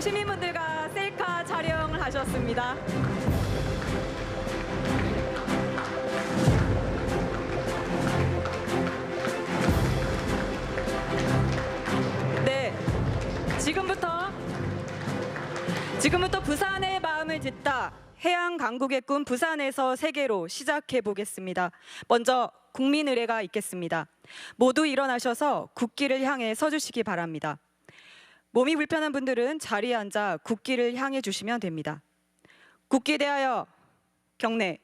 시민분들과 셀카 촬영을 하셨습니다. 네, 지금부터 부산의 마음을 듣다. 해양 강국의 꿈 부산에서 세계로 시작해 보겠습니다. 먼저 국민 의례가 있겠습니다. 모두 일어나셔서 국기를 향해 서주시기 바랍니다. 몸이 불편한 분들은 자리에 앉아 국기를 향해 주시면 됩니다. 국기 대하여 경례.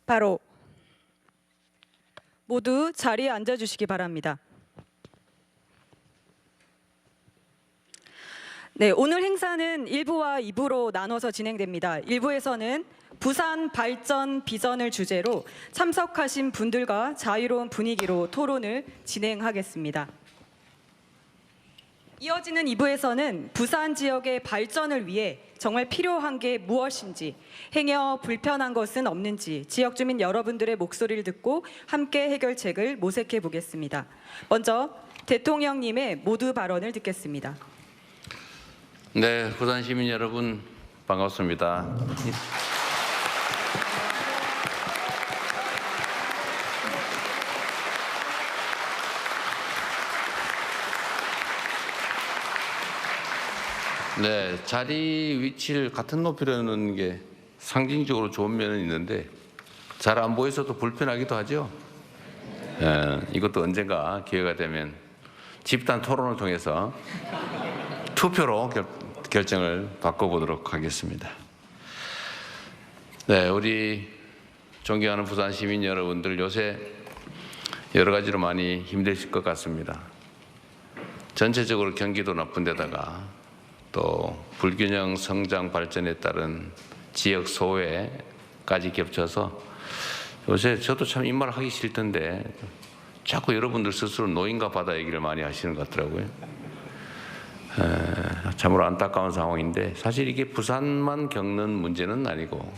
바로 모두 자리에 앉아주시기 바랍니다. 네, 오늘 행사는 1부와 2부로 나눠서 진행됩니다. 1부에서는 부산 발전 비전을 주제로 참석하신 분들과 자유로운 분위기로 토론을 진행하겠습니다. 이어지는 2부에서는 부산 지역의 발전을 위해 정말 필요한 게 무엇인지, 행여 불편한 것은 없는지 지역 주민 여러분들의 목소리를 듣고 함께 해결책을 모색해 보겠습니다. 먼저 대통령님의 모두 발언을 듣겠습니다. 네, 부산 시민 여러분 반갑습니다. 네, 자리 위치를 같은 높이로 놓는 게 상징적으로 좋은 면은 있는데 잘 안 보여서도 불편하기도 하죠. 이것도 언젠가 기회가 되면 집단 토론을 통해서 투표로 결정을 바꿔보도록 하겠습니다. 네, 우리 존경하는 부산 시민 여러분들 요새 여러 가지로 많이 힘드실 것 같습니다. 전체적으로 경기도 나쁜 데다가 또 불균형 성장 발전에 따른 지역 소외까지 겹쳐서 요새 저도 참 이 말 하기 싫던데 자꾸 여러분들 스스로 노인과 바다 얘기를 많이 하시는 것 같더라고요. 참으로 안타까운 상황인데 사실 이게 부산만 겪는 문제는 아니고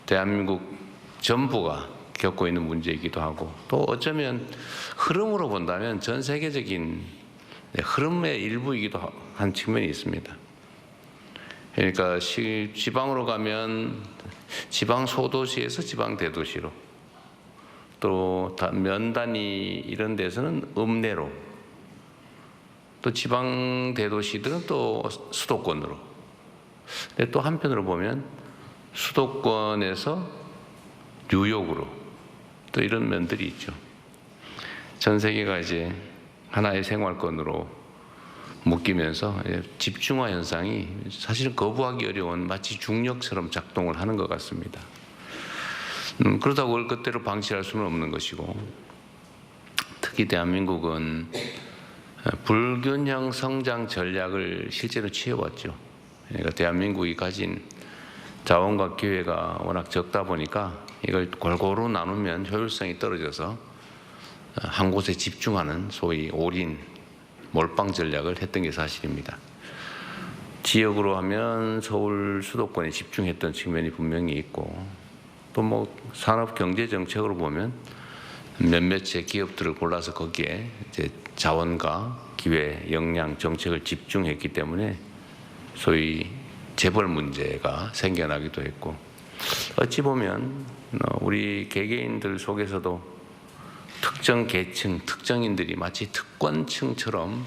대한민국 전부가 겪고 있는 문제이기도 하고 또 어쩌면 흐름으로 본다면 전 세계적인 흐름의 일부이기도 한 측면이 있습니다. 그러니까 지방으로 가면 지방 소도시에서 지방 대도시로 또 면 단위 이런 데서는 읍내로 또 지방 대도시들은 또 수도권으로 근데 또 한편으로 보면 수도권에서 뉴욕으로 또 이런 면들이 있죠. 전 세계가 이제 하나의 생활권으로 묶이면서 집중화 현상이 사실은 거부하기 어려운 마치 중력처럼 작동을 하는 것 같습니다. 그렇다고 그걸 그대로 방치할 수는 없는 것이고 특히 대한민국은 불균형 성장 전략을 실제로 취해왔죠. 그러니까 대한민국이 가진 자원과 기회가 워낙 적다 보니까 이걸 골고루 나누면 효율성이 떨어져서 한 곳에 집중하는 소위 올인, 몰빵 전략을 했던 게 사실입니다. 지역으로 하면 서울 수도권에 집중했던 측면이 분명히 있고 또 뭐 산업 경제 정책으로 보면 몇몇의 기업들을 골라서 거기에 이제 자원과 기회, 역량, 정책을 집중했기 때문에 소위 재벌 문제가 생겨나기도 했고 어찌 보면 우리 개개인들 속에서도 특정 계층, 특정인들이 마치 특권층처럼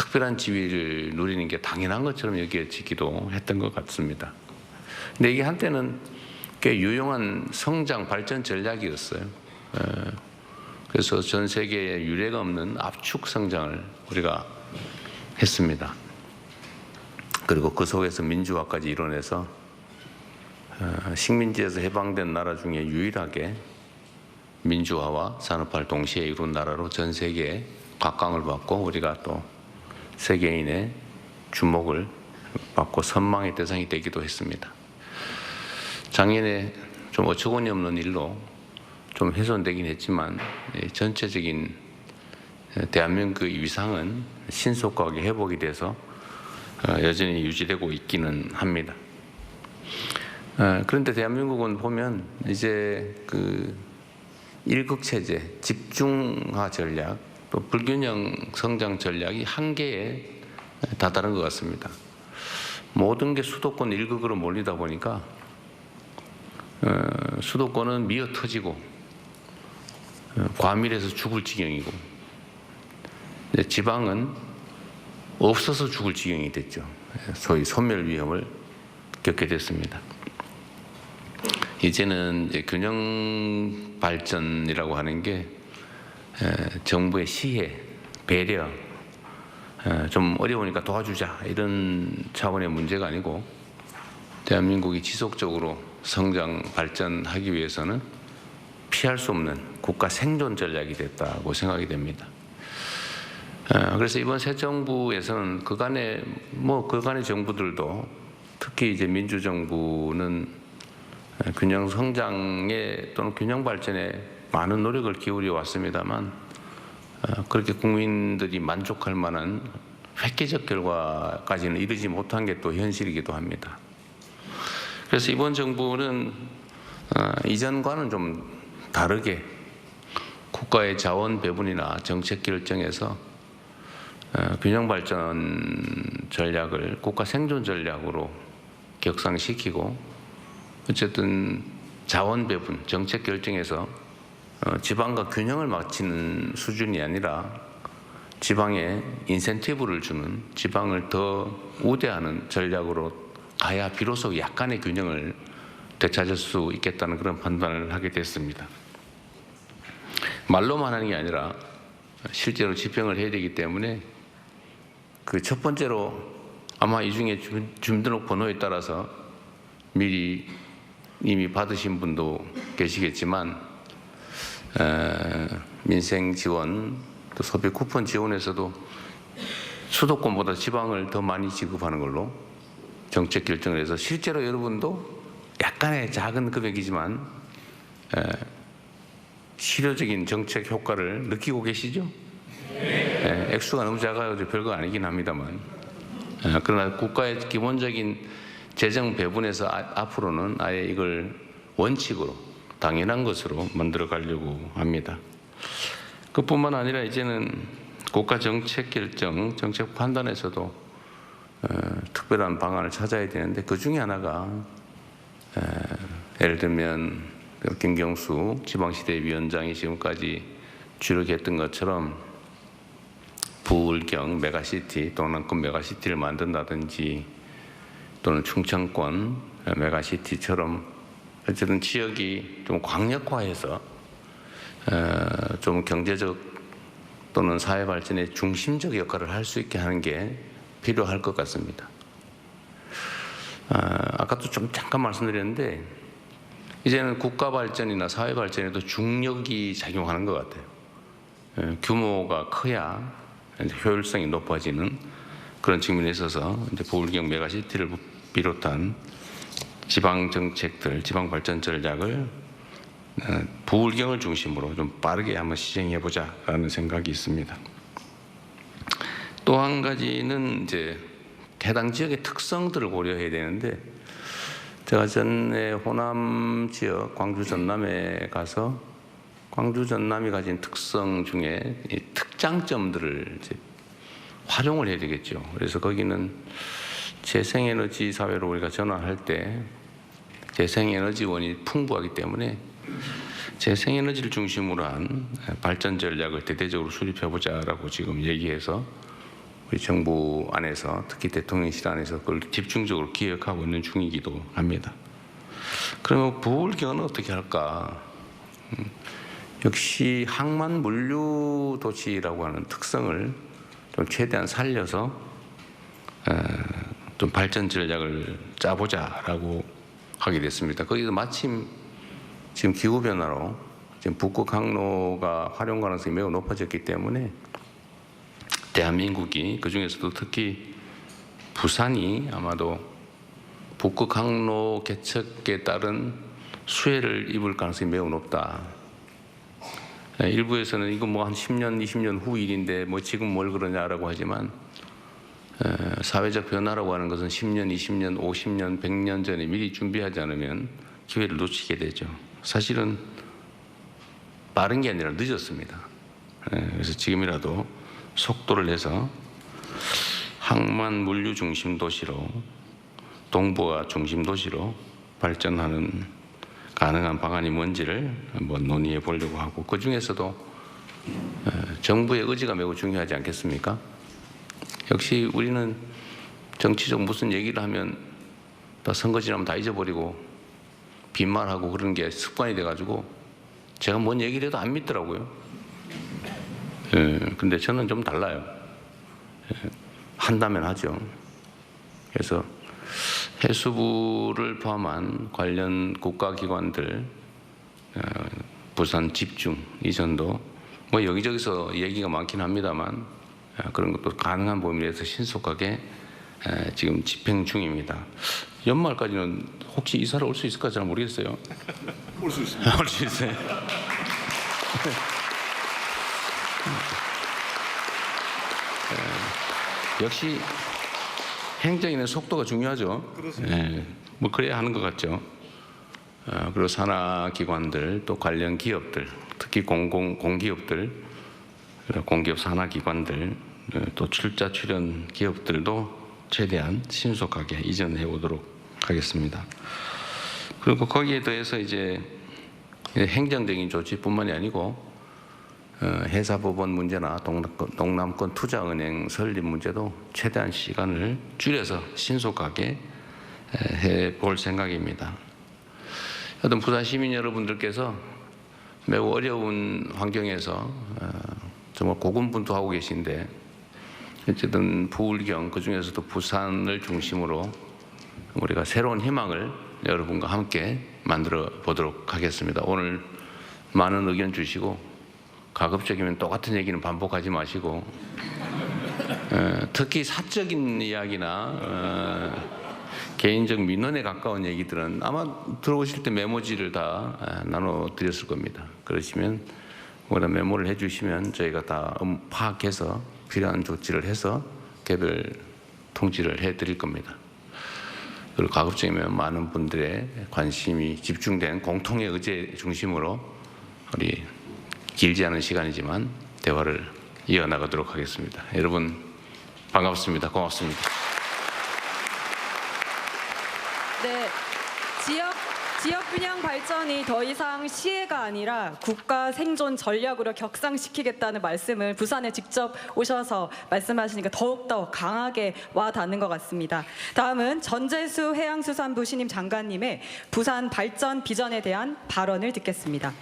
특별한 지위를 누리는 게 당연한 것처럼 여겨지기도 했던 것 같습니다. 근데 이게 한때는 꽤 유용한 성장 발전 전략이었어요. 그래서 전 세계에 유례가 없는 압축 성장을 우리가 했습니다. 그리고 그 속에서 민주화까지 이뤄내서 식민지에서 해방된 나라 중에 유일하게 민주화와 산업화를 동시에 이룬 나라로 전 세계에 각광을 받고 우리가 또 세계인의 주목을 받고 선망의 대상이 되기도 했습니다. 작년에 좀 어처구니 없는 일로 좀 훼손되긴 했지만 전체적인 대한민국의 위상은 신속하게 회복이 돼서 여전히 유지되고 있기는 합니다. 그런데 대한민국은 보면 이제 그 일극 체제, 집중화 전략, 또 불균형 성장 전략이 한계에 다다른 것 같습니다. 모든 게 수도권 일극으로 몰리다 보니까 수도권은 미어 터지고 과밀해서 죽을 지경이고 지방은 없어서 죽을 지경이 됐죠. 소위 소멸 위험을 겪게 됐습니다. 이제는 이제 균형 발전이라고 하는 게 정부의 시혜, 배려, 좀 어려우니까 도와주자 이런 차원의 문제가 아니고 대한민국이 지속적으로 성장 발전하기 위해서는 피할 수 없는 국가 생존 전략이 됐다고 생각이 됩니다. 그래서 이번 새 정부에서는 그간의 정부들도 특히 이제 민주정부는 균형 성장에 또는 균형 발전에 많은 노력을 기울여 왔습니다만 그렇게 국민들이 만족할 만한 획기적 결과까지는 이르지 못한 게 또 현실이기도 합니다. 그래서 이번 정부는 이전과는 좀 다르게 국가의 자원 배분이나 정책 결정에서 균형 발전 전략을 국가 생존 전략으로 격상시키고 어쨌든 자원 배분, 정책 결정에서 지방과 균형을 맞추는 수준이 아니라 지방에 인센티브를 주는, 지방을 더 우대하는 전략으로 가야 비로소 약간의 균형을 되찾을 수 있겠다는 그런 판단을 하게 됐습니다. 말로만 하는 게 아니라 실제로 집행을 해야 되기 때문에 그 첫 번째로 아마 이 중에 주민등록 번호에 따라서 미리 이미 받으신 분도 계시겠지만 민생 지원, 또 소비 쿠폰 지원에서도 수도권보다 지방을 더 많이 지급하는 걸로 정책 결정을 해서 실제로 여러분도 약간의 작은 금액이지만 실효적인 정책 효과를 느끼고 계시죠? 액수가 너무 작아요. 별거 아니긴 합니다만. 그러나 국가의 기본적인 재정 배분에서 앞으로는 아예 이걸 원칙으로 당연한 것으로 만들어 가려고 합니다. 그뿐만 아니라 이제는 국가 정책 결정, 정책 판단에서도 특별한 방안을 찾아야 되는데 그 중에 하나가 예를 들면 김경수 지방시대위원장이 지금까지 주력했던 것처럼 부울경 메가시티, 동남권 메가시티를 만든다든지 또는 충청권 메가시티처럼 어쨌든 지역이 좀 광역화해서 좀 경제적 또는 사회 발전의 중심적 역할을 할 수 있게 하는 게 필요할 것 같습니다. 아까도 좀 잠깐 말씀드렸는데 이제는 국가 발전이나 사회 발전에도 중력이 작용하는 것 같아요. 규모가 커야 효율성이 높아지는 그런 측면에 있어서 이제 부울경 메가시티를 비롯한 지방 정책들, 지방 발전 전략을 부울경을 중심으로 좀 빠르게 한번 시행해 보자라는 생각이 있습니다. 또 한 가지는 이제 해당 지역의 특성들을 고려해야 되는데 제가 전에 호남 지역 광주 전남에 가서 광주 전남이 가진 특성 중에 이 특장점들을 이제 활용을 해야 되겠죠. 그래서 거기는 재생에너지 사회로 우리가 전환할 때 재생에너지원이 풍부하기 때문에 재생에너지를 중심으로 한 발전 전략을 대대적으로 수립해보자라고 지금 얘기해서 우리 정부 안에서 특히 대통령실 안에서 그걸 집중적으로 기획하고 있는 중이기도 합니다. 그러면 부울경은 어떻게 할까? 역시 항만 물류 도시라고 하는 특성을 좀 최대한 살려서 좀 발전 전략을 짜보자라고 하게 됐습니다. 거기서 마침 지금 기후 변화로 지금 북극 항로가 활용 가능성이 매우 높아졌기 때문에 대한민국이 그 중에서도 특히 부산이 아마도 북극 항로 개척에 따른 수혜를 입을 가능성이 매우 높다. 일부에서는 이거 뭐 한 10년, 20년 후 일인데 뭐 지금 뭘 그러냐라고 하지만 사회적 변화라고 하는 것은 10년, 20년, 50년, 100년 전에 미리 준비하지 않으면 기회를 놓치게 되죠. 사실은 빠른 게 아니라 늦었습니다. 그래서 지금이라도 속도를 내서 항만 물류 중심 도시로 동북아 중심 도시로 발전하는 가능한 방안이 뭔지를 한번 논의해 보려고 하고 그 중에서도 정부의 의지가 매우 중요하지 않겠습니까? 역시 우리는 정치적 무슨 얘기를 하면 다 선거 지나면 다 잊어버리고 빈말하고 그런 게 습관이 돼가지고 제가 뭔 얘기를 해도 안 믿더라고요. 근데 저는 좀 달라요. 한다면 하죠. 그래서 해수부를 포함한 관련 국가기관들 부산 집중 이전도 뭐 여기저기서 얘기가 많긴 합니다만 그런 것도 가능한 범위에서 신속하게 지금 집행 중입니다. 연말까지는 혹시 이사를 올 수 있을까 잘 모르겠어요. 올 수 있습니다. 올 수 있어요. 역시 행정에는 속도가 중요하죠. 그렇습니다. 뭐 그래야 하는 것 같죠. 그리고 산하기관들 또 관련 기업들, 특히 공기업들, 공기업 산하기관들, 또 출자 출연 기업들도 최대한 신속하게 이전해 오도록 하겠습니다. 그리고 거기에 더해서 이제 행정적인 조치뿐만이 아니고 해사법원 문제나 동남권 투자은행 설립 문제도 최대한 시간을 줄여서 신속하게 해볼 생각입니다. 하여튼 부산 시민 여러분들께서 매우 어려운 환경에서 정말 고군분투하고 계신데 어쨌든 부울경 그중에서도 부산을 중심으로 우리가 새로운 희망을 여러분과 함께 만들어 보도록 하겠습니다. 오늘 많은 의견 주시고 가급적이면 똑같은 얘기는 반복하지 마시고 특히 사적인 이야기나 개인적 민원에 가까운 얘기들은 아마 들어오실 때 메모지를 다 나눠드렸을 겁니다. 그러시면 뭐다 메모를 해주시면 저희가 다 파악해서 필요한 조치를 해서 개별 통지를 해드릴 겁니다. 그리고 가급적이면 많은 분들의 관심이 집중된 공통의 의제 중심으로 우리 길지 않은 시간이지만 대화를 이어나가도록 하겠습니다. 여러분 반갑습니다. 고맙습니다. 네, 지역 균형 발전이 더 이상 시혜가 아니라 국가 생존 전략으로 격상시키겠다는 말씀을 부산에 직접 오셔서 말씀하시니까 더욱더 강하게 와 닿는 것 같습니다. 다음은 전재수 해양수산부 신임 장관님의 부산 발전 비전에 대한 발언을 듣겠습니다.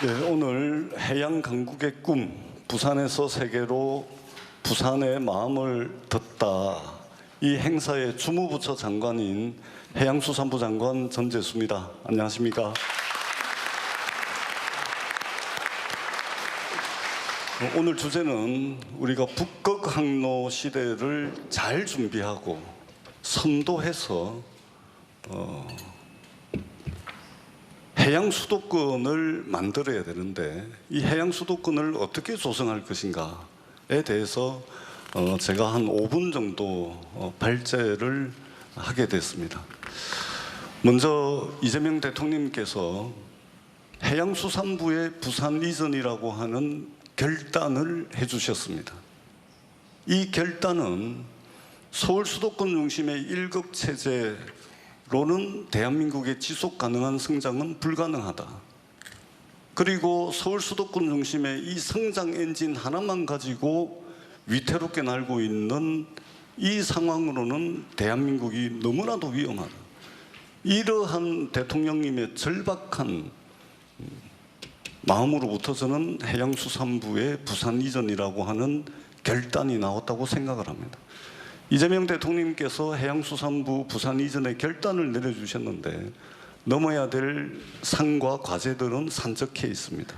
네, 오늘 해양 강국의 꿈, 부산에서 세계로 부산의 마음을 듣다. 이 행사의 주무부처 장관인 해양수산부 장관 전재수입니다. 안녕하십니까? 오늘 주제는 우리가 북극 항로 시대를 잘 준비하고 선도해서 해양 수도권을 만들어야 되는데 이 해양 수도권을 어떻게 조성할 것인가에 대해서 제가 한 5분 정도 발제를 하게 됐습니다. 먼저 이재명 대통령께서 해양수산부의 부산 이전이라고 하는 결단을 해주셨습니다. 이 결단은 서울 수도권 중심의 1급 체제로는 대한민국의 지속 가능한 성장은 불가능하다. 그리고 서울 수도권 중심의 이 성장 엔진 하나만 가지고 위태롭게 날고 있는 이 상황으로는 대한민국이 너무나도 위험하다. 이러한 대통령님의 절박한 마음으로부터 저는 해양수산부의 부산 이전이라고 하는 결단이 나왔다고 생각을 합니다. 이재명 대통령님께서 해양수산부 부산 이전의 결단을 내려주셨는데 넘어야 될 산과 과제들은 산적해 있습니다.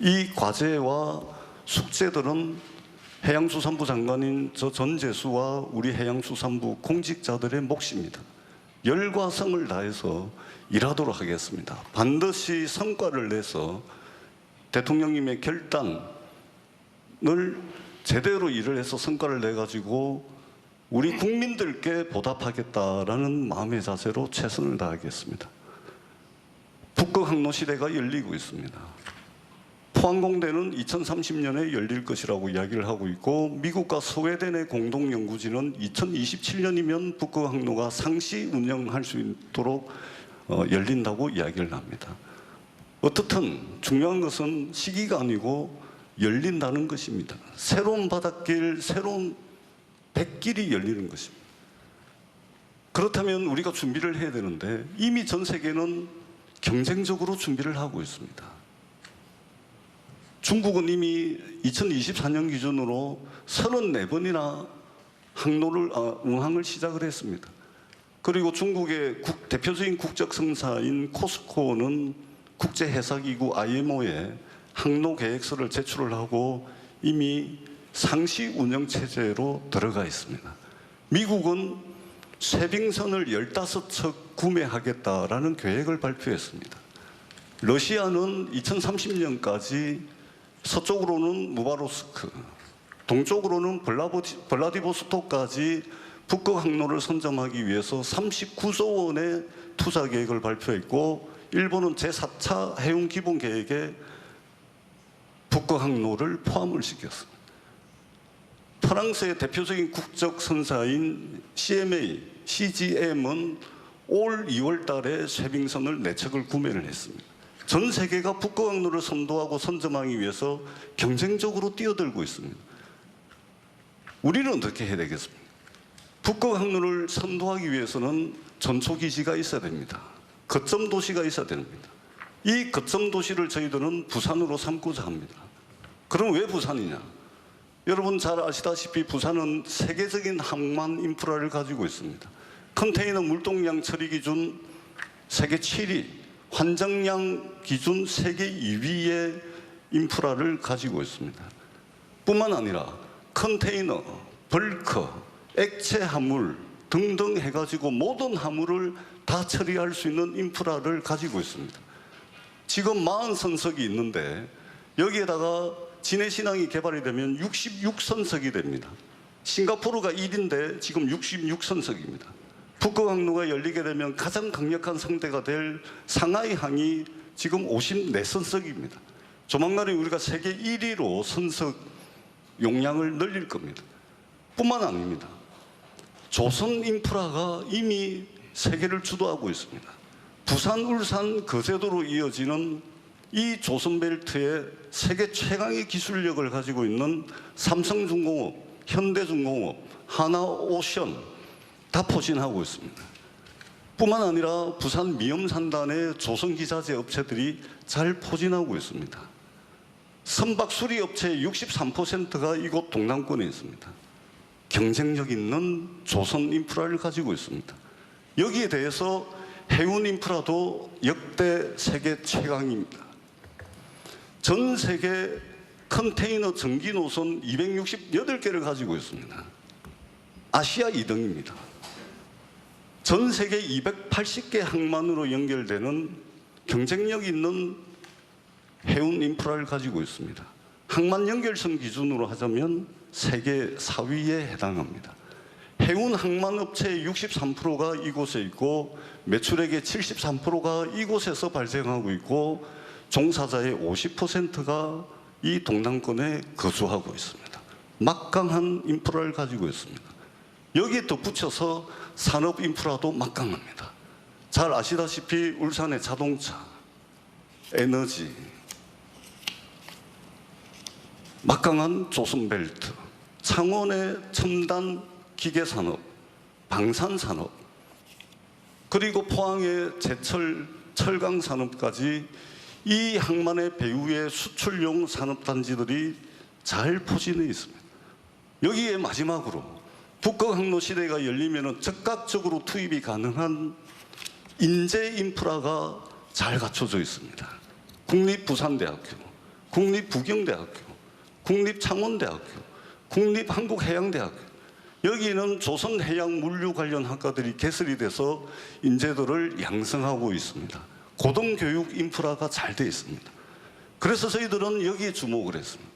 이 과제와 숙제들은 해양수산부 장관인 저 전재수와 우리 해양수산부 공직자들의 몫입니다. 열과 성을 다해서 일하도록 하겠습니다. 반드시 성과를 내서 대통령님의 결단을 제대로 일을 해서 성과를 내가지고 우리 국민들께 보답하겠다라는 마음의 자세로 최선을 다하겠습니다. 북극 항로 시대가 열리고 있습니다. 포항공대는 2030년에 열릴 것이라고 이야기를 하고 있고 미국과 스웨덴의 공동연구진은 2027년이면 북극 항로가 상시 운영할 수 있도록 열린다고 이야기를 합니다. 어떻든 중요한 것은 시기가 아니고 열린다는 것입니다. 새로운 바닷길, 새로운 백길이 열리는 것입니다. 그렇다면 우리가 준비를 해야 되는데 이미 전 세계는 경쟁적으로 준비를 하고 있습니다. 중국은 이미 2024년 기준으로 34번이나 운항을 시작을 했습니다. 그리고 중국의 대표적인 국적 성사인 코스코는 국제해사기구 IMO에 항로 계획서를 제출을 하고 이미 상시 운영 체제로 들어가 있습니다. 미국은 쇄빙선을 15척 구매하겠다라는 계획을 발표했습니다. 러시아는 2030년까지 서쪽으로는 무바로스크, 동쪽으로는 블라디보스토크까지 북극 항로를 선점하기 위해서 39조 원의 투자 계획을 발표했고 일본은 제4차 해운 기본 계획에 북극 항로를 포함을 시켰습니다. 프랑스의 대표적인 국적 선사인 CGM은 올 2월 달에 쇄빙선을 4척을 구매를 했습니다. 전 세계가 북극 항로를 선도하고 선점하기 위해서 경쟁적으로 뛰어들고 있습니다. 우리는 어떻게 해야 되겠습니까? 북극 항로를 선도하기 위해서는 전초기지가 있어야 됩니다. 거점 도시가 있어야 됩니다. 이 거점 도시를 저희들은 부산으로 삼고자 합니다. 그럼 왜 부산이냐? 여러분 잘 아시다시피 부산은 세계적인 항만 인프라를 가지고 있습니다. 컨테이너 물동량 처리 기준 세계 7위, 환정량 기준 세계 2위의 인프라를 가지고 있습니다. 뿐만 아니라 컨테이너, 벌크, 액체 화물 등등 해가지고 모든 화물을 다 처리할 수 있는 인프라를 가지고 있습니다. 지금 40선석이 있는데 여기에다가 진해신항이 개발이 되면 66선석이 됩니다. 싱가포르가 1인데 지금 66선석입니다. 북극 항로가 열리게 되면 가장 강력한 상대가 될 상하이항이 지금 54선석입니다. 조만간에 우리가 세계 1위로 선석 용량을 늘릴 겁니다. 뿐만 아닙니다. 조선 인프라가 이미 세계를 주도하고 있습니다. 부산, 울산, 거제도로 이어지는 이 조선벨트에 세계 최강의 기술력을 가지고 있는 삼성중공업, 현대중공업, 하나오션 다 포진하고 있습니다. 뿐만 아니라 부산 미염산단의 조선기자재 업체들이 잘 포진하고 있습니다. 선박 수리 업체의 63%가 이곳 동남권에 있습니다. 경쟁력 있는 조선 인프라를 가지고 있습니다. 여기에 대해서 해운 인프라도 역대 세계 최강입니다. 전 세계 컨테이너 전기 노선 268개를 가지고 있습니다. 아시아 2등입니다. 전 세계 280개 항만으로 연결되는 경쟁력 있는 해운 인프라를 가지고 있습니다. 항만 연결선 기준으로 하자면 세계 4위에 해당합니다. 해운 항만 업체의 63%가 이곳에 있고 매출액의 73%가 이곳에서 발생하고 있고 종사자의 50%가 이 동남권에 거주하고 있습니다. 막강한 인프라를 가지고 있습니다. 여기에 덧붙여서 산업 인프라도 막강합니다. 잘 아시다시피 울산의 자동차, 에너지, 막강한 조선벨트, 창원의 첨단 기계산업, 방산산업, 그리고 포항의 제철 철강산업까지 이 항만의 배후의 수출용 산업단지들이 잘 포진해 있습니다. 여기에 마지막으로 북극항로 시대가 열리면 즉각적으로 투입이 가능한 인재 인프라가 잘 갖춰져 있습니다. 국립부산대학교, 국립부경대학교, 국립창원대학교, 국립한국해양대학교, 여기는 조선해양물류 관련 학과들이 개설이 돼서 인재들을 양성하고 있습니다. 고등교육 인프라가 잘 돼 있습니다. 그래서 저희들은 여기에 주목을 했습니다.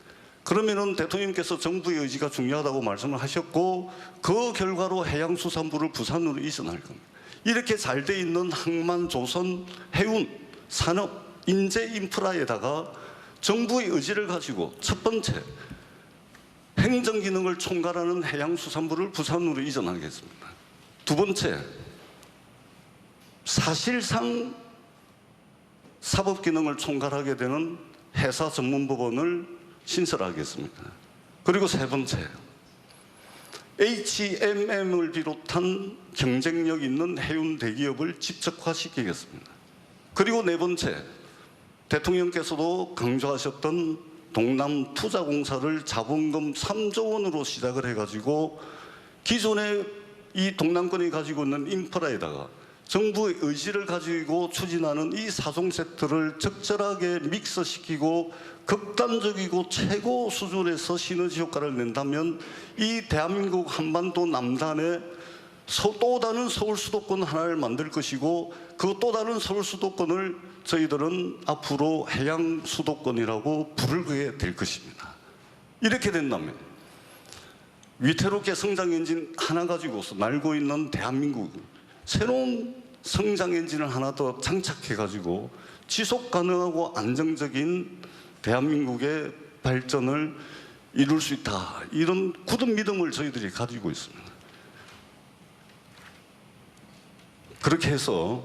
그러면은 대통령께서 정부의 의지가 중요하다고 말씀을 하셨고 그 결과로 해양수산부를 부산으로 이전할 겁니다. 이렇게 잘 돼 있는 항만, 조선, 해운, 산업, 인재 인프라에다가 정부의 의지를 가지고 첫 번째 행정기능을 총괄하는 해양수산부를 부산으로 이전하겠습니다. 두 번째, 사실상 사법기능을 총괄하게 되는 해사전문법원을 신설하겠습니다. 그리고 세 번째, HMM을 비롯한 경쟁력 있는 해운 대기업을 집적화시키겠습니다. 그리고 네 번째, 대통령께서도 강조하셨던 동남투자공사를 자본금 3조 원으로 시작을 해가지고 기존에 이 동남권이 가지고 있는 인프라에다가 정부의 의지를 가지고 추진하는 이 4종 세트를 적절하게 믹스시키고 극단적이고 최고 수준에서 시너지 효과를 낸다면 이 대한민국 한반도 남단에 또 다른 서울 수도권 하나를 만들 것이고 그 또 다른 서울 수도권을 저희들은 앞으로 해양 수도권이라고 부르게 될 것입니다. 이렇게 된다면 위태롭게 성장 엔진 하나 가지고서 날고 있는 대한민국, 새로운 성장 엔진을 하나 더 장착해 가지고 지속 가능하고 안정적인 대한민국의 발전을 이룰 수 있다, 이런 굳은 믿음을 저희들이 가지고 있습니다. 그렇게 해서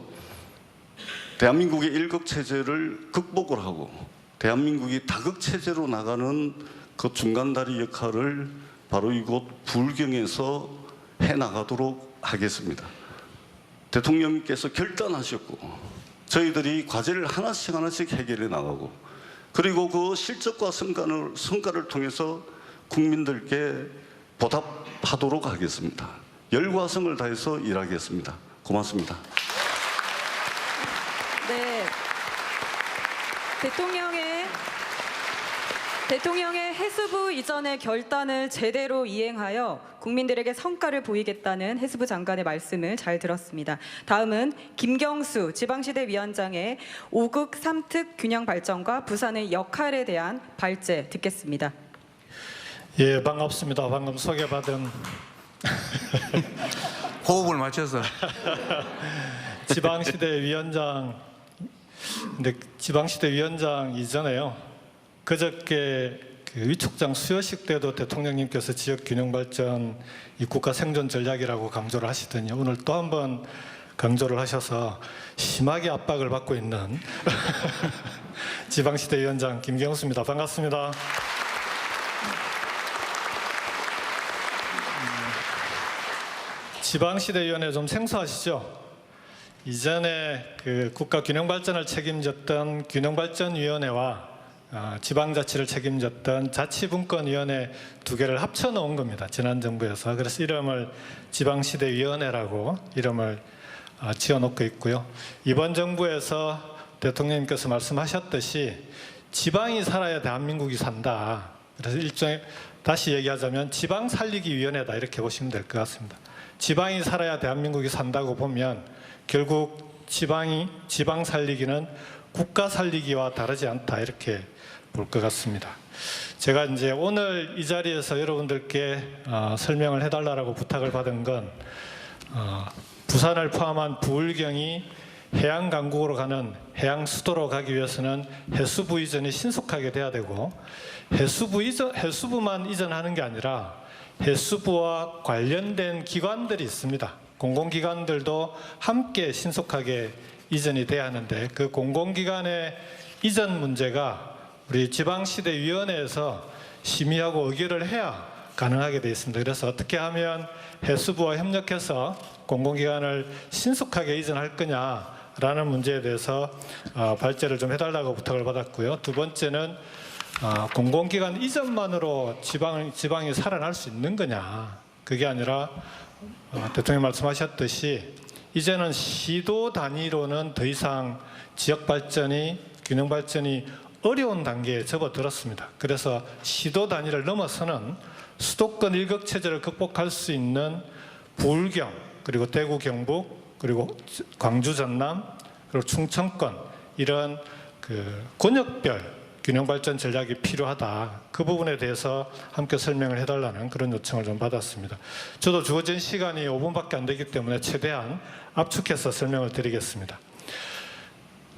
대한민국의 일극체제를 극복을 하고 대한민국이 다극체제로 나가는 그 중간다리 역할을 바로 이곳 부울경에서 해나가도록 하겠습니다. 대통령께서 결단하셨고 저희들이 과제를 하나씩 해결해 나가고 그리고 그 실적과 성과를 통해서 국민들께 보답하도록 하겠습니다. 열과 성을 다해서 일하겠습니다. 고맙습니다. 네, 대통령의 해수부 이전의 결단을 제대로 이행하여 국민들에게 성과를 보이겠다는 해수부 장관의 말씀을 잘 들었습니다. 다음은 김경수 지방시대 위원장의 5극 3특 균형 발전과 부산의 역할에 대한 발제 듣겠습니다. 예, 반갑습니다. 방금 소개받은 호흡을 맞춰서 지방시대 위원장. 근데 지방시대 위원장 이전에요, 그저께 그 위촉장 수여식 때도 대통령님께서 지역균형발전 이 국가 생존 전략이라고 강조를 하시더니 오늘 또 한 번 강조를 하셔서 심하게 압박을 받고 있는 지방시대 위원장 김경수입니다. 반갑습니다. 지방시대위원회 좀 생소하시죠? 이전에 그 국가균형발전을 책임졌던 균형발전위원회와 지방자치를 책임졌던 자치분권위원회 두 개를 합쳐놓은 겁니다. 지난 정부에서. 그래서 이름을 지방시대위원회라고 이름을 지어놓고 있고요. 이번 정부에서 대통령님께서 말씀하셨듯이 지방이 살아야 대한민국이 산다. 그래서 일종의 다시 얘기하자면 지방살리기위원회다, 이렇게 보시면 될 것 같습니다. 지방이 살아야 대한민국이 산다고 보면 결국 지방 살리기는 국가 살리기와 다르지 않다, 이렇게 볼 것 같습니다. 제가 이제 오늘 이 자리에서 여러분들께 설명을 해달라고 부탁을 받은 건 부산을 포함한 부울경이 해양 강국으로 가는 해양 수도로 가기 위해서는 해수부 이전이 신속하게 돼야 되고 해수부만 이전하는 게 아니라 해수부와 관련된 기관들이 있습니다. 공공기관들도 함께 신속하게 이전이 돼야 하는데 그 공공기관의 이전 문제가 우리 지방시대위원회에서 심의하고 의결을 해야 가능하게 되어 있습니다. 그래서 어떻게 하면 해수부와 협력해서 공공기관을 신속하게 이전할 거냐라는 문제에 대해서 발제를 좀 해달라고 부탁을 받았고요. 두 번째는 공공기관 이전만으로 지방이 살아날 수 있는 거냐. 그게 아니라 대통령 말씀하셨듯이 이제는 시도 단위로는 더 이상 지역발전이 균형발전이 어려운 단계에 접어들었습니다. 그래서 시도 단위를 넘어서는 수도권 일극체제를 극복할 수 있는 부울경, 그리고 대구 경북, 그리고 광주 전남, 그리고 충청권 이런 권역별 균형발전 전략이 필요하다. 그 부분에 대해서 함께 설명을 해달라는 그런 요청을 좀 받았습니다. 저도 주어진 시간이 5분밖에 안 되기 때문에 최대한 압축해서 설명을 드리겠습니다.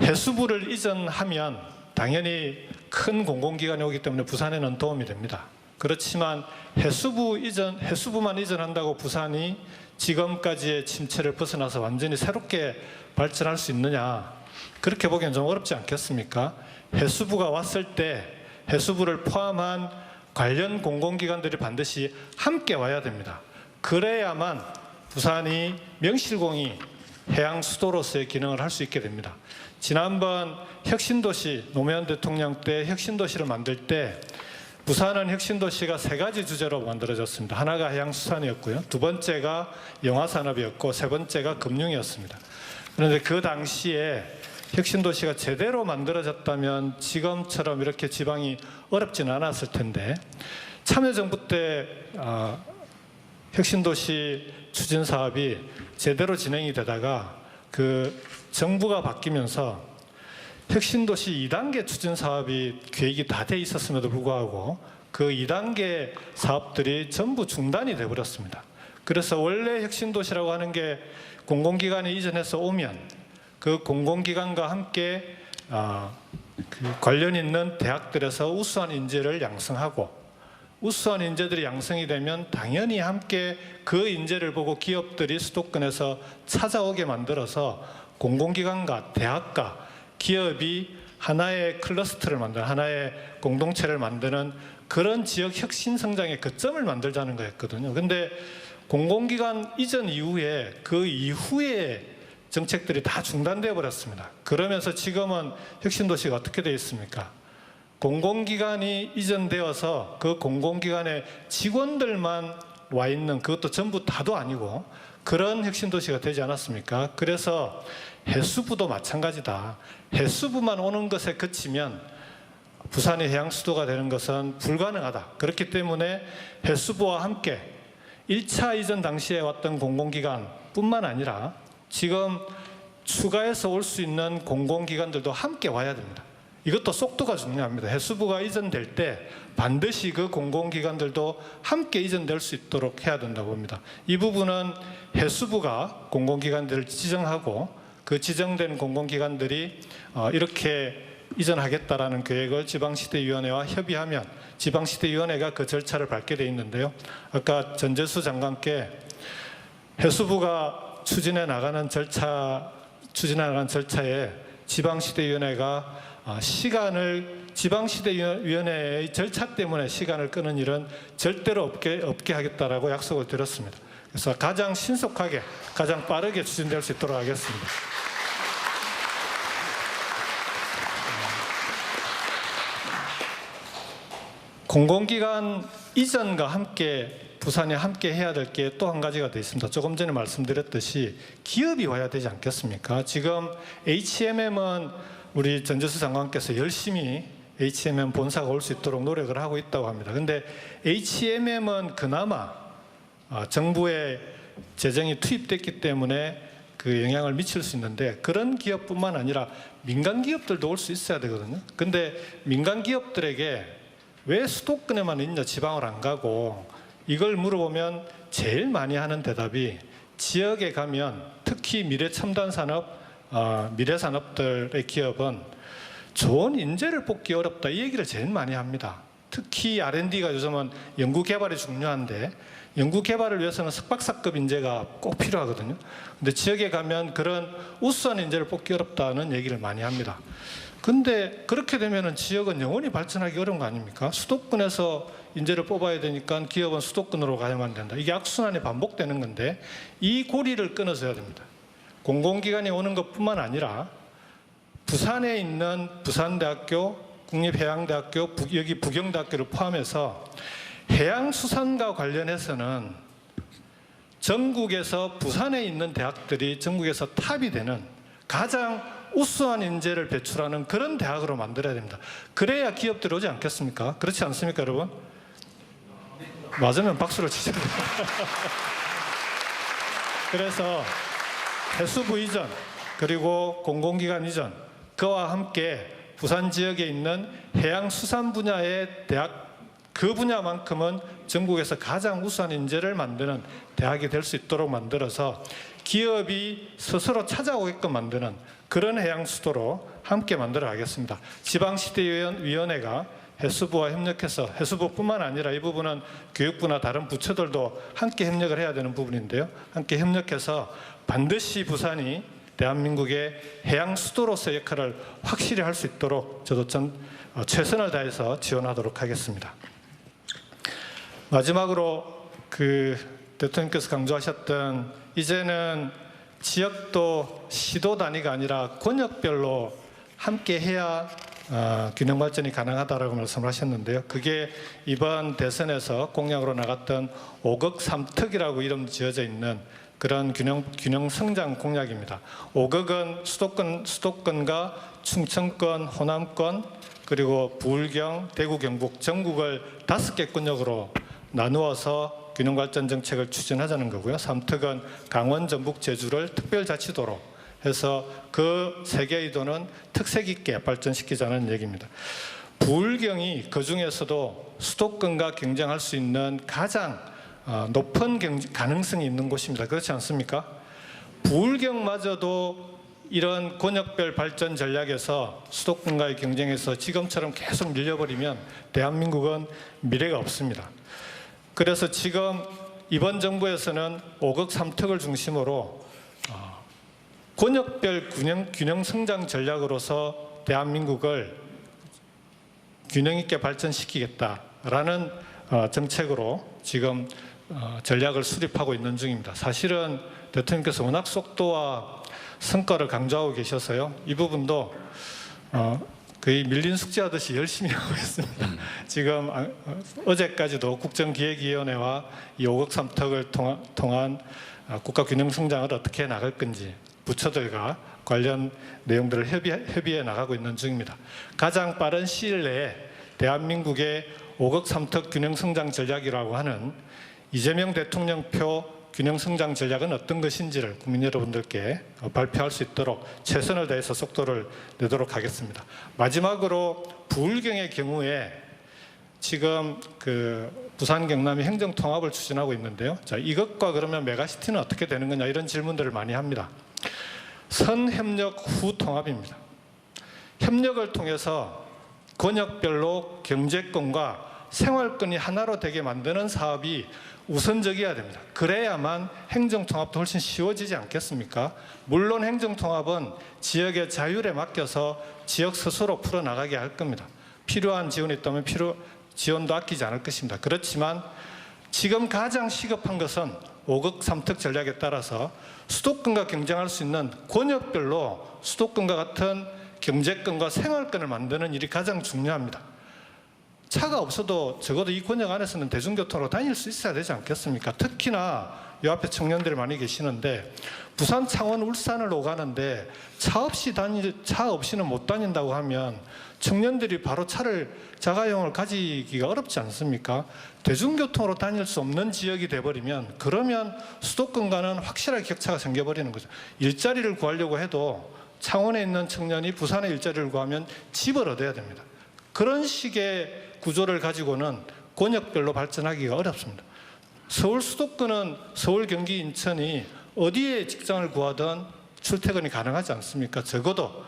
해수부를 이전하면 당연히 큰 공공기관이 오기 때문에 부산에는 도움이 됩니다. 그렇지만 해수부만 이전한다고 부산이 지금까지의 침체를 벗어나서 완전히 새롭게 발전할 수 있느냐, 그렇게 보기엔 좀 어렵지 않겠습니까? 해수부가 왔을 때 해수부를 포함한 관련 공공기관들이 반드시 함께 와야 됩니다. 그래야만 부산이 명실공히 해양 수도로서의 기능을 할 수 있게 됩니다. 지난번 혁신도시 노무현 대통령 때 혁신도시를 만들 때 부산은 혁신도시가 3가지 주제로 만들어졌습니다. 하나가 해양수산이었고요. 두 번째가 영화산업이었고 세 번째가 금융이었습니다. 그런데 그 당시에 혁신도시가 제대로 만들어졌다면 지금처럼 이렇게 지방이 어렵지는 않았을 텐데 참여정부 때 혁신도시 추진사업이 제대로 진행이 되다가 그 정부가 바뀌면서 혁신도시 2단계 추진사업이 계획이 다 돼 있었음에도 불구하고 그 2단계 사업들이 전부 중단이 돼버렸습니다. 그래서 원래 혁신도시라고 하는 게 공공기관이 이전해서 오면 그 공공기관과 함께 관련 있는 대학들에서 우수한 인재를 양성하고 우수한 인재들이 양성이 되면 당연히 함께 그 인재를 보고 기업들이 수도권에서 찾아오게 만들어서 공공기관과 대학과 기업이 하나의 클러스터를 만드는 하나의 공동체를 만드는 그런 지역 혁신 성장의 거점을 만들자는 거였거든요. 근데 공공기관 이전 이후에 그 이후에 정책들이 다 중단되어 버렸습니다. 그러면서 지금은 혁신도시가 어떻게 되어 있습니까? 공공기관이 이전되어서 그 공공기관의 직원들만 와 있는, 그것도 전부 다도 아니고 그런 혁신도시가 되지 않았습니까? 그래서 해수부도 마찬가지다. 해수부만 오는 것에 그치면 부산이 해양수도가 되는 것은 불가능하다. 그렇기 때문에 해수부와 함께 1차 이전 당시에 왔던 공공기관뿐만 아니라 지금 추가해서 올 수 있는 공공기관들도 함께 와야 됩니다. 이것도 속도가 중요합니다. 해수부가 이전될 때 반드시 그 공공기관들도 함께 이전될 수 있도록 해야 된다고 봅니다. 이 부분은 해수부가 공공기관들을 지정하고 그 지정된 공공기관들이 이렇게 이전하겠다라는 계획을 지방시대위원회와 협의하면 지방시대위원회가 그 절차를 밟게 돼 있는데요. 아까 전재수 장관께 해수부가 추진해 나가는 절차에 지방시대위원회가 지방시대위원회의 절차 때문에 시간을 끄는 일은 절대로 없게 하겠다라고 약속을 드렸습니다. 그래서 가장 신속하게, 가장 빠르게 추진될 수 있도록 하겠습니다. 공공기관 이전과 함께 부산이 함께 해야 될 게 또 한 가지가 더 있습니다. 조금 전에 말씀드렸듯이 기업이 와야 되지 않겠습니까? 지금 HMM은 우리 전재수 장관께서 열심히 HMM 본사가 올 수 있도록 노력을 하고 있다고 합니다. 그런데 HMM은 그나마 정부의 재정이 투입됐기 때문에 그 영향을 미칠 수 있는데 그런 기업뿐만 아니라 민간 기업들도 올 수 있어야 되거든요. 근데 민간 기업들에게 왜 수도권에만 있냐 지방을 안 가고, 이걸 물어보면 제일 많이 하는 대답이 지역에 가면 특히 미래첨단산업, 미래산업들의 기업은 좋은 인재를 뽑기 어렵다, 이 얘기를 제일 많이 합니다. 특히 R&D가 요즘은 연구개발이 중요한데 연구개발을 위해서는 석박사급 인재가 꼭 필요하거든요. 근데 지역에 가면 그런 우수한 인재를 뽑기 어렵다는 얘기를 많이 합니다. 근데 그렇게 되면은 지역은 영원히 발전하기 어려운 거 아닙니까? 수도권에서 인재를 뽑아야 되니까 기업은 수도권으로 가야만 된다. 이게 악순환이 반복되는 건데 이 고리를 끊어줘야 됩니다. 공공기관이 오는 것뿐만 아니라 부산에 있는 부산대학교, 국립해양대학교, 여기 부경대학교를 포함해서 해양수산과 관련해서는 전국에서 부산에 있는 대학들이 전국에서 탑이 되는 가장 우수한 인재를 배출하는 그런 대학으로 만들어야 됩니다. 그래야 기업들이 오지 않겠습니까? 그렇지 않습니까, 여러분? 맞으면 박수를 치셔야 됩니다. 그래서 해수부 이전 그리고 공공기관 이전 그와 함께 부산 지역에 있는 해양수산 분야의 대학 그 분야만큼은 전국에서 가장 우수한 인재를 만드는 대학이 될 수 있도록 만들어서 기업이 스스로 찾아오게끔 만드는 그런 해양수도로 함께 만들어 가겠습니다. 지방시대위원회가 해수부와 협력해서 해수부뿐만 아니라 이 부분은 교육부나 다른 부처들도 함께 협력을 해야 되는 부분인데요. 함께 협력해서 반드시 부산이 대한민국의 해양 수도로서의 역할을 확실히 할 수 있도록 저도 최선을 다해서 지원하도록 하겠습니다. 마지막으로 대통령께서 강조하셨던 이제는 지역도 시도 단위가 아니라 권역별로 함께 해야 균형 발전이 가능하다라고 말씀하셨는데요. 그게 이번 대선에서 공약으로 나갔던 5급 3특이라고 이름 지어져 있는 그런 균형 성장 공약입니다. 5극은 수도권과 충청권, 호남권, 그리고 부울경, 대구, 경북 전국을 5개 권역으로 나누어서 균형 발전 정책을 추진하자는 거고요. 3특은 강원, 전북, 제주를 특별자치도로 해서 그 3개의 도는 특색 있게 발전시키자는 얘기입니다. 부울경이 그 중에서도 수도권과 경쟁할 수 있는 가장 높은 가능성이 있는 곳입니다. 그렇지 않습니까? 부울경마저도 이런 권역별 발전 전략에서 수도권과의 경쟁에서 지금처럼 계속 밀려버리면 대한민국은 미래가 없습니다. 그래서 지금 이번 정부에서는 5극 3특을 중심으로 권역별 균형 성장 전략으로서 대한민국을 균형 있게 발전시키겠다라는 정책으로 지금 전략을 수립하고 있는 중입니다. 사실은 대통령께서 워낙 속도와 성과를 강조하고 계셔서요. 이 부분도 거의 밀린 숙제하듯이 열심히 하고 있습니다. 지금 어제까지도 국정기획위원회와 이 5극 3특을 통한 국가균형성장을 어떻게 나갈 건지 부처들과 관련 내용들을 협의해 나가고 있는 중입니다. 가장 빠른 시일 내에 대한민국의 5극 3특 균형성장 전략이라고 하는 이재명 대통령표 균형성장 전략은 어떤 것인지를 국민 여러분들께 발표할 수 있도록 최선을 다해서 속도를 내도록 하겠습니다. 마지막으로 부울경의 경우에 지금 부산 경남이 행정통합을 추진하고 있는데요. 자, 이것과 그러면 메가시티는 어떻게 되는 거냐 이런 질문들을 많이 합니다. 선협력 후 통합입니다. 협력을 통해서 권역별로 경제권과 생활권이 하나로 되게 만드는 사업이 우선적이어야 됩니다. 그래야만 행정통합도 훨씬 쉬워지지 않겠습니까? 물론 행정통합은 지역의 자율에 맡겨서 지역 스스로 풀어나가게 할 겁니다. 필요한 지원이 있다면 지원도 아끼지 않을 것입니다. 그렇지만 지금 가장 시급한 것은 5극 3특 전략에 따라서 수도권과 경쟁할 수 있는 권역별로 수도권과 같은 경제권과 생활권을 만드는 일이 가장 중요합니다. 차가 없어도 적어도 이 권역 안에서는 대중교통으로 다닐 수 있어야 되지 않겠습니까? 특히나 이 앞에 청년들이 많이 계시는데 부산, 창원, 울산을 오가는데 차 없이는 못 다닌다고 하면 청년들이 바로 자가용을 가지기가 어렵지 않습니까? 대중교통으로 다닐 수 없는 지역이 돼버리면 그러면 수도권과는 확실하게 격차가 생겨버리는 거죠. 일자리를 구하려고 해도 창원에 있는 청년이 부산에 일자리를 구하면 집을 얻어야 됩니다. 그런 식의 구조를 가지고는 권역별로 발전하기가 어렵습니다. 서울 수도권은 서울, 경기, 인천이 어디에 직장을 구하든 출퇴근이 가능하지 않습니까? 적어도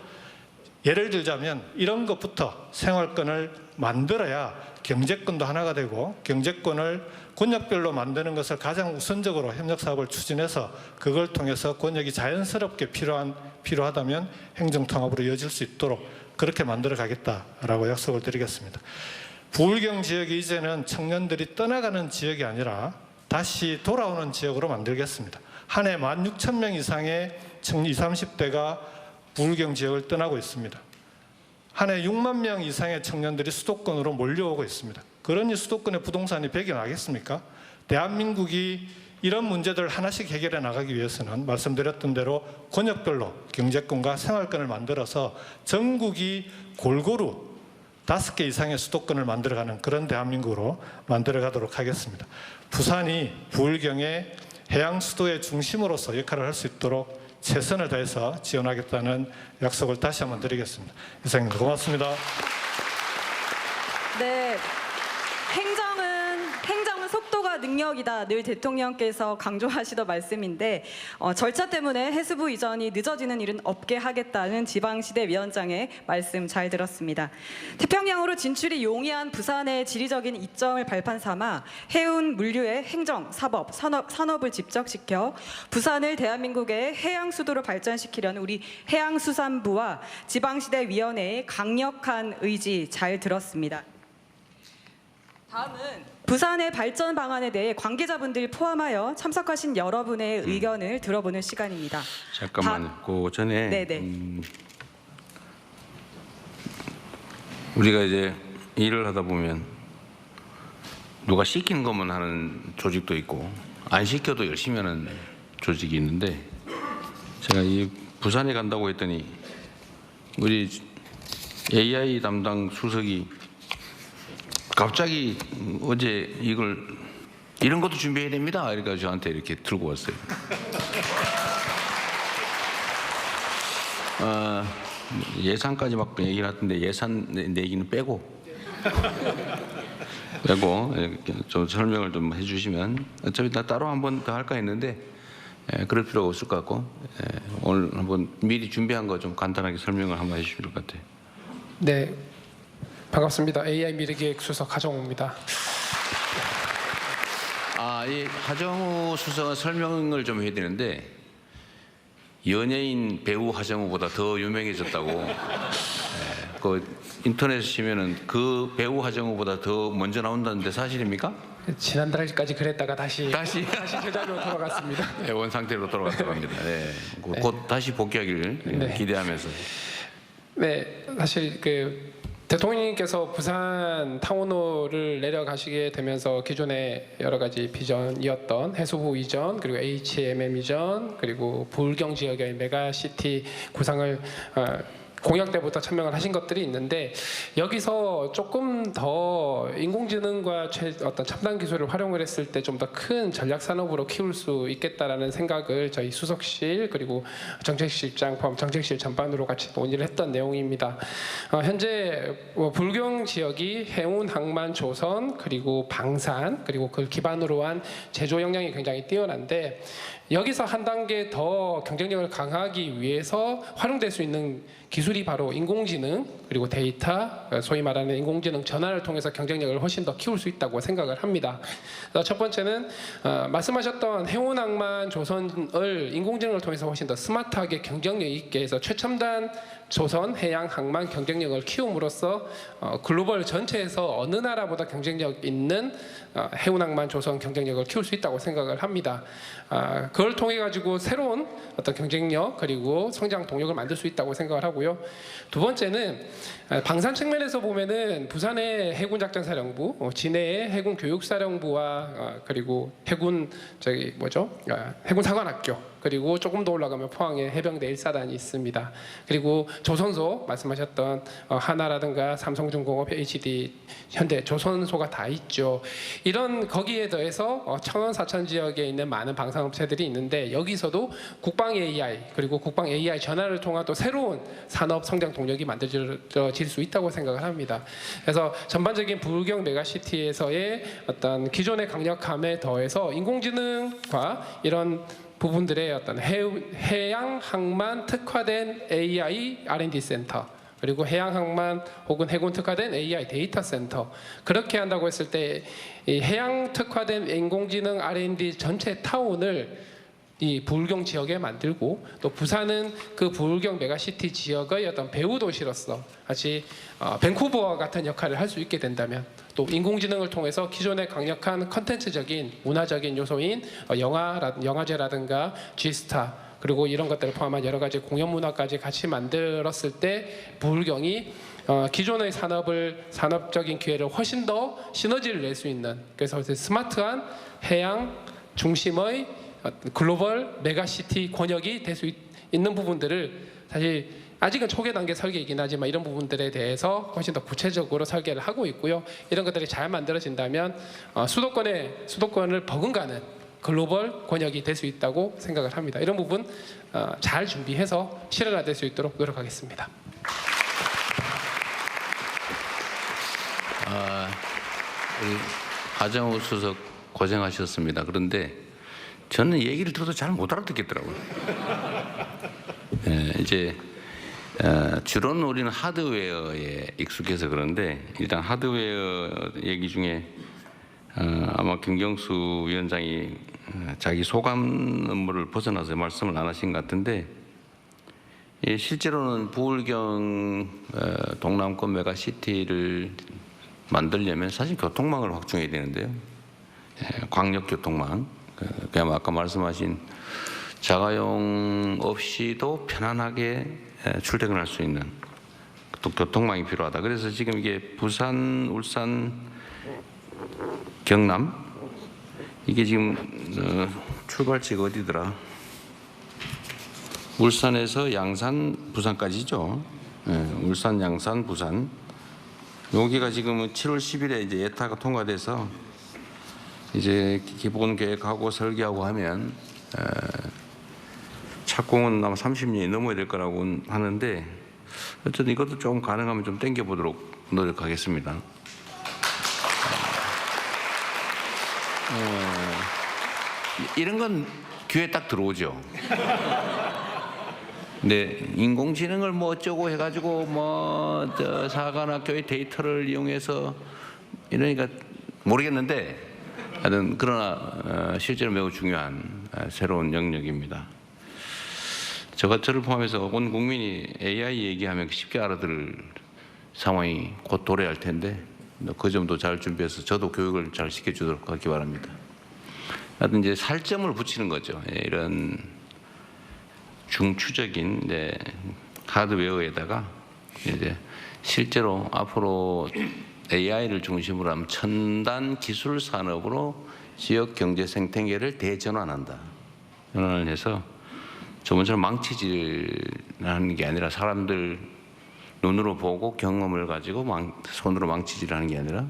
예를 들자면 이런 것부터 생활권을 만들어야 경제권도 하나가 되고 경제권을 권역별로 만드는 것을 가장 우선적으로 협력사업을 추진해서 그걸 통해서 권역이 자연스럽게 필요하다면 행정통합으로 이어질 수 있도록 그렇게 만들어 가겠다라고 약속을 드리겠습니다. 부울경 지역이 이제는 청년들이 떠나가는 지역이 아니라 다시 돌아오는 지역으로 만들겠습니다. 한 해 16,000명 이상의 20, 30대가 부울경 지역을 떠나고 있습니다. 한 해 6만 명 이상의 청년들이 수도권으로 몰려오고 있습니다. 그러니 수도권의 부동산이 백이 나겠습니까? 대한민국이 이런 문제들을 하나씩 해결해 나가기 위해서는 말씀드렸던 대로 권역별로 경제권과 생활권을 만들어서 전국이 골고루 5개 이상의 수도권을 만들어가는 그런 대한민국으로 만들어가도록 하겠습니다. 부산이 부울경의 해양 수도의 중심으로서 역할을 할 수 있도록 최선을 다해서 지원하겠다는 약속을 다시 한번 드리겠습니다. 이상입니다. 고맙습니다. 네, 행정은 속도가 능력이다. 늘 대통령께서 강조하시던 말씀인데 절차 때문에 해수부 이전이 늦어지는 일은 없게 하겠다는 지방시대 위원장의 말씀 잘 들었습니다. 태평양으로 진출이 용이한 부산의 지리적인 이점을 발판 삼아 해운 물류의 행정, 사법, 산업을 집적시켜 부산을 대한민국의 해양 수도로 발전시키려는 우리 해양수산부와 지방시대 위원회의 강력한 의지 잘 들었습니다. 다음은 부산의 발전 방안에 대해 관계자분들 포함하여 참석하신 여러분의 의견을 들어보는 시간입니다. 잠깐만요. 그 전에 네네. 우리가 이제 일을 하다 보면 누가 시키는 것만 하는 조직도 있고 안 시켜도 열심히 하는 조직이 있는데 제가 이 부산에 간다고 했더니 우리 AI 담당 수석이 갑자기 어제 이런 것도 준비해야 됩니다. 그러니까 저한테 이렇게 들고 왔어요. 예산까지 막 얘기를 하던데 예산 내기는 빼고 좀 설명을 좀 해주시면 어차피 나 따로 한 번 더 할까 했는데 그럴 필요가 없을 것 같고 오늘 한번 미리 준비한 거 좀 간단하게 설명을 한번 해주실 것 같아요. 네. 반갑습니다. AI 미래기획 수석 하정우입니다. 이 하정우 수석은 설명을 좀 해야 되는데 연예인 배우 하정우보다 더 유명해졌다고. 그 인터넷에 치면은 그 배우 하정우보다 더 먼저 나온다는데 사실입니까? 지난달까지 그랬다가 다시 제자리로 돌아갔습니다. 네, 원 상태로 돌아갔다고 합니다. 네. 곧 다시 복귀하기를 기대하면서. 네, 사실 대통령님께서 부산 타운홀을 내려가시게 되면서 기존의 여러 가지 비전이었던 해수부 이전, 그리고 HMM 이전, 그리고 부울경 지역의 메가시티 구상을 공약 때부터 천명을 하신 것들이 있는데 여기서 조금 더 인공지능과 어떤 첨단 기술을 활용을 했을 때 좀 더 큰 전략 산업으로 키울 수 있겠다라는 생각을 저희 수석실 그리고 정책실장 포함 정책실 전반으로 같이 논의를 했던 내용입니다. 현재 불경 지역이 해운, 항만, 조선 그리고 방산 그리고 그걸 기반으로 한 제조 역량이 굉장히 뛰어난데 여기서 한 단계 더 경쟁력을 강화하기 위해서 활용될 수 있는 기술이 바로 인공지능 그리고 데이터, 소위 말하는 인공지능 전환을 통해서 경쟁력을 훨씬 더 키울 수 있다고 생각을 합니다. 첫 번째는 말씀하셨던 해운, 항만, 조선을 인공지능을 통해서 훨씬 더 스마트하게 경쟁력 있게 해서 최첨단 조선, 해양, 항만 경쟁력을 키움으로써 글로벌 전체에서 어느 나라보다 경쟁력 있는 해운, 항만, 조선 경쟁력을 키울 수 있다고 생각을 합니다. 그걸 통해 가지고 새로운 어떤 경쟁력 그리고 성장 동력을 만들 수 있다고 생각을 하고요. 두 번째는 방산 측면에서 보면은 부산의 해군작전사령부, 진해의 해군교육사령부와 그리고 해군사관학교 그리고 조금 더 올라가면 포항에 해병대 1사단이 있습니다. 그리고 조선소 말씀하셨던 하나라든가 삼성중공업, HD, 현대, 조선소가 다 있죠. 이런 거기에 더해서 청원 사천 지역에 있는 많은 방산업체들이 있는데 여기서도 국방 AI 그리고 국방 AI 전환을 통한 또 새로운 산업 성장 동력이 만들어질 수 있다고 생각을 합니다. 그래서 전반적인 부울경 메가시티에서의 어떤 기존의 강력함에 더해서 인공지능과 이런 부분들의 어떤 해양 항만 특화된 AI R&D 센터 그리고 해양 항만 혹은 해군 특화된 AI 데이터 센터 그렇게 한다고 했을 때 이 해양 특화된 인공지능 R&D 전체 타운을 이 부울경 지역에 만들고 또 부산은 그 부울경 메가시티 지역의 어떤 배후 도시로서 같이 밴쿠버와 같은 역할을 할 수 있게 된다면 또 인공지능을 통해서 기존의 강력한 컨텐츠적인 문화적인 요소인 영화제라든가 G스타 그리고 이런 것들을 포함한 여러 가지 공연 문화까지 같이 만들었을 때 부울경이 기존의 산업적인 기회를 훨씬 더 시너지를 낼 수 있는 그래서 스마트한 해양 중심의 글로벌 메가시티 권역이 될 수 있는 부분들을 사실 아직은 초기 단계 설계이긴 하지만 이런 부분들에 대해서 훨씬 더 구체적으로 설계를 하고 있고요. 이런 것들이 잘 만들어진다면 수도권을 버금가는 글로벌 권역이 될 수 있다고 생각을 합니다. 이런 부분 잘 준비해서 실현화될 수 있도록 노력하겠습니다. 우리 하정우 수석 고생하셨습니다. 그런데 저는 얘기를 들어도 잘 못 알아듣겠더라고요. 이제 주로는 우리는 하드웨어에 익숙해서 그런데 일단 하드웨어 얘기 중에 아마 김경수 위원장이 자기 소감 업무를 벗어나서 말씀을 안 하신 것 같은데 실제로는 부울경 동남권 메가시티를 만들려면 사실 교통망을 확충해야 되는데요. 광역교통망, 그냥 아까 말씀하신 자가용 없이도 편안하게 출퇴근할 수 있는 또 교통망이 필요하다. 그래서 지금 이게 부산, 울산, 경남 이게 지금 출발지가 어디더라? 울산에서 양산, 부산까지죠. 울산, 양산, 부산. 여기가 지금 7월 10일에 이제 예타가 통과돼서 이제 기본 계획하고 설계하고 하면 착공은 아마 30년이 넘어야 될 거라고 하는데 어쨌든 이것도 좀 가능하면 좀 당겨보도록 노력하겠습니다. 이런 건 귀에 딱 들어오죠. 근데 인공지능을 뭐 어쩌고 해가지고 뭐 사관학교의 데이터를 이용해서 이러니까 모르겠는데 하여튼 그러나 실제로 매우 중요한 새로운 영역입니다. 저를 포함해서 온 국민이 AI 얘기하면 쉽게 알아들을 상황이 곧 도래할 텐데 그 점도 잘 준비해서 저도 교육을 잘 시켜주도록 하기 바랍니다. 하여튼 이제 살점을 붙이는 거죠. 이런 중추적인 하드웨어에다가 이제 실제로 앞으로 AI를 중심으로 하면 첨단 기술 산업으로 지역 경제 생태계를 대전환한다. 전환을 해서 저번처럼 망치질하는 게 아니라 사람들 눈으로 보고 경험을 가지고 손으로 망치질하는 게 아니라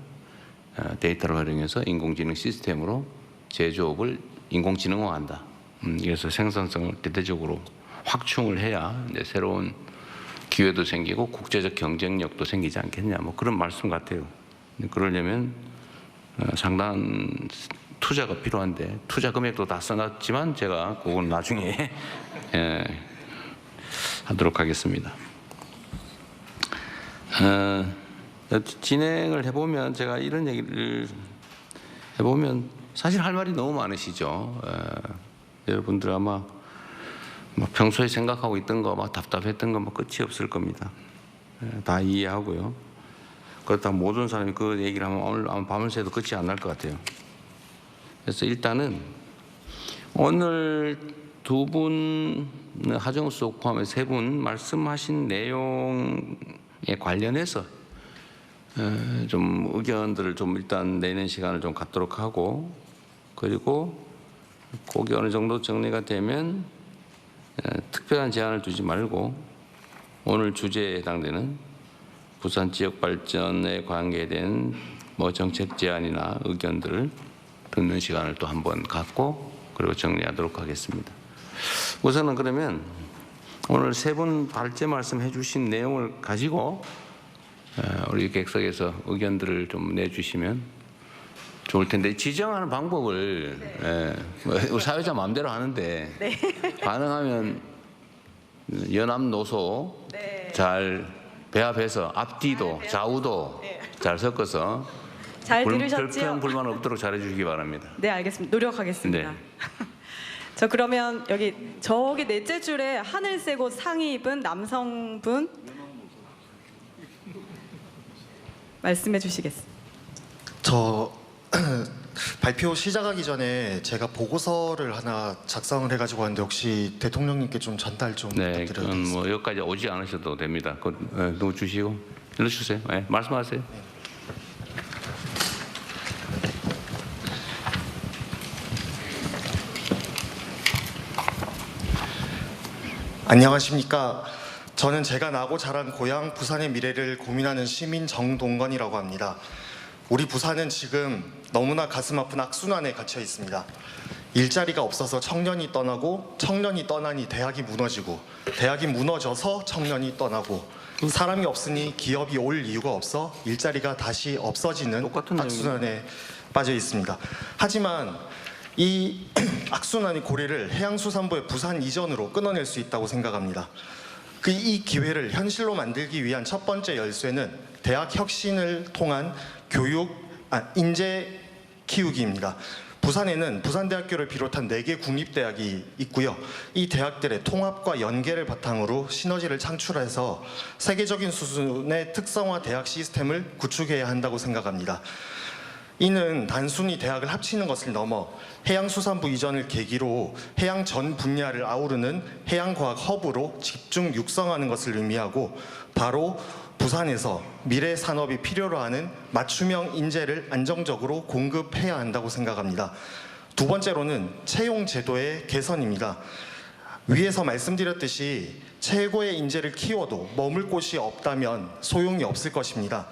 데이터를 활용해서 인공지능 시스템으로 제조업을 인공지능화한다. 그래서 생산성을 대대적으로 확충을 해야 이제 새로운 기회도 생기고 국제적 경쟁력도 생기지 않겠냐. 뭐 그런 말씀 같아요. 그러려면 상당한 투자가 필요한데 투자 금액도 다 써놨지만 제가 그건 나중에 하도록 하겠습니다. 진행을 해보면 제가 이런 얘기를 해보면 사실 할 말이 너무 많으시죠. 여러분들 아마 뭐 평소에 생각하고 있던 거 막 답답했던 거 뭐 끝이 없을 겁니다. 다 이해하고요. 그렇다고 모든 사람이 그 얘기를 하면 오늘 아마 밤을 새도 끝이 안 날 것 같아요. 그래서 일단은 오늘 두 분 하정우 수석 포함해 세 분 말씀하신 내용에 관련해서 좀 의견들을 좀 일단 내는 시간을 좀 갖도록 하고 그리고 그게 어느 정도 정리가 되면 특별한 제한을 두지 말고 오늘 주제에 해당되는 부산 지역 발전에 관계된 뭐 정책 제안이나 의견들을 듣는 시간을 또 한번 갖고 그리고 정리하도록 하겠습니다. 우선은 그러면 오늘 세 분 발제 말씀해 주신 내용을 가지고 우리 객석에서 의견들을 좀 내주시면 좋을 텐데 지정하는 방법을 우리 사회자 마음대로 하는데 가능하면 연합노소 잘 배합해서 앞뒤도 좌우도 잘 섞어서 잘 불평 들으셨지요? 불만 없도록 잘해 주시기 바랍니다. 네, 알겠습니다. 노력하겠습니다. 네. 저 그러면 여기 저기 넷째 줄에 하늘색 옷 상의 입은 남성분 말씀해 주시겠습니다. 저 발표 시작하기 전에 제가 보고서를 하나 작성을 해가지고 왔는데 혹시 대통령님께 좀 전달 좀 네, 부탁드려도 그건 되겠습니다. 뭐 여기까지 오지 않으셔도 됩니다. 그 누구 주시고 일로 주세요. 네, 말씀하세요. 안녕하십니까. 저는 제가 나고 자란 고향 부산의 미래를 고민하는 시민 정동건이라고 합니다. 우리 부산은 지금 너무나 가슴 아픈 악순환에 갇혀 있습니다. 일자리가 없어서 청년이 떠나고 청년이 떠나니 대학이 무너지고 대학이 무너져서 청년이 떠나고 사람이 없으니 기업이 올 이유가 없어 일자리가 다시 없어지는 똑같은 악순환에 빠져 있습니다. 하지만 이 악순환의 고리를 해양수산부의 부산 이전으로 끊어낼 수 있다고 생각합니다. 이 기회를 현실로 만들기 위한 첫 번째 열쇠는 대학 혁신을 통한 인재 키우기입니다. 부산에는 부산대학교를 비롯한 4개 국립대학이 있고요. 이 대학들의 통합과 연계를 바탕으로 시너지를 창출해서 세계적인 수준의 특성화 대학 시스템을 구축해야 한다고 생각합니다. 이는 단순히 대학을 합치는 것을 넘어 해양수산부 이전을 계기로 해양 전 분야를 아우르는 해양과학 허브로 집중 육성하는 것을 의미하고 바로 부산에서 미래 산업이 필요로 하는 맞춤형 인재를 안정적으로 공급해야 한다고 생각합니다. 두 번째로는 채용 제도의 개선입니다. 위에서 말씀드렸듯이 최고의 인재를 키워도 머물 곳이 없다면 소용이 없을 것입니다.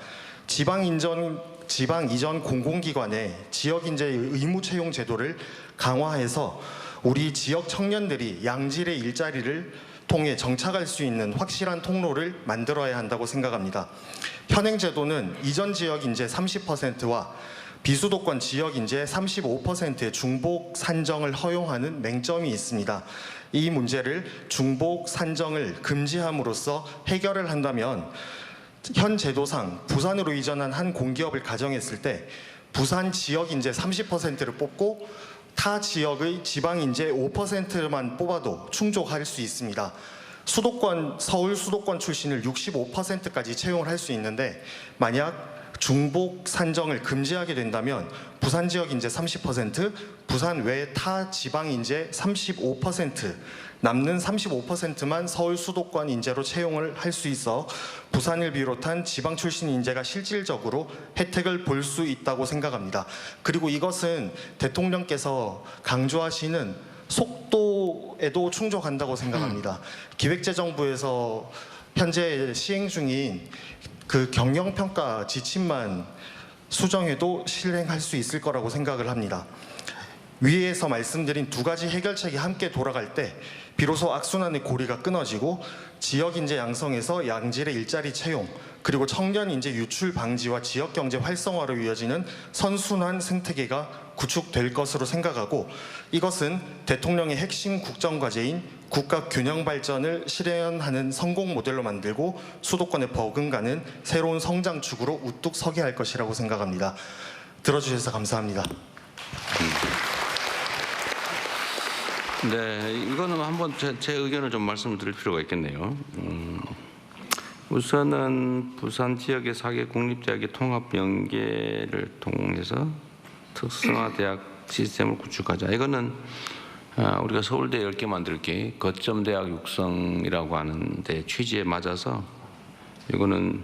지방 이전 공공기관의 지역 인재 의무 채용 제도를 강화해서 우리 지역 청년들이 양질의 일자리를 통해 정착할 수 있는 확실한 통로를 만들어야 한다고 생각합니다. 현행 제도는 이전 지역 인재 30%와 비수도권 지역 인재 35%의 중복 산정을 허용하는 맹점이 있습니다. 이 문제를 중복 산정을 금지함으로써 해결을 한다면 현 제도상 부산으로 이전한 한 공기업을 가정했을 때 부산 지역 인재 30%를 뽑고 타 지역의 지방 인재 5%만 뽑아도 충족할 수 있습니다. 서울 수도권 출신을 65%까지 채용을 할 수 있는데 만약 중복 산정을 금지하게 된다면 부산 지역 인재 30%, 부산 외 타 지방 인재 35%, 남는 35%만 서울 수도권 인재로 채용을 할 수 있어 부산을 비롯한 지방 출신 인재가 실질적으로 혜택을 볼 수 있다고 생각합니다. 그리고 이것은 대통령께서 강조하시는 속도에도 충족한다고 생각합니다. 기획재정부에서 현재 시행 중인 그 경영평가 지침만 수정해도 실행할 수 있을 거라고 생각을 합니다. 위에서 말씀드린 두 가지 해결책이 함께 돌아갈 때 비로소 악순환의 고리가 끊어지고 지역 인재 양성에서 양질의 일자리 채용 그리고 청년 인재 유출 방지와 지역 경제 활성화로 이어지는 선순환 생태계가 구축될 것으로 생각하고 이것은 대통령의 핵심 국정과제인 국가 균형 발전을 실현하는 성공 모델로 만들고 수도권에 버금가는 새로운 성장축으로 우뚝 서게 할 것이라고 생각합니다. 들어주셔서 감사합니다. 네, 이거는 한번 제 의견을 좀 말씀을 드릴 필요가 있겠네요. 우선은 부산 지역의 4개 국립대학의 통합 연계를 통해서 특성화 대학 시스템을 구축하자. 이거는 우리가 서울대 10개 만들기 거점 대학 육성이라고 하는데 취지에 맞아서 이거는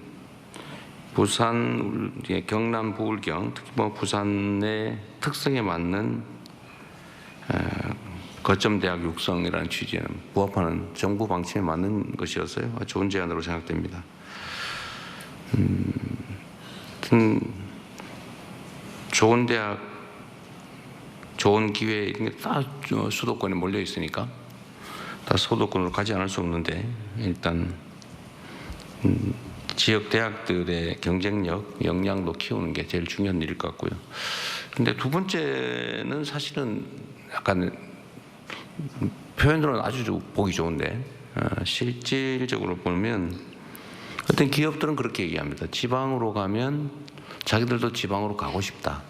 부산, 경남, 부울경, 특히 뭐 부산의 특성에 맞는 거점 대학 육성이라는 취지에는 부합하는 정부 방침에 맞는 것이었어요. 좋은 제안으로 생각됩니다. 좋은 대학, 좋은 기회 이런 게 다 수도권에 몰려 있으니까 다 수도권으로 가지 않을 수 없는데 일단 지역 대학들의 경쟁력, 역량도 키우는 게 제일 중요한 일일 것 같고요. 근데 두 번째는 사실은 약간 표현으로는 아주 보기 좋은데 실질적으로 보면 어떤 기업들은 그렇게 얘기합니다. 지방으로 가면 자기들도 지방으로 가고 싶다.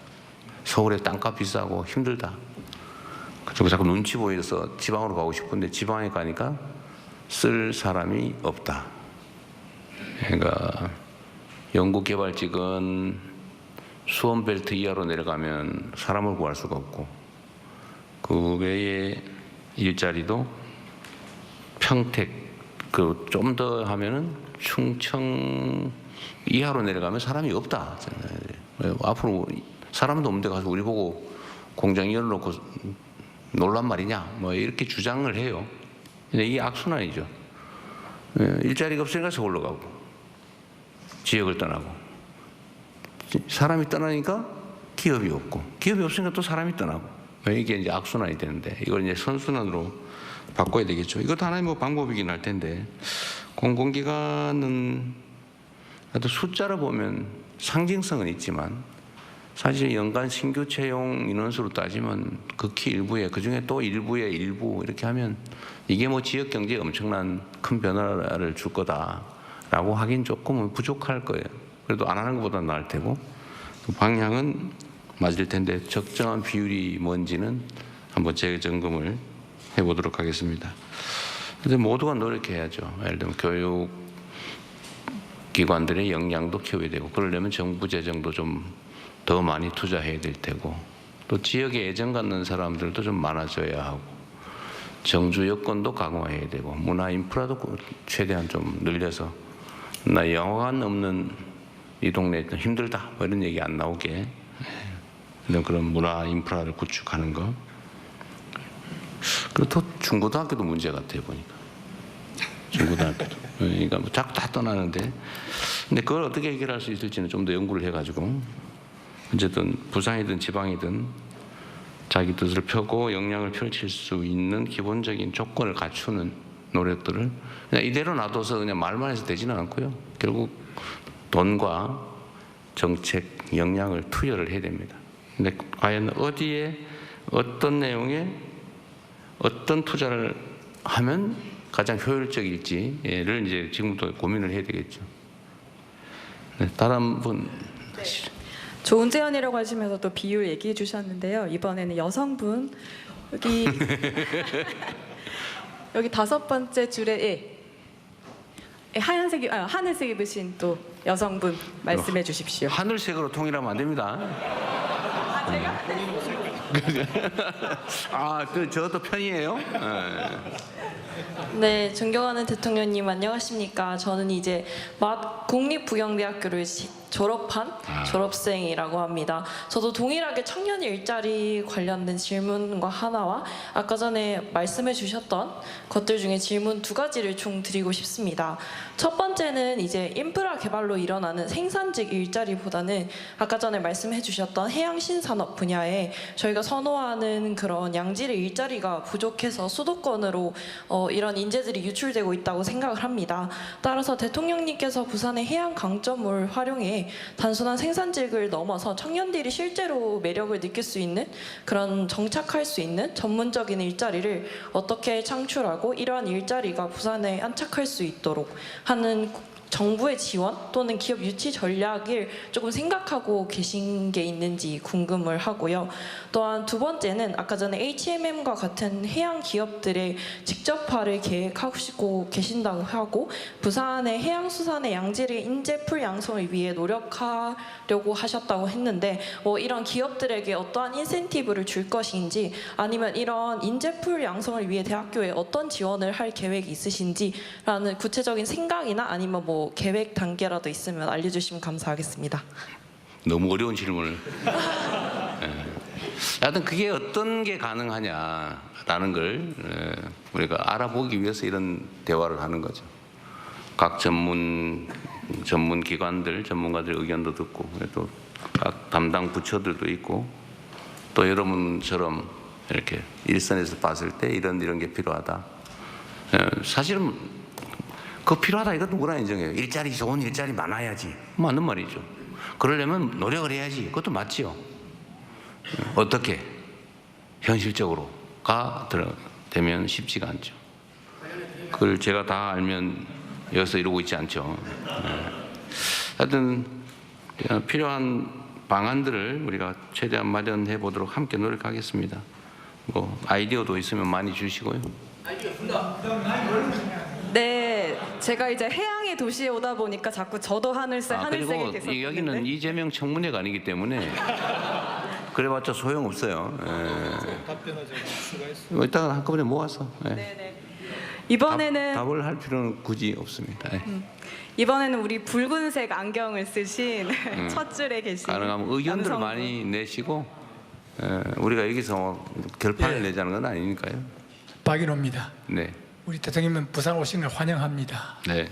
서울에 땅값 비싸고 힘들다. 그리고 자꾸 눈치 보여서 지방으로 가고 싶은데 지방에 가니까 쓸 사람이 없다. 그러니까 연구개발직은 수원벨트 이하로 내려가면 사람을 구할 수가 없고 그 외에 일자리도 평택 그 좀 더 하면은 충청 이하로 내려가면 사람이 없다. 앞으로 사람도 없는데 가서 우리 보고 공장 열어놓고 놀란 말이냐 뭐 이렇게 주장을 해요. 근데 이게 악순환이죠. 일자리가 없으니까 서울로 가고 지역을 떠나고 사람이 떠나니까 기업이 없고 기업이 없으니까 또 사람이 떠나고 이게 이제 악순환이 되는데 이걸 이제 선순환으로 바꿔야 되겠죠. 이것도 하나의 뭐 방법이긴 할 텐데 공공기관은 하여튼 숫자로 보면 상징성은 있지만 사실 연간 신규 채용 인원수로 따지면 극히 일부에 그중에 또 일부의 일부 이렇게 하면 이게 뭐 지역 경제에 엄청난 큰 변화를 줄 거다라고 하긴 조금은 부족할 거예요. 그래도 안 하는 것보다 나을 테고 그 방향은 맞을 텐데 적정한 비율이 뭔지는 한번 재점검을 해보도록 하겠습니다. 근데 모두가 노력해야죠. 예를 들면 교육 기관들의 역량도 키워야 되고 그러려면 정부 재정도 좀 더 많이 투자해야 될 테고 또 지역에 애정 갖는 사람들도 좀 많아져야 하고 정주 여건도 강화해야 되고 문화 인프라도 최대한 좀 늘려서 나 영화관 없는 이 동네 힘들다 뭐 이런 얘기 안 나오게 그런 문화 인프라를 구축하는 거. 그리고 또 중고등학교도 문제 같아요 보니까 중고등학교도 그러니까 뭐 자꾸 다 떠나는데 근데 그걸 어떻게 해결할 수 있을지는 좀 더 연구를 해가지고 어쨌든 부산이든 지방이든 자기 뜻을 펴고 역량을 펼칠 수 있는 기본적인 조건을 갖추는 노력들을 그냥 이대로 놔둬서 그냥 말만 해서 되지는 않고요. 결국 돈과 정책 역량을 투여를 해야 됩니다. 근데 과연 어디에 어떤 내용에 어떤 투자를 하면 가장 효율적일지를 이제 지금부터 고민을 해야 되겠죠. 네, 다른 분. 좋은 제안이라고 하시면서 또 비율 얘기해 주셨는데요. 이번에는 여성분 여기 여기 5번째 줄에 하얀색 하늘색 입으신 또 여성분 말씀해 주십시오. 하늘색으로 통일하면 안 됩니다. 저도 편이에요. 네, 존경하는 대통령님 안녕하십니까? 저는 이제 막 국립부경대학교를 졸업한 졸업생이라고 합니다. 저도 동일하게 청년 일자리 관련된 질문과 하나와 아까 전에 말씀해 주셨던 것들 중에 질문 2가지를 총 드리고 싶습니다. 첫 번째는 이제 인프라 개발로 일어나는 생산직 일자리보다는 아까 전에 말씀해 주셨던 해양 신산업 분야에 저희가 선호하는 그런 양질의 일자리가 부족해서 수도권으로 이런 인재들이 유출되고 있다고 생각을 합니다. 따라서 대통령님께서 부산의 해양 강점을 활용해 단순한 생산직을 넘어서 청년들이 실제로 매력을 느낄 수 있는 그런 정착할 수 있는 전문적인 일자리를 어떻게 창출하고 이러한 일자리가 부산에 안착할 수 있도록 하는 정부의 지원 또는 기업 유치 전략을 조금 생각하고 계신 게 있는지 궁금을 하고요. 또한 2번째는 아까 전에 HMM과 같은 해양 기업들의 직접화를 계획하시고 계신다고 하고 부산의 해양수산의 양질의 인재풀 양성을 위해 노력하려고 하셨다고 했는데 이런 기업들에게 어떠한 인센티브를 줄 것인지 아니면 이런 인재풀 양성을 위해 대학교에 어떤 지원을 할 계획이 있으신지라는 구체적인 생각이나 아니면 뭐 계획 단계라도 있으면 알려주시면 감사하겠습니다. 너무 어려운 질문을. 하여튼 그게 어떤 게 가능하냐라는 걸 우리가 알아보기 위해서 이런 대화를 하는 거죠. 각 전문 기관들, 전문가들 의견도 듣고 또 각 담당 부처들도 있고 또 여러분처럼 이렇게 일선에서 봤을 때 이런 게 필요하다. 사실은 그거 필요하다 이거 누구나 인정해요. 좋은 일자리 많아야지. 맞는 말이죠. 그러려면 노력을 해야지. 그것도 맞지요. 어떻게 현실적으로가 되면 쉽지가 않죠. 그걸 제가 다 알면 여기서 이러고 있지 않죠. 하여튼 필요한 방안들을 우리가 최대한 마련해 보도록 함께 노력하겠습니다. 뭐 아이디어도 있으면 많이 주시고요. 네, 제가 이제 해양의 도시에 오다 보니까 자꾸 저도 하늘색 하늘색에 그리고 계속 여기는 보이는데. 이재명 청문회가 아니기 때문에 그래봤자 소용없어요. 답변을 제가 추가했습니다. 뭐 이따가 한꺼번에 모아서 네네. 이번에는 답을 할 필요는 굳이 없습니다. 예. 이번에는 우리 붉은색 안경을 쓰신 첫 줄에 계신 가능하면 의견들 남성분. 많이 내시고 우리가 여기서 결판을 내자는 건 아니니까요. 박인호입니다. 네, 우리 대통령님 부산 오신 걸 환영합니다. 네.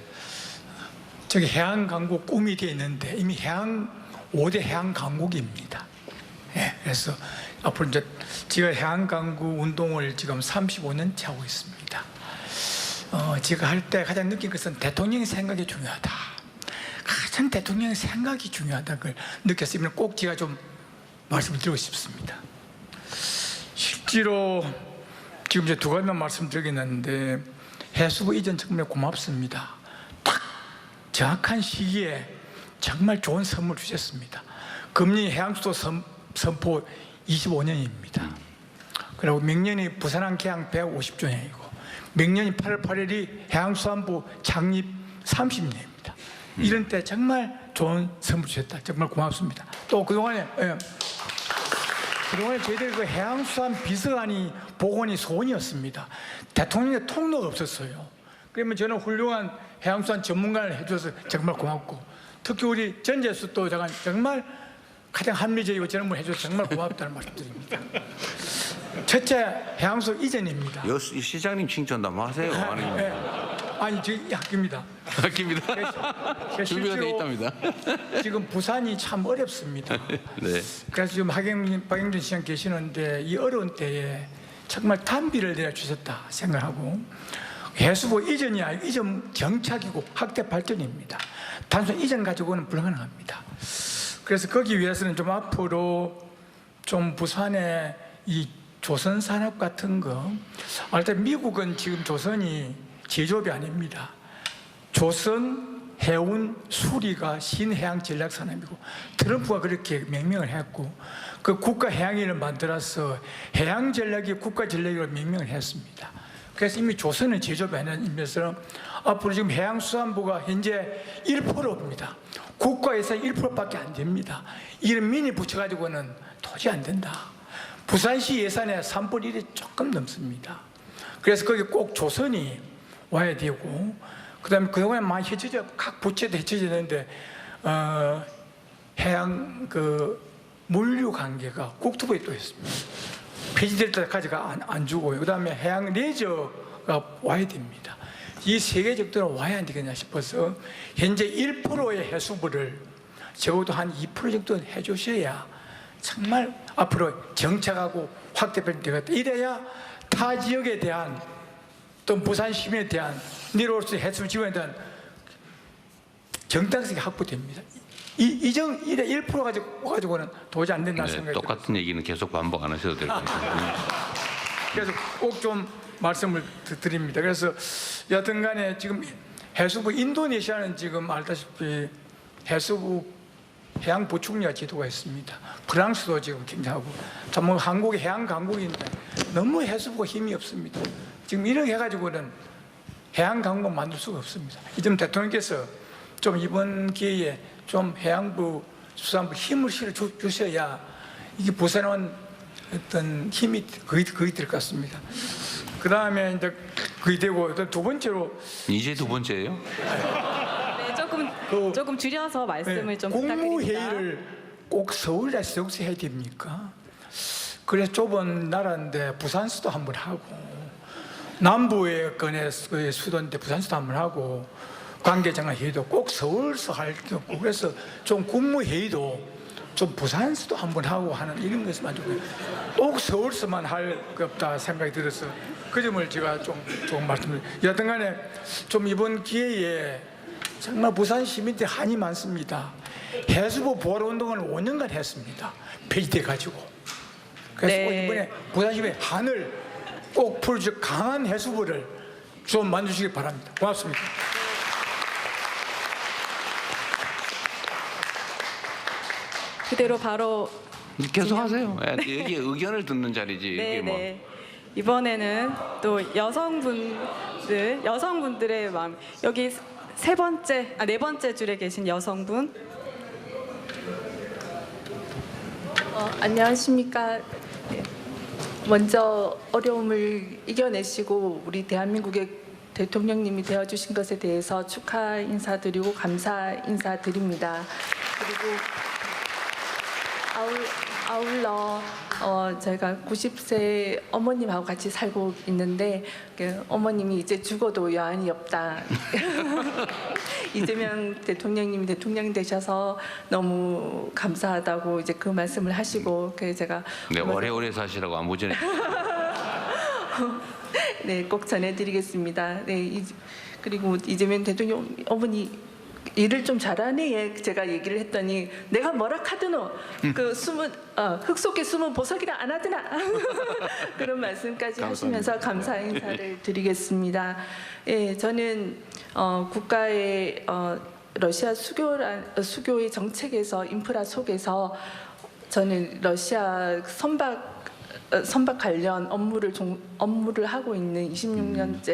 저기 해양 강국 꿈이 되어 있는데 이미 해양 5대 해양 강국입니다. 예, 그래서 앞으로 이제 제가 해양 강국 운동을 지금 35년째 하고 있습니다. 제가 할 때 가장 느낀 것은 대통령의 생각이 중요하다. 가장 대통령의 생각이 중요하다. 걸 느꼈으면 꼭 제가 좀 말씀을 드리고 싶습니다. 실제로 지금 이제 두 가지만 말씀드리겠는데 해수부 이전 정말 고맙습니다. 딱 정확한 시기에 정말 좋은 선물 주셨습니다. 금리 해양수도 선포 25년입니다. 그리고明년이 부산항 개항 150주년이고明년이 8월 8일이 해양수산부 창립 30년입니다. 이런 때 정말 좋은 선물 주셨다. 정말 고맙습니다. 또 그동안에 저희들 그 해양수산 비서관이 복원이 소원이었습니다. 대통령의 통로가 없었어요. 그러면 저는 훌륭한 해양수산 전문가를 해줘서 정말 고맙고 특히 우리 전재수 또 정말 가장 합리적이고 저런 걸 해줘서 정말 고맙다는 말씀드립니다. 첫째 해양수 이전입니다. 이 시장님 칭찬도 한번 하세요. 아니 저희 학교입니다. 아낍니다. 준비가 돼 있답니다. 지금 부산이 참 어렵습니다. 네. 그래서 지금 박영준 시장 계시는데 이 어려운 때에 정말 단비를 내려주셨다 생각하고 해수부 이전이 아니고 이전 정착이고 학대 발전입니다. 단순 이전 가지고는 불가능합니다. 그래서 거기 위해서는 좀 앞으로 좀 부산에 이 조선 산업 같은 거, 일단 미국은 지금 조선이 제조업이 아닙니다. 조선, 해운, 수리가 신해양 전략 산업이고 트럼프가 그렇게 명명을 했고 그 국가 해양위를 만들어서 해양 전략이 국가 전략으로 명명을 했습니다. 그래서 이미 조선은 제조업이 아닌 의미에서 앞으로 지금 해양수산부가 현재 1%입니다. 국가 예산 1%밖에 안 됩니다. 이런 미니 붙여가지고는 도저히 안 된다. 부산시 예산의 3분의 1이 조금 넘습니다. 그래서 거기 꼭 조선이 와야 되고 그다음에 그동안에 많이 헤쳐져 각 부처도 헤쳐지는데 해양 그 물류 관계가 국토부에 또 있습니다. 폐지될 때까지가 안 주고요. 그다음에 해양 레저가 와야 됩니다. 이 세 개 정도는 와야 안 되겠냐 싶어서 현재 1%의 해수부를 적어도 한 2% 정도는 해주셔야 정말 앞으로 정착하고 확대되는 되겠다. 이래야 타 지역에 대한 또 부산 시민에 대한 내려올수 해수 지원에 대한 정당성이 확보됩니다. 이래 1% 가지고는 도저히 안 된다는 생각이 들어요. 똑같은 얘기는 계속 반복 안 하셔도 될 것 같아요. 그래서 꼭 좀 말씀을 드립니다. 그래서 여튼간에 지금 해수부 인도네시아는 지금 알다시피 해수부 해양 보충력 지도가 있습니다. 프랑스도 지금 굉장하고 뭐 한국이 해양 강국인데 너무 해수부가 힘이 없습니다. 지금 이렇게 해가지고는 해양 강국 만들 수가 없습니다. 이점 대통령께서 좀 이번 기회에 좀 해양부 수산부 힘을 실어 주셔야 이게 부산은 어떤 힘이 거의 될 것 같습니다. 그 다음에 이제 거의 되고 두 번째로 이제 두 번째예요? 네, 조금 줄여서 말씀을 좀 부탁드립니다. 국무회의를 꼭 서울에서 여기서 해야 됩니까? 그래서 좁은 나라인데 부산서도 한번 하고 남부의 건의 수도인데 부산서도 한번 하고 관계장관 회의도 꼭 서울서 할 게 없고 그래서 좀 국무회의도 좀 부산서도 한번 하고 하는 이런 것만 꼭 서울서만 할 게 없다 생각이 들어서 그 점을 제가 조금 말씀드립니다. 여튼간에 좀 이번 기회에 정말 부산 시민들 한이 많습니다. 해수부 보호 운동을 5년간 했습니다. 폐지돼 가지고. 그래서 네. 꼭 이번에 부산 시민의 한을 꼭 풀어줄 강한 해수부를 좀 만드시기 바랍니다. 고맙습니다. 그대로 바로 계속 하세요. 여기 의견을 듣는 자리지. 이게 뭐. 네. 이번에는 또 여성분들의 마음. 여기 네 번째 줄에 계신 여성분. 안녕하십니까. 먼저 어려움을 이겨내시고 우리 대한민국의 대통령님이 되어주신 것에 대해서 축하 인사드리고 감사 인사드립니다. 그리고 아울러 제가 90세 어머님하고 같이 살고 있는데 어머님이 이제 죽어도 여한이 없다. 이재명 대통령님이 대통령 되셔서 너무 감사하다고 이제 그 말씀을 하시고 그래서 제가 네, 오래오래 사시라고 안부 전해. 네, 꼭 전해드리겠습니다. 네, 그리고 이재명 대통령 어머니 일을 좀 잘하네. 제가 얘기를 했더니 내가 뭐라 카드노 그 숨은 흙 속에 숨은 보석이라 안 하드나 그런 말씀까지 하시면서 감사 인사를 드리겠습니다. 예, 저는 국가의 러시아 수교의 정책에서 인프라 속에서 저는 러시아 선박 관련 업무를 하고 있는 26년째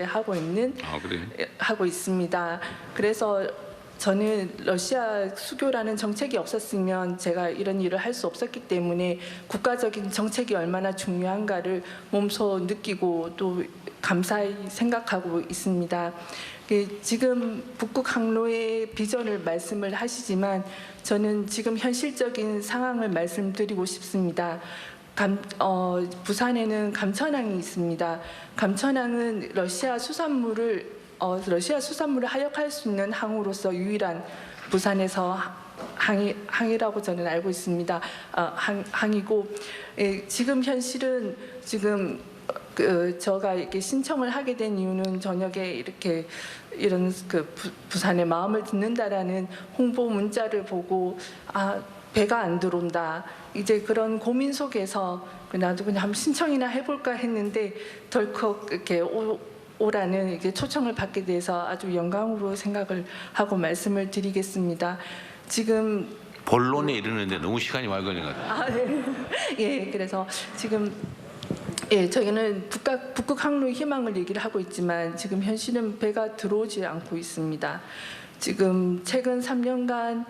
하고 있습니다. 그래서 저는 러시아 수교라는 정책이 없었으면 제가 이런 일을 할 수 없었기 때문에 국가적인 정책이 얼마나 중요한가를 몸소 느끼고 또 감사히 생각하고 있습니다. 지금 북극 항로의 비전을 말씀을 하시지만 저는 지금 현실적인 상황을 말씀드리고 싶습니다. 부산에는 감천항이 있습니다. 감천항은 러시아 수산물을 하역할 수 있는 항으로서 유일한 부산에서 항이라고 저는 알고 있습니다. 항이고 지금 현실은 지금 제가 이렇게 신청을 하게 된 이유는 저녁에 이렇게 이런 부산의 마음을 듣는다라는 홍보 문자를 보고 배가 안 들어온다. 이제 그런 고민 속에서 나도 그냥 한번 신청이나 해볼까 했는데 덜컥 이렇게 오라는 이제 초청을 받게 돼서 아주 영광으로 생각을 하고 말씀을 드리겠습니다. 지금 본론에 이르는데 너무 시간이 많이 걸린 것 같아요. 네. 예, 그래서 지금 저희는 북극 항로의 희망을 얘기를 하고 있지만 지금 현실은 배가 들어오지 않고 있습니다. 지금 최근 3년간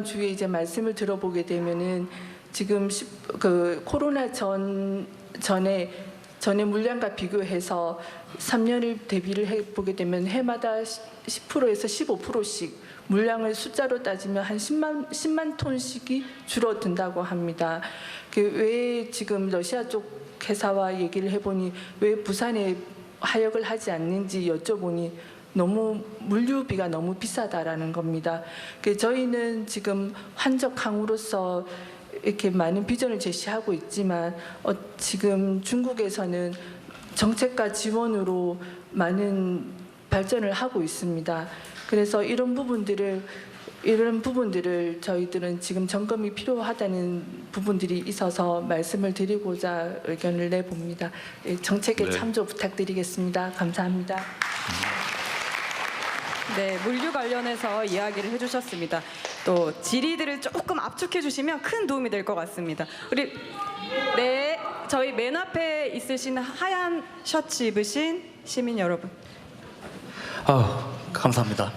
주위에 이제 말씀을 들어보게 되면은 지금 코로나 전에 물량과 비교해서 3년을 대비를 해보게 되면 해마다 10%에서 15%씩 물량을 숫자로 따지면 한 10만 톤씩이 줄어든다고 합니다. 왜 지금 러시아 쪽 회사와 얘기를 해보니 왜 부산에 하역을 하지 않는지 여쭤보니 너무 물류비가 너무 비싸다라는 겁니다. 저희는 지금 환적 항으로서 이렇게 많은 비전을 제시하고 있지만 지금 중국에서는 정책과 지원으로 많은 발전을 하고 있습니다. 그래서 이런 부분들을 저희들은 지금 점검이 필요하다는 부분들이 있어서 말씀을 드리고자 의견을 내봅니다. 정책에 참조 부탁드리겠습니다. 감사합니다. 네, 물류 관련해서 이야기를 해주셨습니다. 또 질의들을 조금 압축해 주시면 큰 도움이 될 것 같습니다. 저희 맨 앞에 있으신 하얀 셔츠 입으신 시민 여러분. 감사합니다.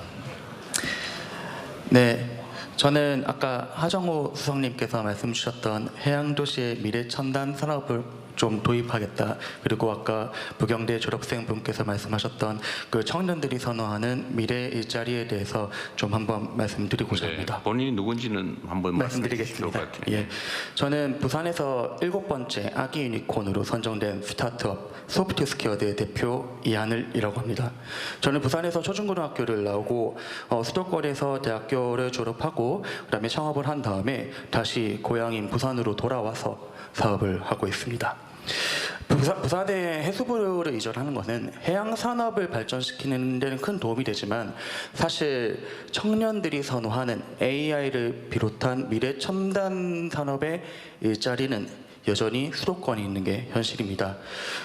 네, 저는 아까 하정우 수석님께서 말씀 주셨던 해양도시의 미래 첨단 산업을 좀 도입하겠다. 그리고 아까 부경대 졸업생분께서 말씀하셨던 그 청년들이 선호하는 미래 일자리에 대해서 좀 한번 말씀드리고자 합니다. 본인이 누군지는 한번 말씀드리겠습니다. 예, 저는 부산에서 7번째 아기 유니콘으로 선정된 스타트업 소프트스퀘어드의 대표 이하늘이라고 합니다. 저는 부산에서 초중고등학교를 나오고 수도권에서 대학교를 졸업하고 그다음에 창업을 한 다음에 다시 고향인 부산으로 돌아와서 사업을 하고 있습니다. 부산에 해수부를 이전하는 것은 해양 산업을 발전시키는 데는 큰 도움이 되지만 사실 청년들이 선호하는 AI를 비롯한 미래 첨단 산업의 일자리는 여전히 수도권에 있는 게 현실입니다.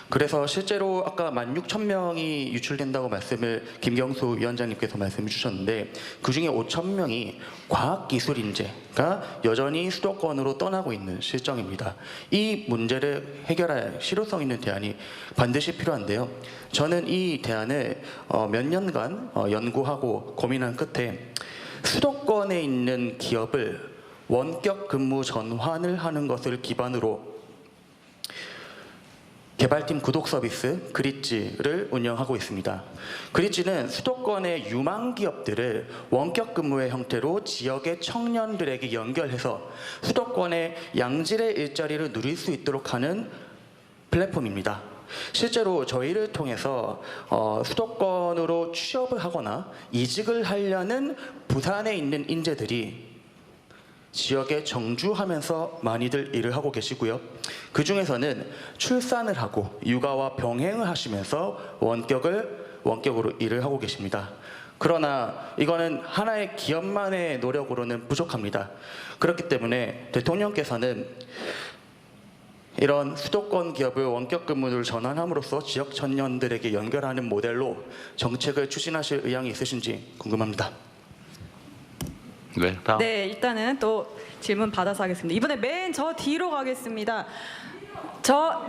그래서 실제로 아까 16,000명이 유출된다고 말씀을 김경수 위원장님께서 말씀해 주셨는데 그중에 5,000명이 과학기술인재가 여전히 수도권으로 떠나고 있는 실정입니다. 이 문제를 해결할 실효성 있는 대안이 반드시 필요한데요. 저는 이 대안을 몇 년간 연구하고 고민한 끝에 수도권에 있는 기업을 원격 근무 전환을 하는 것을 기반으로 개발팀 구독 서비스 그릿지를 운영하고 있습니다. 그릿지는 수도권의 유망 기업들을 원격 근무의 형태로 지역의 청년들에게 연결해서 수도권의 양질의 일자리를 누릴 수 있도록 하는 플랫폼입니다. 실제로 저희를 통해서 수도권으로 취업을 하거나 이직을 하려는 부산에 있는 인재들이 지역에 정주하면서 많이들 일을 하고 계시고요. 그 중에서는 출산을 하고 육아와 병행을 하시면서 원격으로 일을 하고 계십니다. 그러나 이거는 하나의 기업만의 노력으로는 부족합니다. 그렇기 때문에 대통령께서는 이런 수도권 기업을 원격 근무를 전환함으로써 지역 청년들에게 연결하는 모델로 정책을 추진하실 의향이 있으신지 궁금합니다. 네, 다음. 네, 일단은 또 질문 받아서 하겠습니다. 이번에 맨 저 뒤로 가겠습니다. 저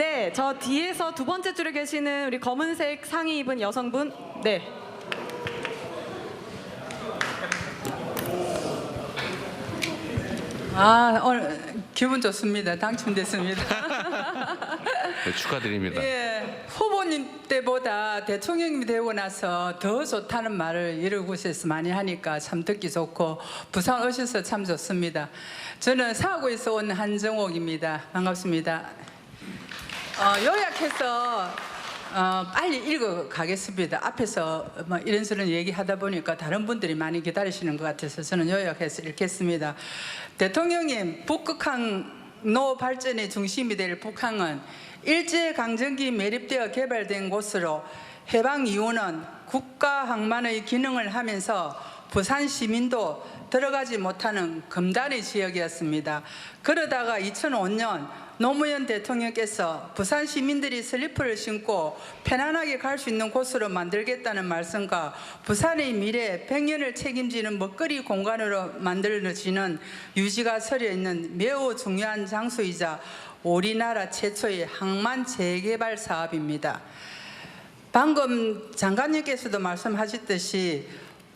뒤에서 두 번째 줄에 계시는 우리 검은색 상의 입은 여성분. 네. 오늘 기분 좋습니다. 당첨됐습니다. 네, 축하드립니다. 예, 후보님 때보다 대통령님이 되고 나서 더 좋다는 말을 여러 곳에서 많이 하니까 참 듣기 좋고 부산 오셔서 참 좋습니다. 저는 사고에서 온 한정옥입니다. 반갑습니다. 요약해서 빨리 읽어 가겠습니다. 앞에서 뭐 이런저런 얘기하다 보니까 다른 분들이 많이 기다리시는 것 같아서 저는 요약해서 읽겠습니다. 대통령님, 북극항로 발전의 중심이 될 북항은 일제강점기 매립되어 개발된 곳으로 해방 이후는 국가항만의 기능을 하면서 부산 시민도 들어가지 못하는 금단의 지역이었습니다. 그러다가 2005년 노무현 대통령께서 부산 시민들이 슬리퍼를 신고 편안하게 갈 수 있는 곳으로 만들겠다는 말씀과 부산의 미래 100년을 책임지는 먹거리 공간으로 만들어지는 유지가 서려 있는 매우 중요한 장소이자 우리나라 최초의 항만 재개발 사업입니다. 방금 장관님께서도 말씀하셨듯이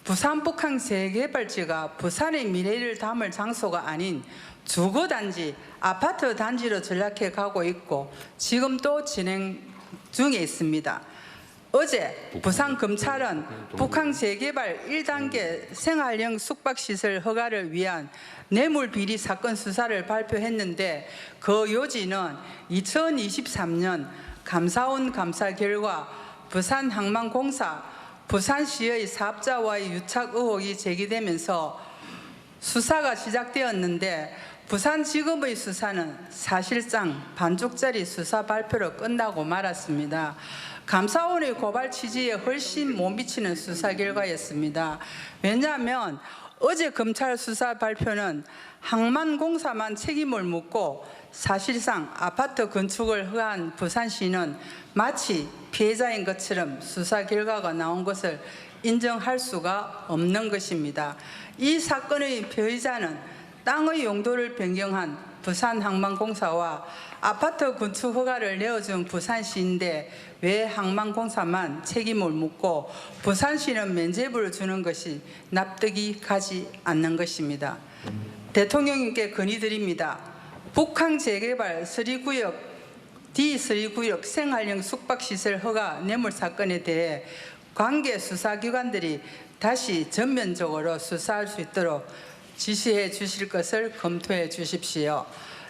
부산 북항 재개발지가 부산의 미래를 담을 장소가 아닌 주거단지, 아파트 단지로 전락해 가고 있고 지금 또 진행 중에 있습니다. 어제 부산검찰은 북항 재개발 1단계 생활형 숙박시설 허가를 위한 뇌물비리 사건 수사를 발표했는데 그 요지는 2023년 감사원 감사 결과 부산항만공사, 부산시의 사업자와의 유착 의혹이 제기되면서 수사가 시작되었는데 부산지검의 수사는 사실상 반쪽짜리 수사 발표로 끝나고 말았습니다. 감사원의 고발 취지에 훨씬 못 미치는 수사 결과였습니다. 왜냐하면 어제 검찰 수사 발표는 항만공사만 책임을 묻고 사실상 아파트 건축을 허가한 부산시는 마치 피해자인 것처럼 수사 결과가 나온 것을 인정할 수가 없는 것입니다. 이 사건의 피해자는 땅의 용도를 변경한 부산항만공사와 아파트 건축 허가를 내어준 부산시인데 왜 항만공사만 책임을 묻고 부산시는 면죄부를 주는 것이 납득이 가지 않는 것입니다. 대통령님께 건의드립니다. 북항 재개발 3구역 D3구역 생활형 숙박시설 허가 뇌물 사건에 대해 관계 수사기관들이 다시 전면적으로 수사할 수 있도록 지시해 주실 것을 검토해 주십시오.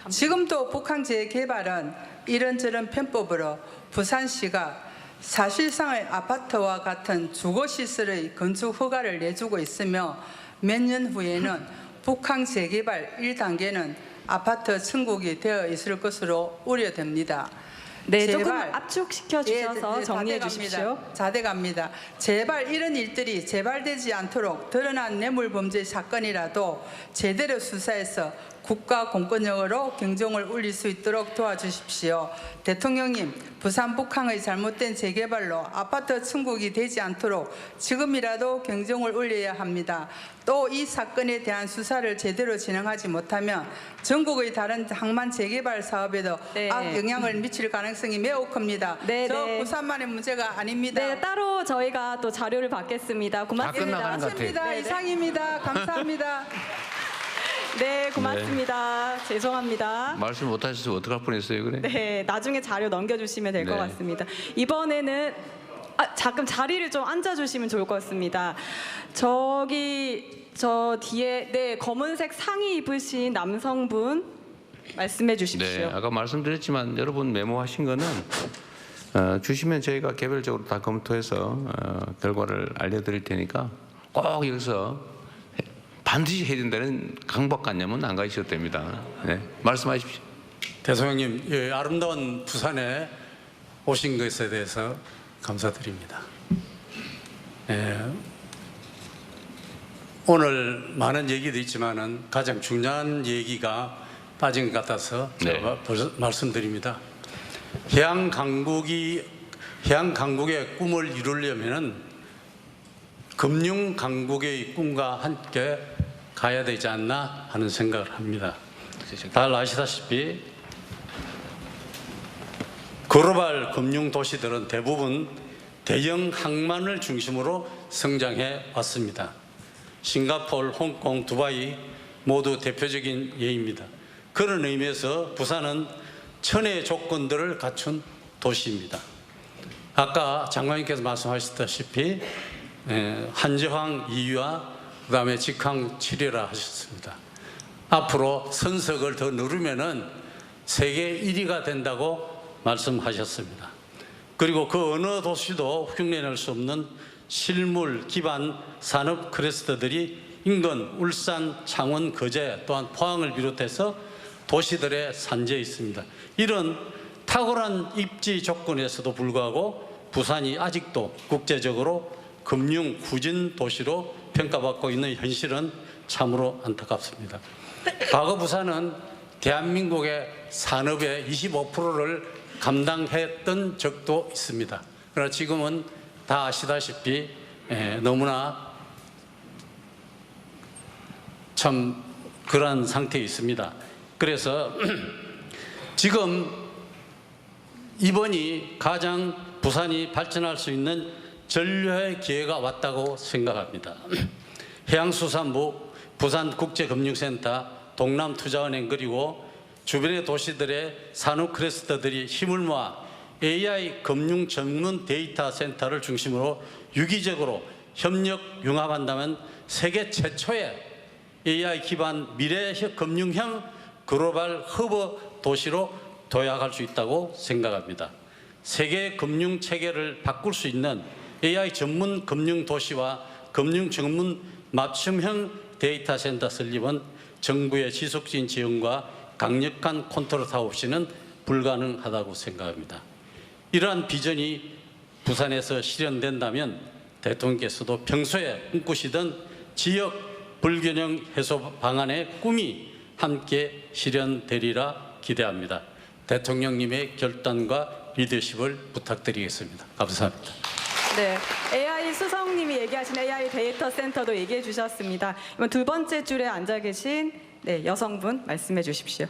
지금도 북항 재개발은 이런저런 편법으로 부산시가 사실상의 아파트와 같은 주거시설의 건축 허가를 내주고 있으며 몇 년 후에는 북항 재개발 1단계는 아파트 천국이 되어 있을 것으로 우려됩니다. 네, 제발, 조금 압축시켜 주셔서 정리해 주십시오. 자대갑니다. 제발 이런 일들이 재발되지 않도록 드러난 뇌물범죄 사건이라도 제대로 수사해서 국가 공권력으로 경종을 울릴 수 있도록 도와주십시오. 대통령님, 부산 북항의 잘못된 재개발로 아파트 천국이 되지 않도록 지금이라도 경종을 울려야 합니다. 또 이 사건에 대한 수사를 제대로 진행하지 못하면 전국의 다른 항만 재개발 사업에도 네. 악영향을 미칠 가능성이 매우 큽니다. 네, 저 네. 부산만의 문제가 아닙니다. 네, 따로 저희가 또 자료를 받겠습니다. 고맙습니다. 끝나가는 것 같아. 마칩니다. 네, 네. 이상입니다. 감사합니다. 네, 고맙습니다. 죄송합니다. 말씀 못 하셔서 어떡할 뻔했어요, 그래? 네, 나중에 자료 넘겨주시면 될 것 네. 같습니다. 이번에는 잠깐 자리를 좀 앉아주시면 좋을 것 같습니다. 저기 저 뒤에 네 검은색 상의 입으신 남성분 말씀해 주십시오. 네, 아까 말씀드렸지만 여러분 메모하신 거는 주시면 저희가 개별적으로 다 검토해서 결과를 알려드릴 테니까 꼭 여기서 반드시 해야 된다는 강박관념은 안 가지셔도 됩니다. 네, 말씀하십시오. 대통령님, 예, 아름다운 부산에 오신 것에 대해서 감사드립니다. 예, 오늘 많은 얘기도 있지만은 가장 중요한 얘기가 빠진 것 같아서 제가 말씀드립니다. 해양 강국의 꿈을 이루려면은 금융 강국의 꿈과 함께 가야 되지 않나 하는 생각을 합니다. 잘 아시다시피 글로벌 금융 도시들은 대부분 대형 항만을 중심으로 성장해 왔습니다. 싱가포르, 홍콩, 두바이 모두 대표적인 예입니다. 그런 의미에서 부산은 천혜의 조건들을 갖춘 도시입니다. 아까 장관님께서 말씀하셨다시피 한저항 2위와 그다음에 직항 7위라 하셨습니다. 앞으로 선석을 더 누르면은 세계 1위가 된다고 말씀하셨습니다. 그리고 그 어느 도시도 흉내낼 수 없는 실물 기반 산업 클러스터들이 인근, 울산, 창원, 거제 또한 포항을 비롯해서 도시들의 산재에 있습니다. 이런 탁월한 입지 조건에서도 불구하고 부산이 아직도 국제적으로 금융 후진 도시로 평가받고 있는 현실은 참으로 안타깝습니다. 과거 부산은 대한민국의 산업의 25%를 감당했던 적도 있습니다. 그러나 지금은 다 아시다시피 너무나 참 그러한 상태에 있습니다. 그래서 지금 이번이 가장 부산이 발전할 수 있는 전류의 기회가 왔다고 생각합니다. 해양수산부, 부산국제금융센터, 동남투자은행 그리고 주변의 도시들의 산업 클러스터들이 힘을 모아 AI 금융 전문 데이터 센터를 중심으로 유기적으로 협력 융합한다면 세계 최초의 AI 기반 미래 금융형 글로벌 허브 도시로 도약할 수 있다고 생각합니다. 세계 금융 체계를 바꿀 수 있는 AI 전문 금융 도시와 금융 전문 맞춤형 데이터 센터 설립은 정부의 지속적인 지원과 강력한 컨트롤 없이는 불가능하다고 생각합니다. 이러한 비전이 부산에서 실현된다면 대통령께서도 평소에 꿈꾸시던 지역 불균형 해소 방안의 꿈이 함께 실현되리라 기대합니다. 대통령님의 결단과 리더십을 부탁드리겠습니다. 감사합니다. 네, AI 수성님이 얘기하신 AI 데이터 센터도 얘기해 주셨습니다. 이번 두 번째 줄에 앉아 계신 여성분 말씀해 주십시오.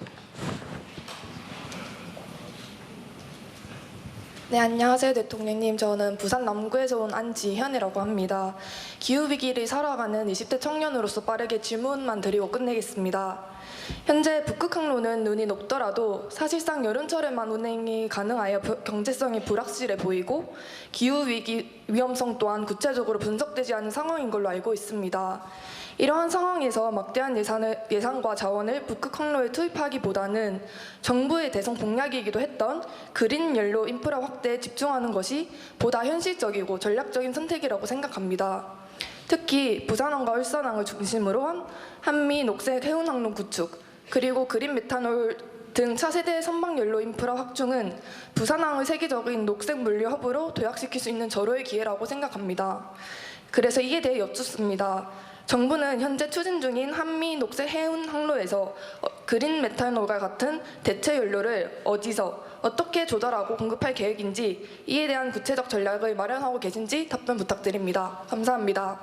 네, 안녕하세요 대통령님. 저는 부산 남구에서 온 안지현이라고 합니다. 기후위기를 살아가는 20대 청년으로서 빠르게 질문만 드리고 끝내겠습니다. 현재 북극항로는 눈이 높더라도 사실상 여름철에만 운행이 가능하여 경제성이 불확실해 보이고 기후위기 위험성 또한 구체적으로 분석되지 않은 상황인 걸로 알고 있습니다. 이러한 상황에서 막대한 예산과 자원을 북극항로에 투입하기보다는 정부의 대선 공약이기도 했던 그린 옐로우 인프라 확대에 집중하는 것이 보다 현실적이고 전략적인 선택이라고 생각합니다. 특히 부산항과 울산항을 중심으로 한 한미 녹색 해운항로 구축, 그리고 그린 메탄올 등 차세대 선박 연료 인프라 확충은 부산항을 세계적인 녹색 물류 허브로 도약시킬 수 있는 절호의 기회라고 생각합니다. 그래서 이에 대해 여쭙습니다. 정부는 현재 추진 중인 한미 녹색 해운 항로에서 그린 메탄올과 같은 대체 연료를 어디서 어떻게 조달하고 공급할 계획인지 이에 대한 구체적 전략을 마련하고 계신지 답변 부탁드립니다. 감사합니다.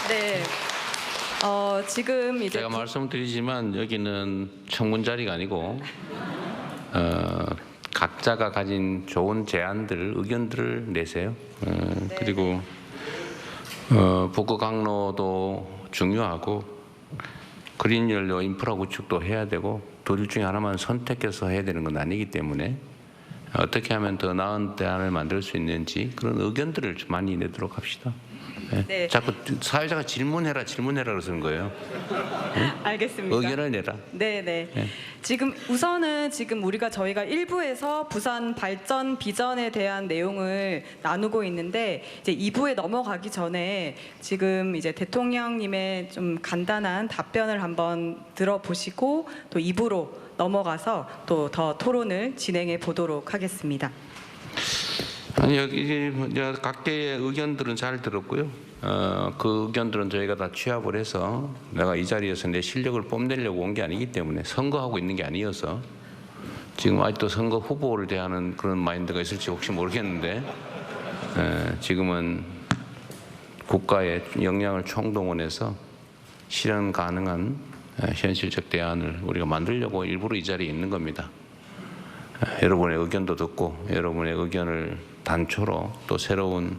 네. 지금 이제 제가 말씀드리지만 여기는 청문 자리가 아니고 각자가 가진 좋은 제안들, 의견들을 내세요. 그리고 북극 항로도 중요하고 그린 연료 인프라 구축도 해야 되고 둘 중에 하나만 선택해서 해야 되는 건 아니기 때문에 어떻게 하면 더 나은 대안을 만들 수 있는지 그런 의견들을 좀 많이 내도록 합시다. 네. 네. 자꾸 사회자가 질문해라 그러는 거예요. 알겠습니다. 의견을 내라. 네네. 네. 지금 우선은 저희가 1부에서 부산 발전 비전에 대한 내용을 나누고 있는데 이제 2부에 넘어가기 전에 지금 이제 대통령님의 좀 간단한 답변을 한번 들어보시고 또 2부로 넘어가서 또 더 토론을 진행해 보도록 하겠습니다. 아니 여기 각계의 의견들은 잘 들었고요. 그 의견들은 저희가 다 취합을 해서 내가 이 자리에서 내 실력을 뽐내려고 온 게 아니기 때문에 선거하고 있는 게 아니어서 지금 아직도 선거 후보를 대하는 그런 마인드가 있을지 혹시 모르겠는데 지금은 국가의 역량을 총동원해서 실현 가능한 현실적 대안을 우리가 만들려고 일부러 이 자리에 있는 겁니다. 여러분의 의견도 듣고 여러분의 의견을 단초로 또 새로운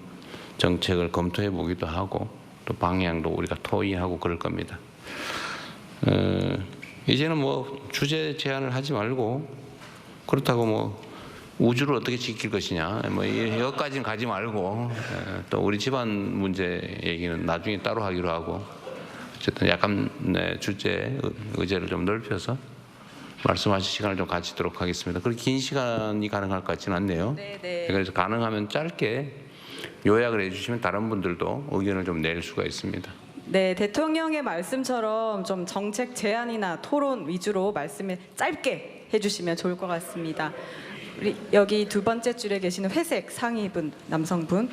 정책을 검토해 보기도 하고 또 방향도 우리가 토의하고 그럴 겁니다. 이제는 뭐 주제 제한을 하지 말고 그렇다고 뭐 우주를 어떻게 지킬 것이냐 뭐 여기까지는 가지 말고 또 우리 집안 문제 얘기는 나중에 따로 하기로 하고 어쨌든 약간 주제 의제를 좀 넓혀서 말씀하실 시간을 좀 가지도록 하겠습니다. 그렇게 긴 시간이 가능할 것 같지는 않네요. 네네. 그래서 가능하면 짧게 요약을 해주시면 다른 분들도 의견을 좀 낼 수가 있습니다. 네, 대통령의 말씀처럼 좀 정책 제안이나 토론 위주로 말씀을 짧게 해주시면 좋을 것 같습니다. 우리 여기 두 번째 줄에 계시는 회색 상의분 남성분.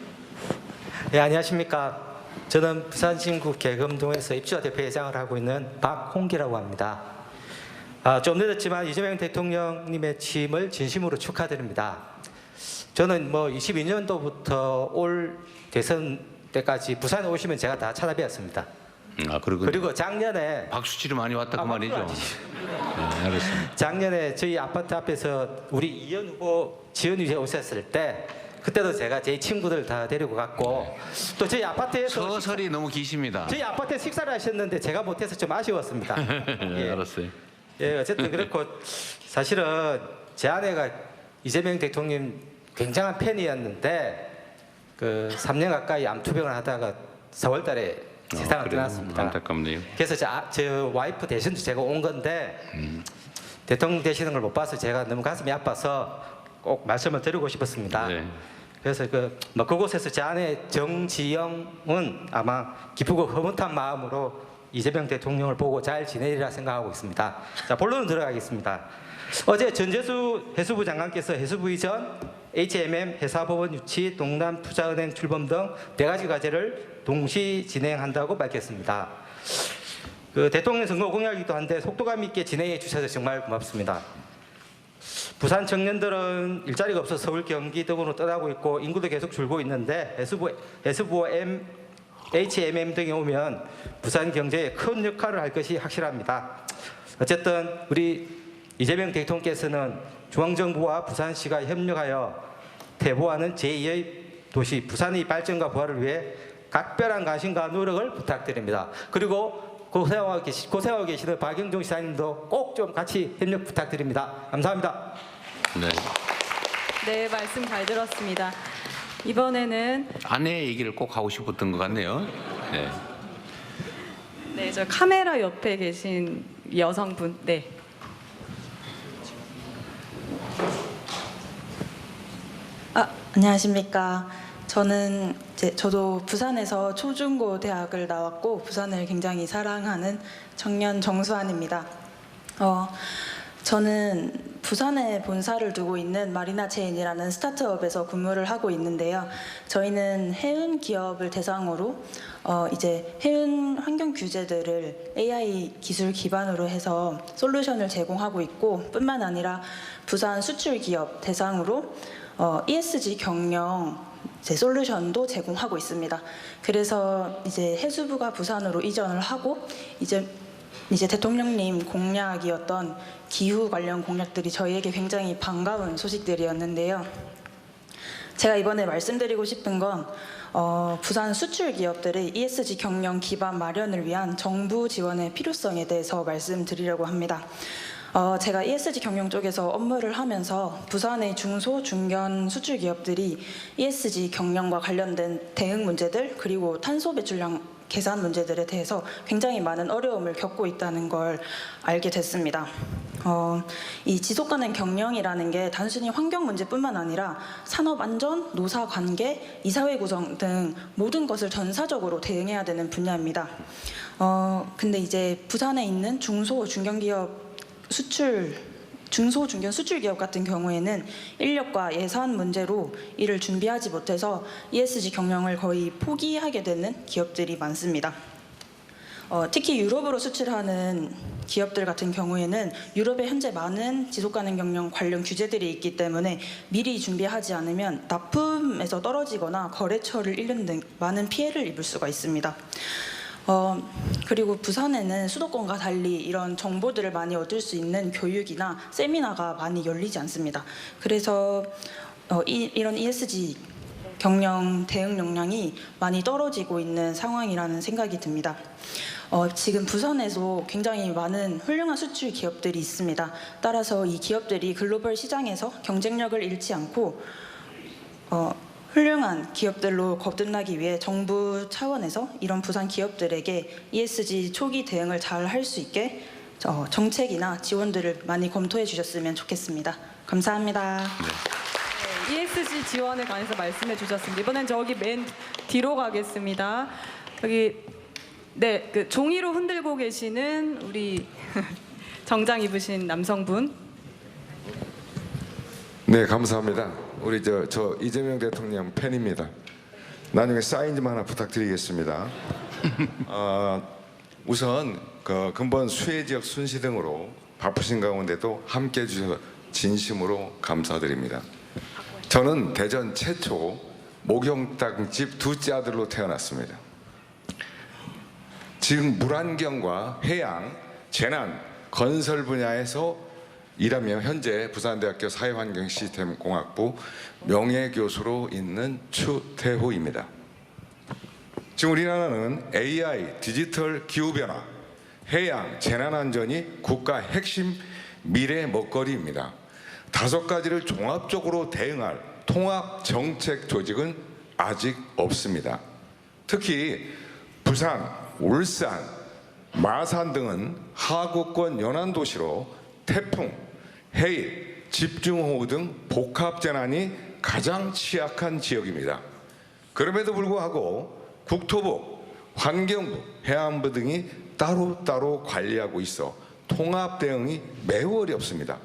네, 안녕하십니까. 저는 부산진구 계금동에서 입주자 대표회장을 하고 있는 박홍기라고 합니다. 좀 늦었지만 이재명 대통령님의 취임을 진심으로 축하드립니다. 저는 뭐 22년도부터 올 대선 때까지 부산에 오시면 제가 다 찾아뵈었습니다. 그리고 작년에 박수 치료 많이 왔다 그 말이죠. 네, 알겠습니다. 작년에 저희 아파트 앞에서 우리 이현 후보 지원 위에 오셨을 때 그때도 제가 제 친구들 다 데리고 갔고 또 저희 아파트에서 서설이 너무 기십니다. 저희 아파트에 식사를 하셨는데 제가 못해서 좀 아쉬웠습니다. 네, 알았어요. 예, 어쨌든 그렇고 사실은 제 아내가 이재명 대통령 굉장한 팬이었는데 그 3년 가까이 암투병을 하다가 4월달에 세상을 떠났습니다. 안타깝네요. 그래서 저 와이프 대신도 제가 온 건데 대통령 되시는 걸 못 봐서 제가 너무 가슴이 아파서 꼭 말씀을 드리고 싶었습니다. 네. 그래서 그곳에서 제 아내 정지영은 아마 기쁘고 흐뭇한 마음으로 이재명 대통령을 보고 잘 지내리라 생각하고 있습니다. 자, 본론으로 들어가겠습니다. 어제 전재수 해수부 장관께서 해수부 이전, HMM, 회사법원 유치, 동남투자은행 출범 등 4가지 과제를 동시 진행한다고 밝혔습니다. 그 대통령 선거 공약이기도 한데 속도감 있게 진행해 주셔서 정말 고맙습니다. 부산 청년들은 일자리가 없어서 서울, 경기 등으로 떠나고 있고 인구도 계속 줄고 있는데 해수부 HMM 등이 오면 부산 경제에 큰 역할을 할 것이 확실합니다. 어쨌든 우리 이재명 대통령께서는 중앙정부와 부산시가 협력하여 태보하는 제2의 도시 부산의 발전과 부활을 위해 각별한 관심과 노력을 부탁드립니다. 그리고 고생하고 계시는 박영종 시장님도 꼭 좀 같이 협력 부탁드립니다. 감사합니다. 네. 네, 말씀 잘 들었습니다. 이번에는 아내 얘기를 꼭 하고 싶었던 것 같네요. 네. 네, 저 카메라 옆에 계신 여성분. 네. 안녕하십니까. 저도 부산에서 초중고 대학을 나왔고 부산을 굉장히 사랑하는 청년 정수환입니다. 저는 부산에 본사를 두고 있는 마리나 체인이라는 스타트업에서 근무를 하고 있는데요. 저희는 해운 기업을 대상으로 이제 해운 환경 규제들을 AI 기술 기반으로 해서 솔루션을 제공하고 있고, 뿐만 아니라 부산 수출 기업 대상으로 ESG 경영 솔루션도 제공하고 있습니다. 그래서 이제 해수부가 부산으로 이전을 하고 이제 대통령님 공약이었던 기후 관련 공약들이 저희에게 굉장히 반가운 소식들이었는데요. 제가 이번에 말씀드리고 싶은 건 부산 수출 기업들의 ESG 경영 기반 마련을 위한 정부 지원의 필요성에 대해서 말씀드리려고 합니다. 제가 ESG 경영 쪽에서 업무를 하면서 부산의 중소, 중견 수출 기업들이 ESG 경영과 관련된 대응 문제들, 그리고 탄소 배출량 계산 문제들에 대해서 굉장히 많은 어려움을 겪고 있다는 걸 알게 됐습니다. 이 지속가능 경영이라는 게 단순히 환경 문제뿐만 아니라 산업 안전, 노사 관계, 이사회 구성 등 모든 것을 전사적으로 대응해야 되는 분야입니다. 근데 이제 부산에 있는 중소, 중견 기업 중소, 중견 수출 기업 같은 경우에는 인력과 예산 문제로 이를 준비하지 못해서 ESG 경영을 거의 포기하게 되는 기업들이 많습니다. 특히 유럽으로 수출하는 기업들 같은 경우에는 유럽에 현재 많은 지속가능 경영 관련 규제들이 있기 때문에 미리 준비하지 않으면 납품에서 떨어지거나 거래처를 잃는 등 많은 피해를 입을 수가 있습니다. 그리고 부산에는 수도권과 달리 이런 정보들을 많이 얻을 수 있는 교육이나 세미나가 많이 열리지 않습니다. 그래서 이런 ESG 경영 대응 역량이 많이 떨어지고 있는 상황이라는 생각이 듭니다. 지금 부산에도 굉장히 많은 훌륭한 수출 기업들이 있습니다. 따라서 이 기업들이 글로벌 시장에서 경쟁력을 잃지 않고 훌륭한 기업들로 거듭나기 위해 정부 차원에서 이런 부산 기업들에게 ESG 초기 대응을 잘 할 수 있게 정책이나 지원들을 많이 검토해 주셨으면 좋겠습니다. 감사합니다. 네, ESG 지원에 관해서 말씀해 주셨습니다. 이번엔 저기 맨 뒤로 가겠습니다. 여기 네, 그 종이로 흔들고 계시는 우리 정장 입으신 남성분. 네, 감사합니다. 우리 저 이재명 대통령 팬입니다. 나중에 사인 좀 하나 부탁드리겠습니다. 우선 그 근본 수해 지역 순시 등으로 바쁘신 가운데도 함께 해주셔서 진심으로 감사드립니다. 저는 대전 최초 목욕탕집 둘째 아들로 태어났습니다. 지금 물안경과 해양, 재난, 건설 분야에서 일하며 현재 부산대학교 사회환경시스템공학부 명예교수로 있는 추태호입니다. 지금 우리나라는 AI, 디지털 기후변화, 해양, 재난안전이 국가 핵심 미래 먹거리입니다. 5가지를 종합적으로 대응할 통합 정책 조직은 아직 없습니다. 특히 부산, 울산, 마산 등은 하구권 연안도시로 태풍, 해일, 집중호우 등 복합재난이 가장 취약한 지역입니다. 그럼에도 불구하고 국토부, 환경부, 해안부 등이 따로따로 관리하고 있어 통합 대응이 매우 어렵습니다.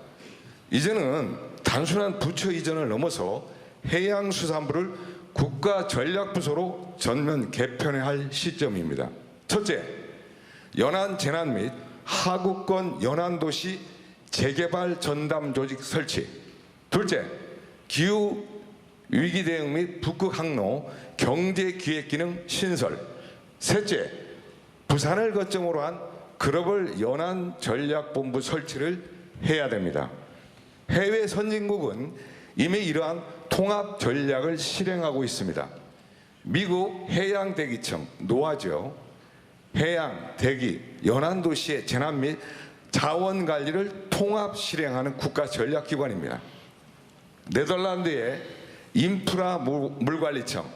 이제는 단순한 부처 이전을 넘어서 해양수산부를 국가전략부서로 전면 개편해야 할 시점입니다. 첫째, 연안 재난 및 하구권 연안도시 재개발 전담 조직 설치. 둘째, 기후 위기 대응 및 북극 항로 경제 기획 기능 신설. 셋째, 부산을 거점으로 한 글로벌 연안 전략본부 설치를 해야 됩니다. 해외 선진국은 이미 이러한 통합 전략을 실행하고 있습니다. 미국 해양대기청 노아죠. 해양, 대기, 연안 도시의 재난 및 자원 관리를 통합 실행하는 국가 전략기관입니다. 네덜란드의 인프라 물관리청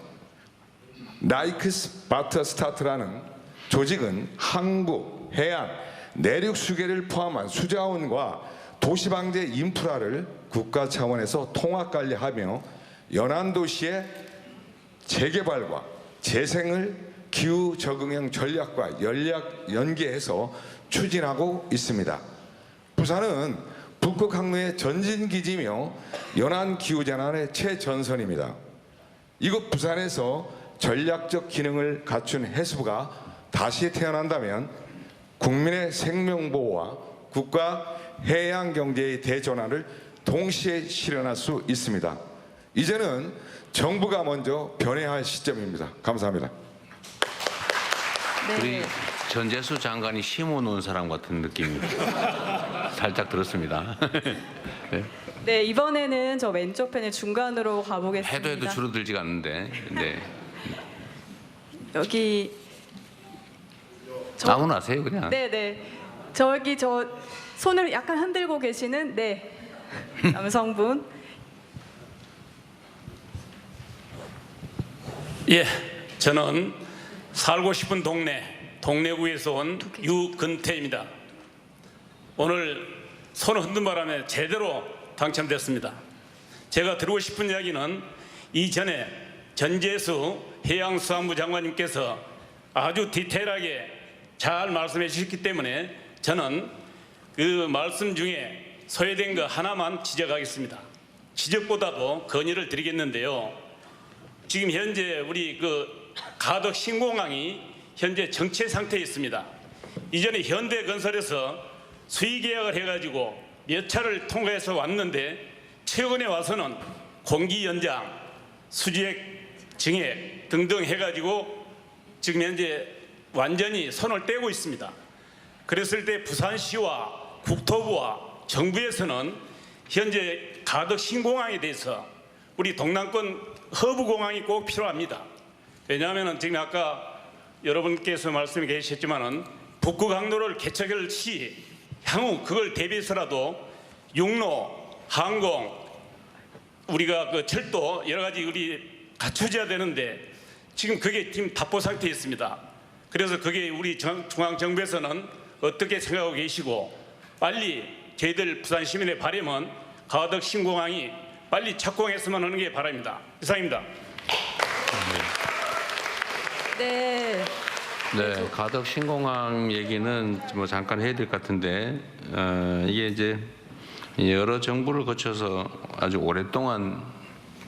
나이크스 바터스타트라는 조직은 항구, 해안, 내륙 수계를 포함한 수자원과 도시방제 인프라를 국가 차원에서 통합 관리하며 연안 도시의 재개발과 재생을 기후 적응형 전략과 연계해서 추진하고 있습니다. 부산은 북극 항로의 전진기지며 연안기후재난의 최전선입니다. 이곳 부산에서 전략적 기능을 갖춘 해수부가 다시 태어난다면 국민의 생명보호와 국가 해양경제의 대전환을 동시에 실현할 수 있습니다. 이제는 정부가 먼저 변해야 할 시점입니다. 감사합니다. 우리 전재수 장관이 심어놓은 사람 같은 느낌이 살짝 들었습니다. 네. 네, 이번에는 저 왼쪽 편의 중간으로 가보겠습니다. 해도 줄어들지가 않는데. 네. 여기 아무나 하세요 그냥. 네. 저기 저 손을 약간 흔들고 계시는 네 남성분. 예, 저는 살고 싶은 동래구에서 온 유근태입니다. 오늘 손을 흔든 바람에 제대로 당첨됐습니다. 제가 드리고 싶은 이야기는 이전에 전재수 해양수산부 장관님께서 아주 디테일하게 잘 말씀해 주셨기 때문에 저는 그 말씀 중에 소외된 거 하나만 지적하겠습니다. 지적보다도 건의를 드리겠는데요. 지금 현재 우리 그 가덕 신공항이 현재 정체 상태에 있습니다. 이전에 현대건설에서 수의 계약을 해가지고 몇 차를 통과해서 왔는데 최근에 와서는 공기 연장, 수지액 증액 등등 해가지고 지금 현재 완전히 손을 떼고 있습니다. 그랬을 때 부산시와 국토부와 정부에서는 현재 가덕 신공항에 대해서 우리 동남권 허브공항이 꼭 필요합니다. 왜냐하면 지금 아까 여러분께서 말씀해 계셨지만은 북극 항로를 개척할 시 향후 그걸 대비해서라도 육로, 항공, 우리가 그 철도 여러 가지 우리 갖춰져야 되는데 지금 그게 지금 답보 상태에 있습니다. 그래서 그게 우리 중앙정부에서는 어떻게 생각하고 계시고 빨리 저희들 부산 시민의 바람은 가덕 신공항이 빨리 착공했으면 하는 게 바랍니다. 이상입니다. 네. 네, 가덕 신공항 얘기는 뭐 잠깐 해야 될 것 같은데 이게 이제 여러 정부를 거쳐서 아주 오랫동안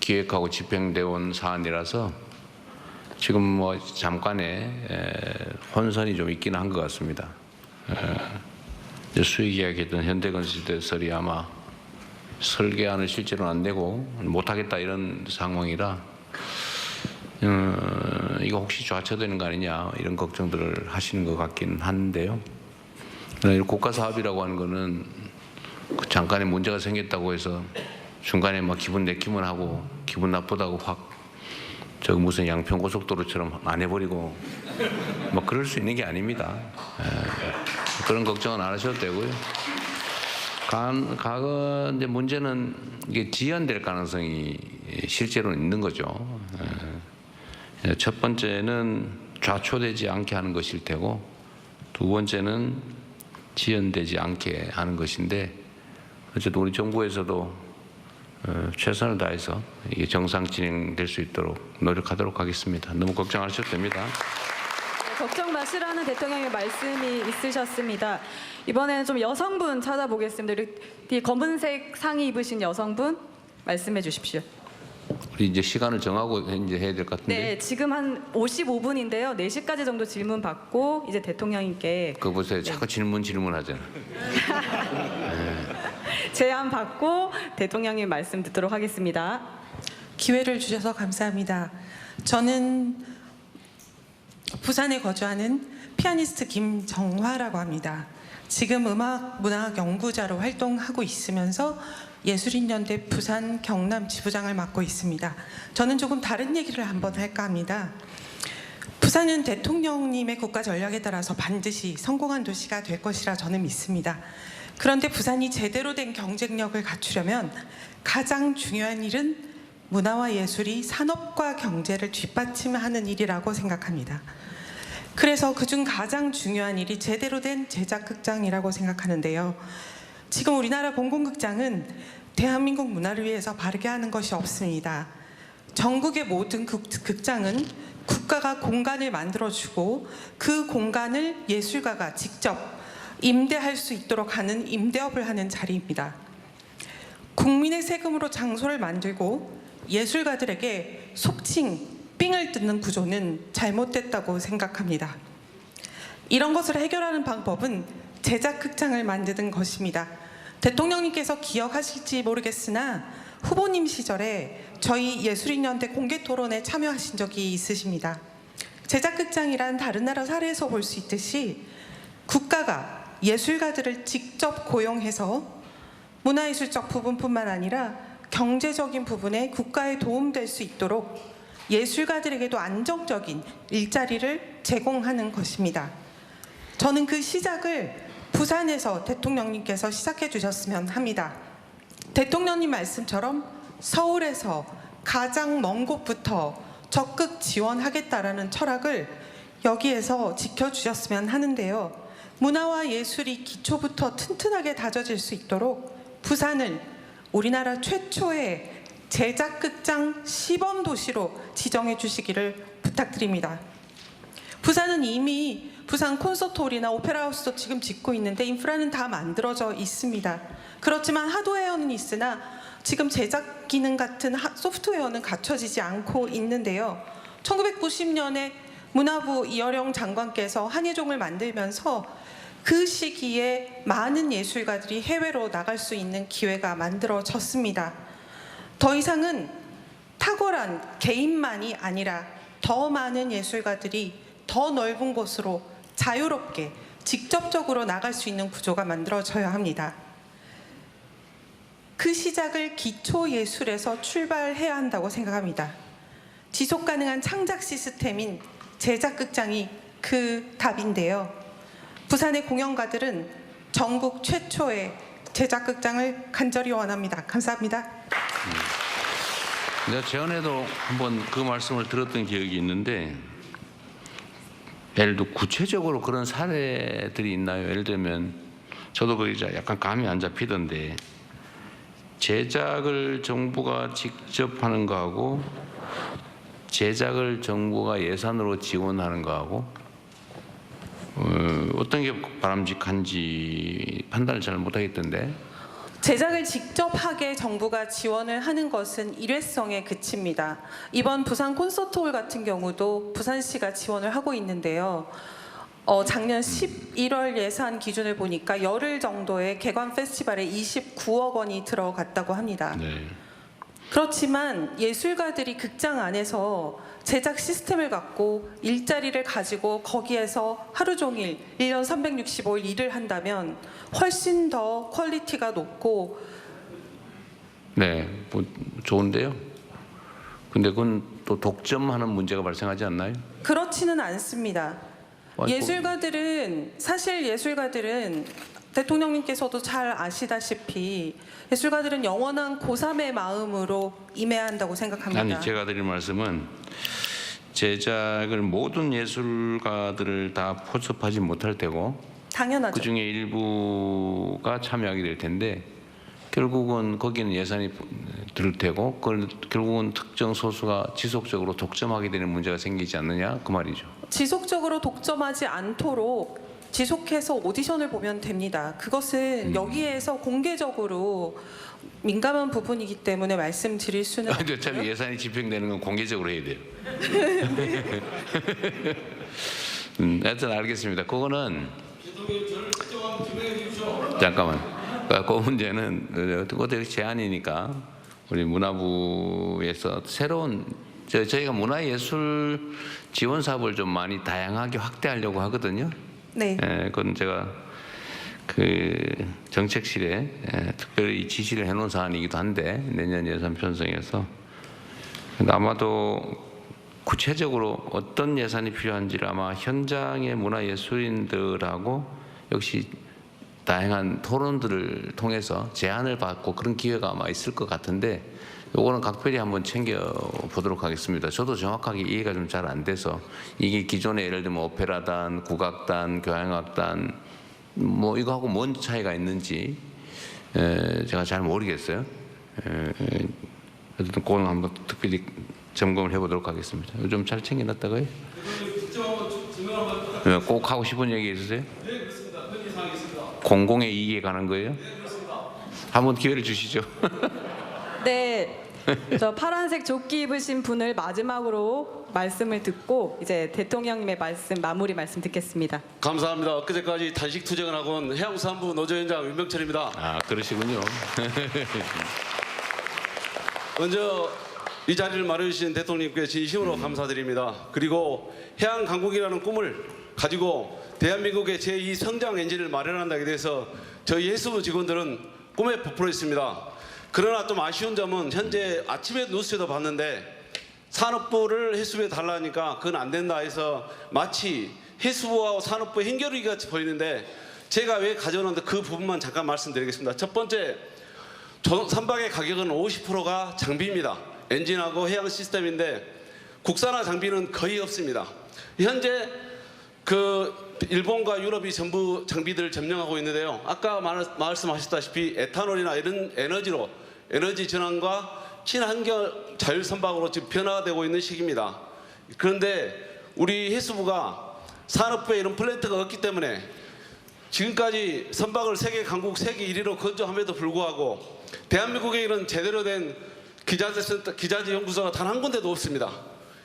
기획하고 집행되어 온 사안이라서 지금 뭐 잠깐의 혼선이 좀 있긴 한 것 같습니다. 수의 계약했던 현대건설이 아마 설계안을 실제로는 안 내고 못하겠다 이런 상황이라 이거 혹시 좌초되는 거 아니냐 이런 걱정들을 하시는 것 같긴 한데요. 국가 사업이라고 하는 거는 잠깐의 문제가 생겼다고 해서 중간에 막 기분 내키면 하고 기분 나쁘다고 확 저 무슨 양평 고속도로처럼 안 해버리고 뭐 그럴 수 있는 게 아닙니다. 그런 걱정은 안 하셔도 되고요. 근데 문제는 이게 지연될 가능성이 실제로는 있는 거죠. 첫 번째는 좌초되지 않게 하는 것일 테고 두 번째는 지연되지 않게 하는 것인데 어쨌든 우리 정부에서도 최선을 다해서 이게 정상 진행될 수 있도록 노력하도록 하겠습니다. 너무 걱정하셔도 됩니다. 네, 걱정 마시라는 대통령의 말씀이 있으셨습니다. 이번에는 좀 여성분 찾아보겠습니다. 이 검은색 상의 입으신 여성분 말씀해 주십시오. 우리 이제 시간을 정하고 이제 해야 될 것 같은데. 네, 지금 한 55분인데요. 4시까지 정도 질문 받고 이제 대통령님께 그거 보세요. 자꾸 질문하잖아. 제안 받고 대통령님 말씀 듣도록 하겠습니다. 기회를 주셔서 감사합니다. 저는 부산에 거주하는 피아니스트 김정화라고 합니다. 지금 음악 연구자로 활동하고 있으면서 예술인연대 부산 경남 지부장을 맡고 있습니다. 저는 조금 다른 얘기를 한번 할까 합니다. 부산은 대통령님의 국가 전략에 따라서 반드시 성공한 도시가 될 것이라 저는 믿습니다. 그런데 부산이 제대로 된 경쟁력을 갖추려면 가장 중요한 일은 문화와 예술이 산업과 경제를 뒷받침하는 일이라고 생각합니다. 그래서 그중 가장 중요한 일이 제대로 된 제작극장이라고 생각하는데요. 지금 우리나라 공공극장은 대한민국 문화를 위해서 바르게 하는 것이 없습니다. 전국의 모든 극장은 국가가 공간을 만들어주고 그 공간을 예술가가 직접 임대할 수 있도록 하는 임대업을 하는 자리입니다. 국민의 세금으로 장소를 만들고 예술가들에게 속칭 삥을 뜯는 구조는 잘못됐다고 생각합니다. 이런 것을 해결하는 방법은 제작극장을 만드는 것입니다. 대통령님께서 기억하실지 모르겠으나 후보님 시절에 저희 예술인연대 공개토론에 참여하신 적이 있으십니다. 제작극장이란 다른 나라 사례에서 볼 수 있듯이 국가가 예술가들을 직접 고용해서 문화예술적 부분뿐만 아니라 경제적인 부분에 국가에 도움될 수 있도록 예술가들에게도 안정적인 일자리를 제공하는 것입니다. 저는 그 시작을 부산에서 대통령님께서 시작해 주셨으면 합니다. 대통령님 말씀처럼 서울에서 가장 먼 곳부터 적극 지원하겠다라는 철학을 여기에서 지켜주셨으면 하는데요. 문화와 예술이 기초부터 튼튼하게 다져질 수 있도록 부산을 우리나라 최초의 제작극장 시범도시로 지정해 주시기를 부탁드립니다. 부산은 이미 부산 콘서트홀이나 오페라하우스도 지금 짓고 있는데 인프라는 다 만들어져 있습니다. 그렇지만 하드웨어는 있으나 지금 제작 기능 같은 소프트웨어는 갖춰지지 않고 있는데요. 1990년에 문화부 이어령 장관께서 한예종을 만들면서 그 시기에 많은 예술가들이 해외로 나갈 수 있는 기회가 만들어졌습니다. 더 이상은 탁월한 개인만이 아니라 더 많은 예술가들이 더 넓은 곳으로 자유롭게 직접적으로 나갈 수 있는 구조가 만들어져야 합니다. 그 시작을 기초예술에서 출발해야 한다고 생각합니다. 지속가능한 창작 시스템인 제작극장이 그 답인데요. 부산의 공연가들은 전국 최초의 제작극장을 간절히 원합니다. 감사합니다. 내가 전에도 한번 그 말씀을 들었던 기억이 있는데 예를 들어 구체적으로 그런 사례들이 있나요? 예를 들면 저도 그 약간 감이 안 잡히던데 제작을 정부가 직접 하는 거하고 제작을 정부가 예산으로 지원하는 거하고 어떤 게 바람직한지 판단을 잘 못하겠던데. 제작을 직접 하게 정부가 지원을 하는 것은 일회성에 그칩니다. 이번 부산 콘서트홀 같은 경우도 부산시가 지원을 하고 있는데요. 작년 11월 예산 기준을 보니까 열흘 정도의 개관 페스티벌에 29억 원이 들어갔다고 합니다. 네. 그렇지만 예술가들이 극장 안에서 제작 시스템을 갖고 일자리를 가지고 거기에서 하루 종일 1년 365일 일을 한다면 훨씬 더 퀄리티가 높고 네, 뭐 좋은데요. 근데 그건 또 독점하는 문제가 발생하지 않나요? 그렇지는 않습니다. 사실 예술가들은 대통령님께서도 잘 아시다시피 예술가들은 영원한 고3의 마음으로 임해야 한다고 생각합니다. 아니, 제가 드릴 말씀은 제작을 모든 예술가들을 다 포섭하지 못할 테고 당연하죠. 그 중에 일부가 참여하게 될 텐데 결국은 거기는 예산이 들 테고 그걸 결국은 특정 소수가 지속적으로 독점하게 되는 문제가 생기지 않느냐 그 말이죠. 지속적으로 독점하지 않도록 지속해서 오디션을 보면 됩니다. 그것은 여기에서 공개적으로 민감한 부분이기 때문에 말씀드릴 수는 근데 없고요. 어차피 예산이 집행되는 건 공개적으로 해야 돼요. 하여튼 알겠습니다. 그거는 잠깐만. 그 문제는 어떻게 제안이니까 우리 문화부에서 새로운 저희가 문화예술 지원 사업을 좀 많이 다양하게 확대하려고 하거든요. 네. 그건 제가 그 정책실에 특별히 지시를 해놓은 사안이기도 한데 내년 예산 편성에서 근데 아마도 구체적으로 어떤 예산이 필요한지를 아마 현장의 문화예술인들하고 역시 다양한 토론들을 통해서 제안을 받고 그런 기회가 아마 있을 것 같은데 요거는 각별히 한번 챙겨보도록 하겠습니다. 저도 정확하게 이해가 좀 잘 안 돼서 이게 기존에 예를 들면 오페라단, 국악단, 교향악단 뭐 이거하고 뭔 차이가 있는지 제가 잘 모르겠어요. 어쨌든 그거는 한번 특별히 점검을 해보도록 하겠습니다. 좀 잘 챙겨놨다고요? 꼭 하고 싶은 얘기 있으세요? 네, 그렇습니다. 그런 이상이 있습니다. 공공의 이익에 관한 거예요? 네, 그렇습니다. 한번 기회를 주시죠. 네. 저 파란색 조끼 입으신 분을 마지막으로 말씀을 듣고 이제 대통령님의 마무리 말씀 듣겠습니다. 감사합니다. 엊그제까지 단식 투쟁을 하고 온 해양수산부 노조위원장 윤병철입니다. 아, 그러시군요. 먼저 이 자리를 마련해주신 대통령님께 진심으로 감사드립니다. 그리고 해양강국이라는 꿈을 가지고 대한민국의 제2 성장 엔진을 마련한다에 대해서 저희 해수부 직원들은 꿈에 부풀어 있습니다. 그러나 좀 아쉬운 점은 현재 아침에 뉴스에도 봤는데 산업부를 해수부에 달라니까 그건 안 된다 해서 마치 해수부와 산업부의 hin겨루기 같이 보이는데 제가 왜 가져오는데 그 부분만 잠깐 말씀드리겠습니다. 첫 번째, 선박의 가격은 50%가 장비입니다. 엔진하고 해양 시스템인데 국산화 장비는 거의 없습니다. 현재 일본과 유럽이 전부 장비들을 점령하고 있는데요. 아까 말씀하셨다시피 에탄올이나 이런 에너지 전환과 친환경 자율선박으로 지금 변화가 되고 있는 시기입니다. 그런데 우리 해수부가 산업부에 이런 플랜트가 없기 때문에 지금까지 선박을 세계 강국 세계 1위로 건조함에도 불구하고 대한민국에 이런 제대로 된 기자재 연구소가 단 한 군데도 없습니다.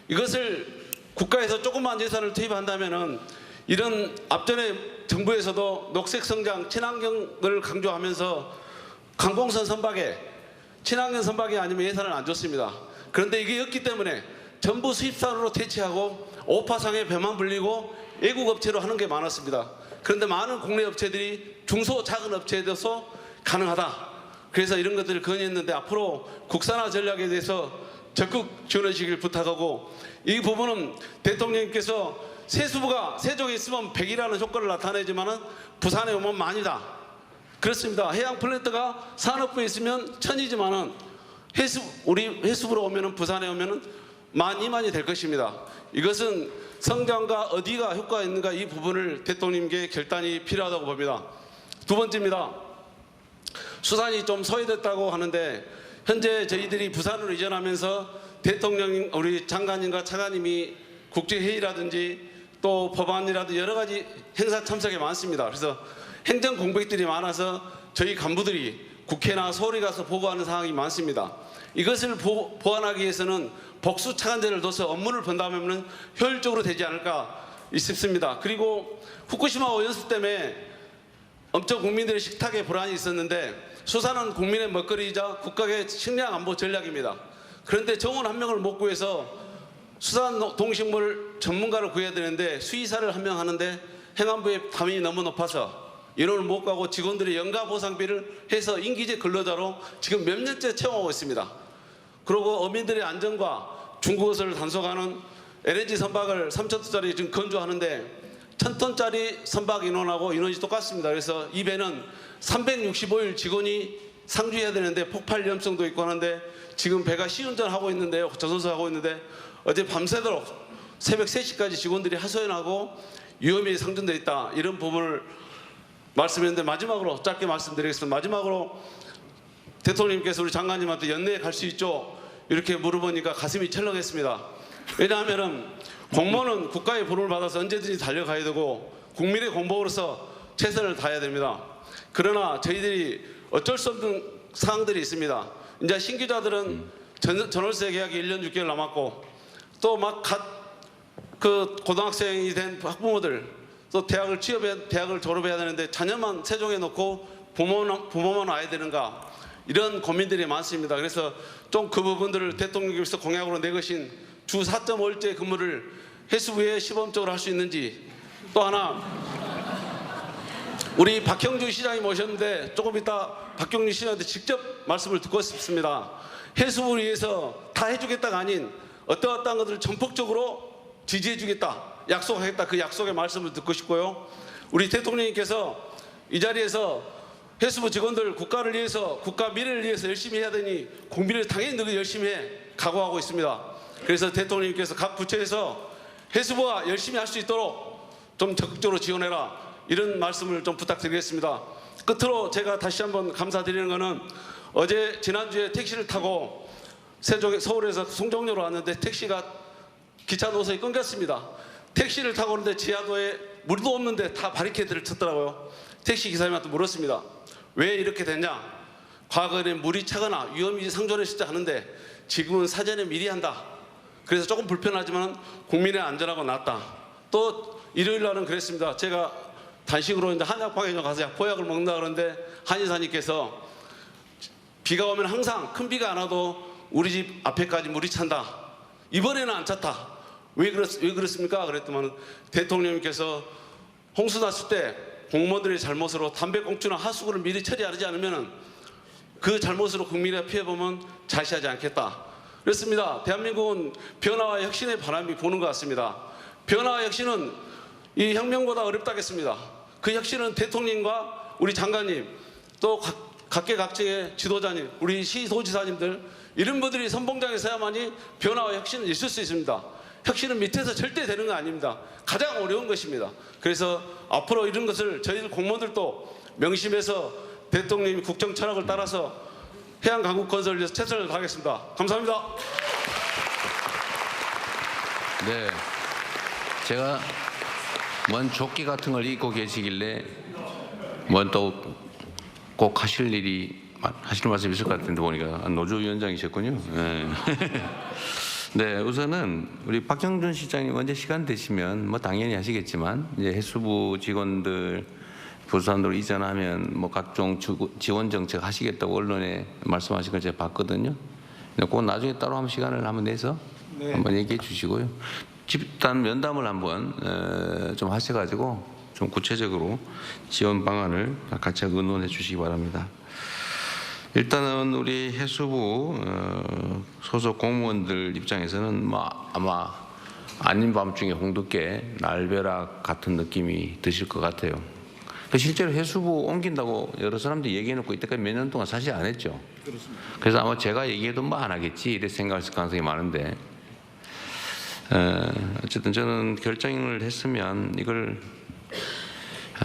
이것을 국가에서 조그만 예산을 투입한다면은 이런 앞전에 정부에서도 녹색 성장, 친환경을 강조하면서 항공선 선박에 친환경 선박이 아니면 예산을 안 줬습니다. 그런데 이게 없기 때문에 전부 수입산으로 대체하고 오파상에 배만 불리고 외국 업체로 하는 게 많았습니다. 그런데 많은 국내 업체들이 중소 작은 업체에서 가능하다. 그래서 이런 것들을 건의했는데 앞으로 국산화 전략에 대해서 적극 지원해 주시길 부탁하고 이 부분은 대통령님께서 세수부가 세종에 있으면 100이라는 효과를 나타내지만은 부산에 오면 만이다. 그렇습니다. 해양 플랜트가 산업부에 있으면 1000이지만은 우리 해수부로 오면은 부산에 오면은 12,000이 될 것입니다. 이것은 성장과 어디가 효과가 있는가 이 부분을 대통령님께 결단이 필요하다고 봅니다. 두 번째입니다. 수산이 좀 소외됐다고 하는데 현재 저희들이 부산으로 이전하면서 대통령, 우리 장관님과 차관님이 국제회의라든지 또 법안이라든지 여러 가지 행사 참석이 많습니다. 그래서 행정 공백들이 많아서 저희 간부들이 국회나 서울에 가서 보고하는 상황이 많습니다. 이것을 보완하기 위해서는 복수 차관제를 둬서 업무를 분담하면 효율적으로 되지 않을까 싶습니다. 그리고 후쿠시마 오염수 때문에 엄청 국민들의 식탁에 불안이 있었는데 수산은 국민의 먹거리이자 국가의 식량 안보 전략입니다. 그런데 정원 한 명을 못 구해서 수산 동식물 전문가를 구해야 되는데 수의사를 한 명 하는데 행안부의 담임이 너무 높아서 인원을 못 가고 직원들이 연가 보상비를 해서 인기제 근로자로 지금 몇 년째 채용하고 있습니다. 그리고 어민들의 안전과 중국어를 단속하는 LNG 선박을 3,000톤짜리 지금 건조하는데 1,000톤짜리 선박 인원하고 인원이 똑같습니다. 그래서 이 배는 365일 직원이 상주해야 되는데 폭발 위험성도 있고 하는데 지금 배가 시운전하고 있는데요. 저선수하고 있는데 어제 밤새도록 새벽 3시까지 직원들이 하소연하고 위험이 상존되어 있다. 이런 부분을 말씀했는데 마지막으로 짧게 말씀드리겠습니다. 마지막으로 대통령님께서 우리 장관님한테 연내에 갈 수 있죠? 이렇게 물어보니까 가슴이 철렁했습니다. 왜냐하면 공무원은 국가의 부름을 받아서 언제든지 달려가야 되고 국민의 공복으로서 최선을 다해야 됩니다. 그러나 저희들이 어쩔 수 없는 사항들이 있습니다. 이제 신규자들은 전월세 계약이 1년 6개월 남았고 또 막 고등학생이 된 학부모들 또 대학을 졸업해야 되는데 자녀만 세종에 놓고 부모만 와야 되는가 이런 고민들이 많습니다. 그래서 좀 그 부분들을 대통령께서 공약으로 내것인 주 4.5일째 근무를 해수부에 시범적으로 할 수 있는지 또 하나 우리 박형준 시장이 모셨는데 조금 이따 박형준 시장한테 직접 말씀을 듣고 싶습니다. 해수부를 위해서 다 해주겠다가 아닌 어떠한 것들을 전폭적으로 지지해주겠다 약속하겠다 그 약속의 말씀을 듣고 싶고요. 우리 대통령님께서 이 자리에서 해수부 직원들 국가를 위해서 국가 미래를 위해서 열심히 해야 되니 국민을 당연히 늘 열심히 해 각오하고 있습니다. 그래서 대통령님께서 각 부처에서 해수부가 열심히 할 수 있도록 좀 적극적으로 지원해라 이런 말씀을 좀 부탁드리겠습니다. 끝으로 제가 다시 한번 감사드리는 것은 어제 지난주에 택시를 타고 서울에서 송정로로 왔는데 택시가 기차 노선이 끊겼습니다. 택시를 타고 오는데 지하도에 물도 없는데 다 바리케이드를 쳤더라고요. 택시 기사님한테 물었습니다. 왜 이렇게 됐냐? 과거에는 물이 차거나 위험이 상존했을 때 하는데 지금은 사전에 미리 한다. 그래서 조금 불편하지만 국민의 안전하고 낫다. 또 일요일 날은 그랬습니다. 제가 단식으로 이제 한약방에 가서 보약을 먹는다 그러는데 한의사님께서 비가 오면 항상 큰 비가 안 와도 우리 집 앞에까지 물이 찬다. 이번에는 안 찼다. 왜 그렇습니까? 그랬더니 대통령님께서 홍수 났을 때 공무원들의 잘못으로 담배꽁초나 하수구를 미리 처리하지 않으면 그 잘못으로 국민의 피해보면 자시하지 않겠다. 그렇습니다. 대한민국은 변화와 혁신의 바람이 부는 것 같습니다. 변화와 혁신은 이 혁명보다 어렵다겠습니다. 그 혁신은 대통령과 우리 장관님 또 각계각층의 지도자님, 우리 시도지사님들 이런 분들이 선봉장에 서야만이 변화와 혁신은 있을 수 있습니다. 혁신은 밑에서 절대 되는 거 아닙니다. 가장 어려운 것입니다. 그래서 앞으로 이런 것을 저희들 공무원들도 명심해서 대통령의 국정 철학을 따라서 해양 강국 건설을 위해서 최선을 다하겠습니다. 감사합니다. 네, 제가 뭔 조끼 같은 걸 입고 계시길래 뭔 또 꼭 하실 말씀이 있을 것 같은데 보니까 노조위원장이셨군요. 네. 네, 우선은 우리 박정준 시장님 언제 시간 되시면 뭐 당연히 하시겠지만 이제 해수부 직원들 부산으로 이전하면 뭐 각종 지원 정책 하시겠다고 언론에 말씀하신 걸 제가 봤거든요. 꼭 나중에 따로 한번 시간을 한번 내서 한번 얘기해 주시고요. 집단 면담을 한번 좀 하셔가지고 좀 구체적으로 지원 방안을 같이 의논해 주시기 바랍니다. 일단은 우리 해수부 소속 공무원들 입장에서는 아마 아닌 밤중에 홍두깨 날벼락 같은 느낌이 드실 것 같아요. 실제로 해수부 옮긴다고 여러 사람들이 얘기해놓고 이때까지 몇 년 동안 사실 안 했죠. 그렇습니다. 그래서 아마 제가 얘기해도 뭐 안 하겠지 이렇게 생각했을 가능성이 많은데 어쨌든 저는 결정을 했으면 이걸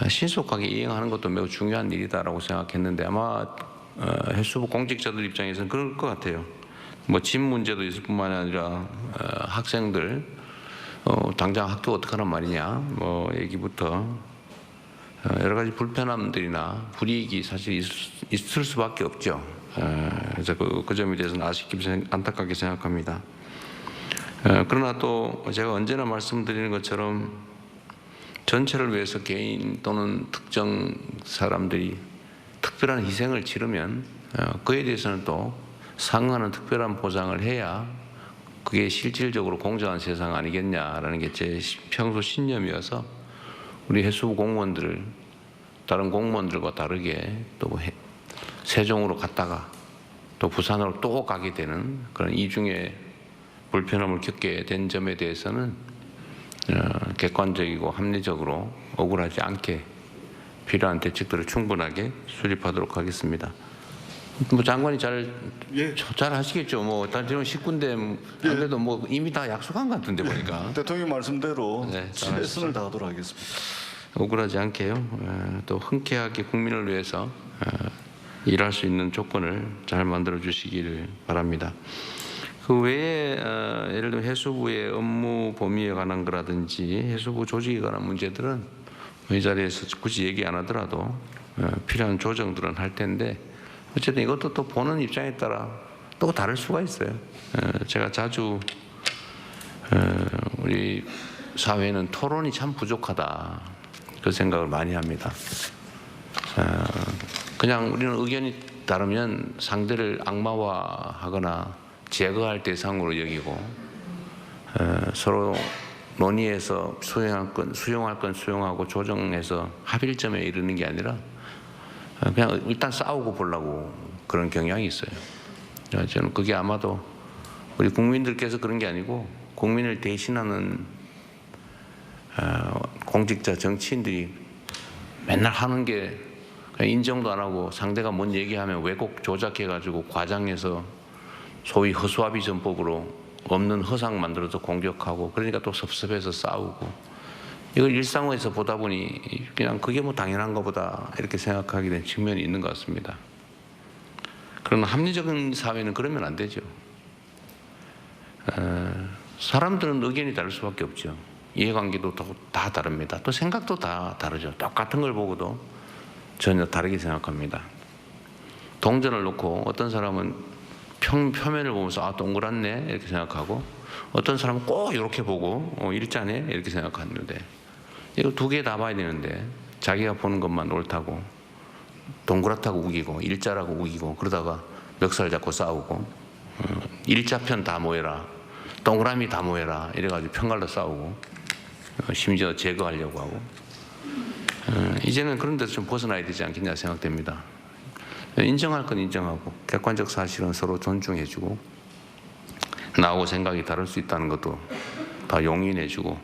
신속하게 이행하는 것도 매우 중요한 일이다라고 생각했는데 아마 해수부 공직자들 입장에서는 그럴 것 같아요. 뭐 집 문제도 있을 뿐만 아니라 학생들 당장 학교 어떡하란 말이냐 뭐 얘기부터 여러 가지 불편함들이나 불이익이 사실 있을 수밖에 없죠. 그래서 그 점에 대해서는 아쉽게 안타깝게 생각합니다. 그러나 또 제가 언제나 말씀드리는 것처럼 전체를 위해서 개인 또는 특정 사람들이 특별한 희생을 치르면 그에 대해서는 또 상응하는 특별한 보상을 해야 그게 실질적으로 공정한 세상 아니겠냐라는 게 제 평소 신념이어서 우리 해수부 공무원들을 다른 공무원들과 다르게 또 세종으로 갔다가 또 부산으로 또 가게 되는 그런 이중의 불편함을 겪게 된 점에 대해서는 객관적이고 합리적으로 억울하지 않게 필요한 대책들을 충분하게 수립하도록 하겠습니다. 뭐 장관이 잘 하시겠죠. 뭐 지금 19군데 그래도 뭐 이미 다 약속한 것 같은데 보니까. 대통령 말씀대로 최선을 다하도록 하겠습니다. 억울하지 않게요. 또 흔쾌하게 국민을 위해서 일할 수 있는 조건을 잘 만들어 주시기를 바랍니다. 그 외에 예를 들면 해수부의 업무 범위에 관한 거라든지 해수부 조직에 관한 문제들은 이 자리에서 굳이 얘기 안 하더라도 필요한 조정들은 할 텐데 어쨌든 이것도 또 보는 입장에 따라 또 다를 수가 있어요. 제가 자주 우리 사회는 토론이 참 부족하다 그 생각을 많이 합니다. 그냥 우리는 의견이 다르면 상대를 악마화하거나 제거할 대상으로 여기고 서로 논의해서 수용할 건 수용하고 조정해서 합의점에 이르는 게 아니라 그냥 일단 싸우고 보려고 그런 경향이 있어요. 저는 그게 아마도 우리 국민들께서 그런 게 아니고 국민을 대신하는 공직자 정치인들이 맨날 하는 게 인정도 안 하고 상대가 뭔 얘기하면 왜곡 조작해가지고 과장해서 소위 허수아비 전법으로 없는 허상 만들어서 공격하고 그러니까 또 섭섭해서 싸우고 이걸 일상화해서 보다 보니 그냥 그게 뭐 당연한 것보다 이렇게 생각하게 된 측면이 있는 것 같습니다. 그러나 합리적인 사회는 그러면 안 되죠. 사람들은 의견이 다를 수밖에 없죠. 이해관계도 다 다릅니다. 또 생각도 다 다르죠. 똑같은 걸 보고도 전혀 다르게 생각합니다. 동전을 놓고 어떤 사람은 표면을 보면서 아 동그랗네 이렇게 생각하고 어떤 사람은 꼭 이렇게 보고 일자네 이렇게 생각하는데 이거 두 개 다 봐야 되는데 자기가 보는 것만 옳다고 동그랗다고 우기고 일자라고 우기고 그러다가 멱살 잡고 싸우고 일자편 다 모여라 동그라미 다 모여라 이래가지고 편갈로 싸우고 심지어 제거하려고 하고 이제는 그런 데서 좀 벗어나야 되지 않겠냐 생각됩니다. 인정할 건 인정하고 객관적 사실은 서로 존중해주고 나하고 생각이 다를 수 있다는 것도 다 용인해주고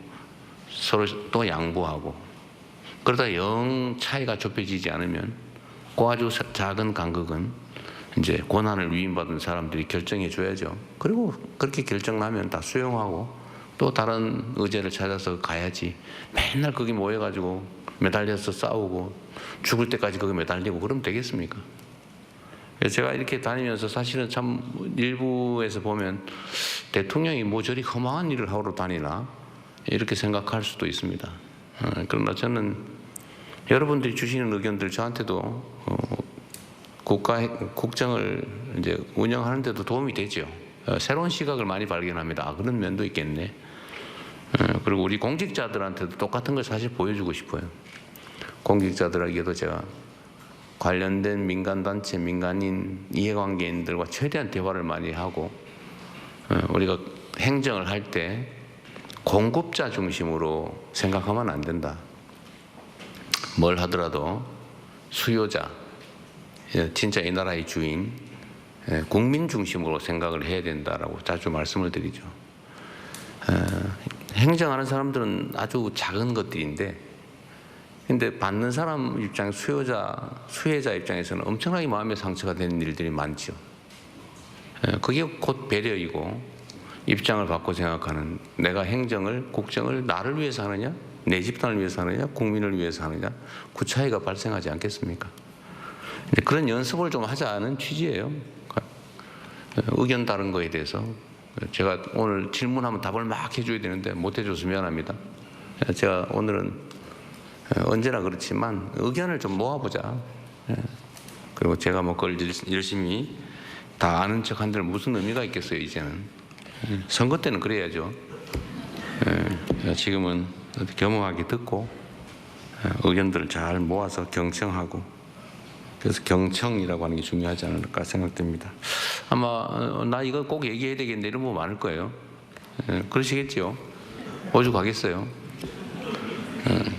서로 또 양보하고 그러다 영 차이가 좁혀지지 않으면 그 아주 작은 간극은 이제 고난을 위임받은 사람들이 결정해 줘야죠. 그리고 그렇게 결정나면 다 수용하고 또 다른 의제를 찾아서 가야지 맨날 거기 모여가지고 매달려서 싸우고 죽을 때까지 거기 매달리고 그러면 되겠습니까? 제가 이렇게 다니면서 사실은 참 일부에서 보면 대통령이 뭐 저리 허망한 일을 하러 다니나 이렇게 생각할 수도 있습니다. 그러나 저는 여러분들이 주시는 의견들 저한테도 국정을 이제 운영하는 데도 도움이 되죠. 새로운 시각을 많이 발견합니다. 아, 그런 면도 있겠네. 그리고 우리 공직자들한테도 똑같은 걸 사실 보여주고 싶어요. 공직자들에게도 제가 관련된 민간단체, 민간인, 이해관계인들과 최대한 대화를 많이 하고 우리가 행정을 할 때 공급자 중심으로 생각하면 안 된다. 뭘 하더라도 수요자, 진짜 이 나라의 주인, 국민 중심으로 생각을 해야 된다라고 자주 말씀을 드리죠. 행정하는 사람들은 아주 작은 것들인데 근데 받는 사람 입장, 수혜자 입장에서는 엄청나게 마음의 상처가 되는 일들이 많죠. 그게 곧 배려이고 입장을 바꿔 생각하는 내가 행정을, 국정을 나를 위해서 하느냐, 내 집단을 위해서 하느냐, 국민을 위해서 하느냐 그 차이가 발생하지 않겠습니까? 그런 연습을 좀 하자는 취지예요. 의견 다른 거에 대해서 제가 오늘 질문하면 답을 막 해줘야 되는데 못 해줘서 미안합니다. 제가 오늘은 언제나 그렇지만 의견을 좀 모아보자. 그리고 제가 뭐 그걸 열심히 다 아는 척 한들 무슨 의미가 있겠어요 이제는. 선거 때는 그래야죠. 지금은 겸허하게 듣고 의견들을 잘 모아서 경청하고 그래서 경청이라고 하는 게 중요하지 않을까 생각됩니다. 아마 나 이거 꼭 얘기해야 되겠는데 이런 분 많을 거예요. 그러시겠죠. 오죽하겠어요.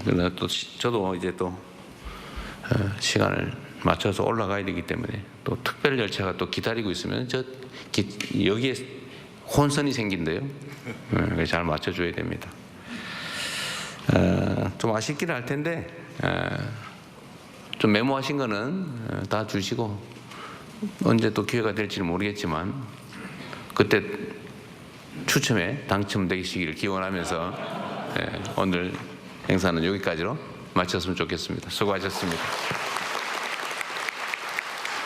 그러나 또 저도 이제 또 시간을 맞춰서 올라가야 되기 때문에 또 특별 열차가 또 기다리고 있으면 여기에 혼선이 생긴대요. 잘 맞춰줘야 됩니다. 좀 아쉽긴 할 텐데 좀 메모하신 거는 다 주시고 언제 또 기회가 될지는 모르겠지만 그때 추첨에 당첨되시기를 기원하면서 오늘 행사는 여기까지로 마쳤으면 좋겠습니다. 수고하셨습니다.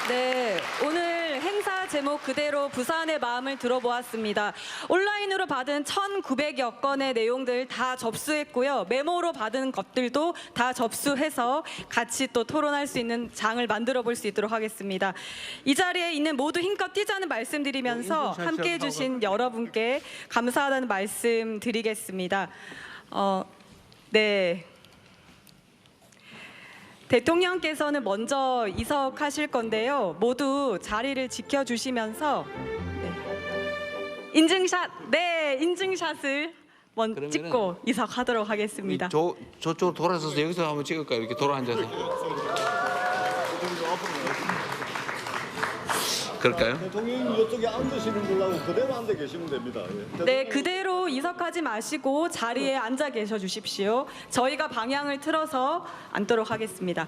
네, 오늘 행사 제목 그대로 부산의 마음을 들어보았습니다. 온라인으로 받은 1,900여 건의 내용들 다 접수했고요. 메모로 받은 것들도 다 접수해서 같이 또 토론할 수 있는 장을 만들어 볼 수 있도록 하겠습니다. 이 자리에 있는 모두 힘껏 뛰자는 말씀드리면서 함께해 주신 여러분께 감사하다는 말씀 드리겠습니다. 네. 대통령께서는 먼저 이석하실 건데요. 모두 자리를 지켜주시면서 인증샷을 먼저 찍고 이석하도록 하겠습니다. 저쪽으로 돌아서서 여기서 한번 찍을까요? 이렇게 돌아 앉아서. 그럴까요? 대통령님 이쪽에 앉으시는 걸로 그대로 앉아 계시면 됩니다. 네, 그대로 이석하지 마시고 자리에 앉아 계셔 주십시오. 저희가 방향을 틀어서 앉도록 하겠습니다.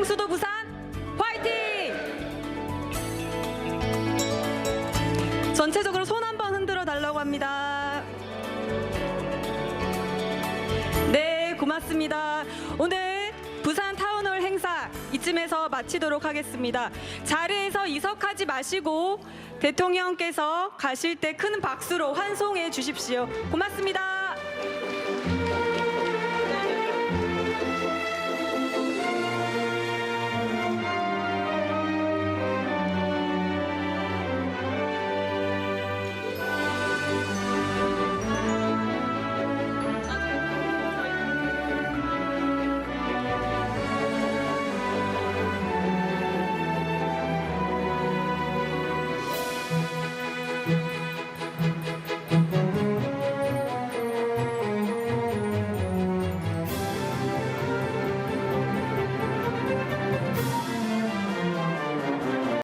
해양수도 부산 화이팅! 전체적으로 손 한번 흔들어 달라고 합니다. 네, 고맙습니다. 오늘 부산 타운홀 행사 이쯤에서 마치도록 하겠습니다. 자리에서 이석하지 마시고 대통령께서 가실 때 큰 박수로 환송해 주십시오. 고맙습니다.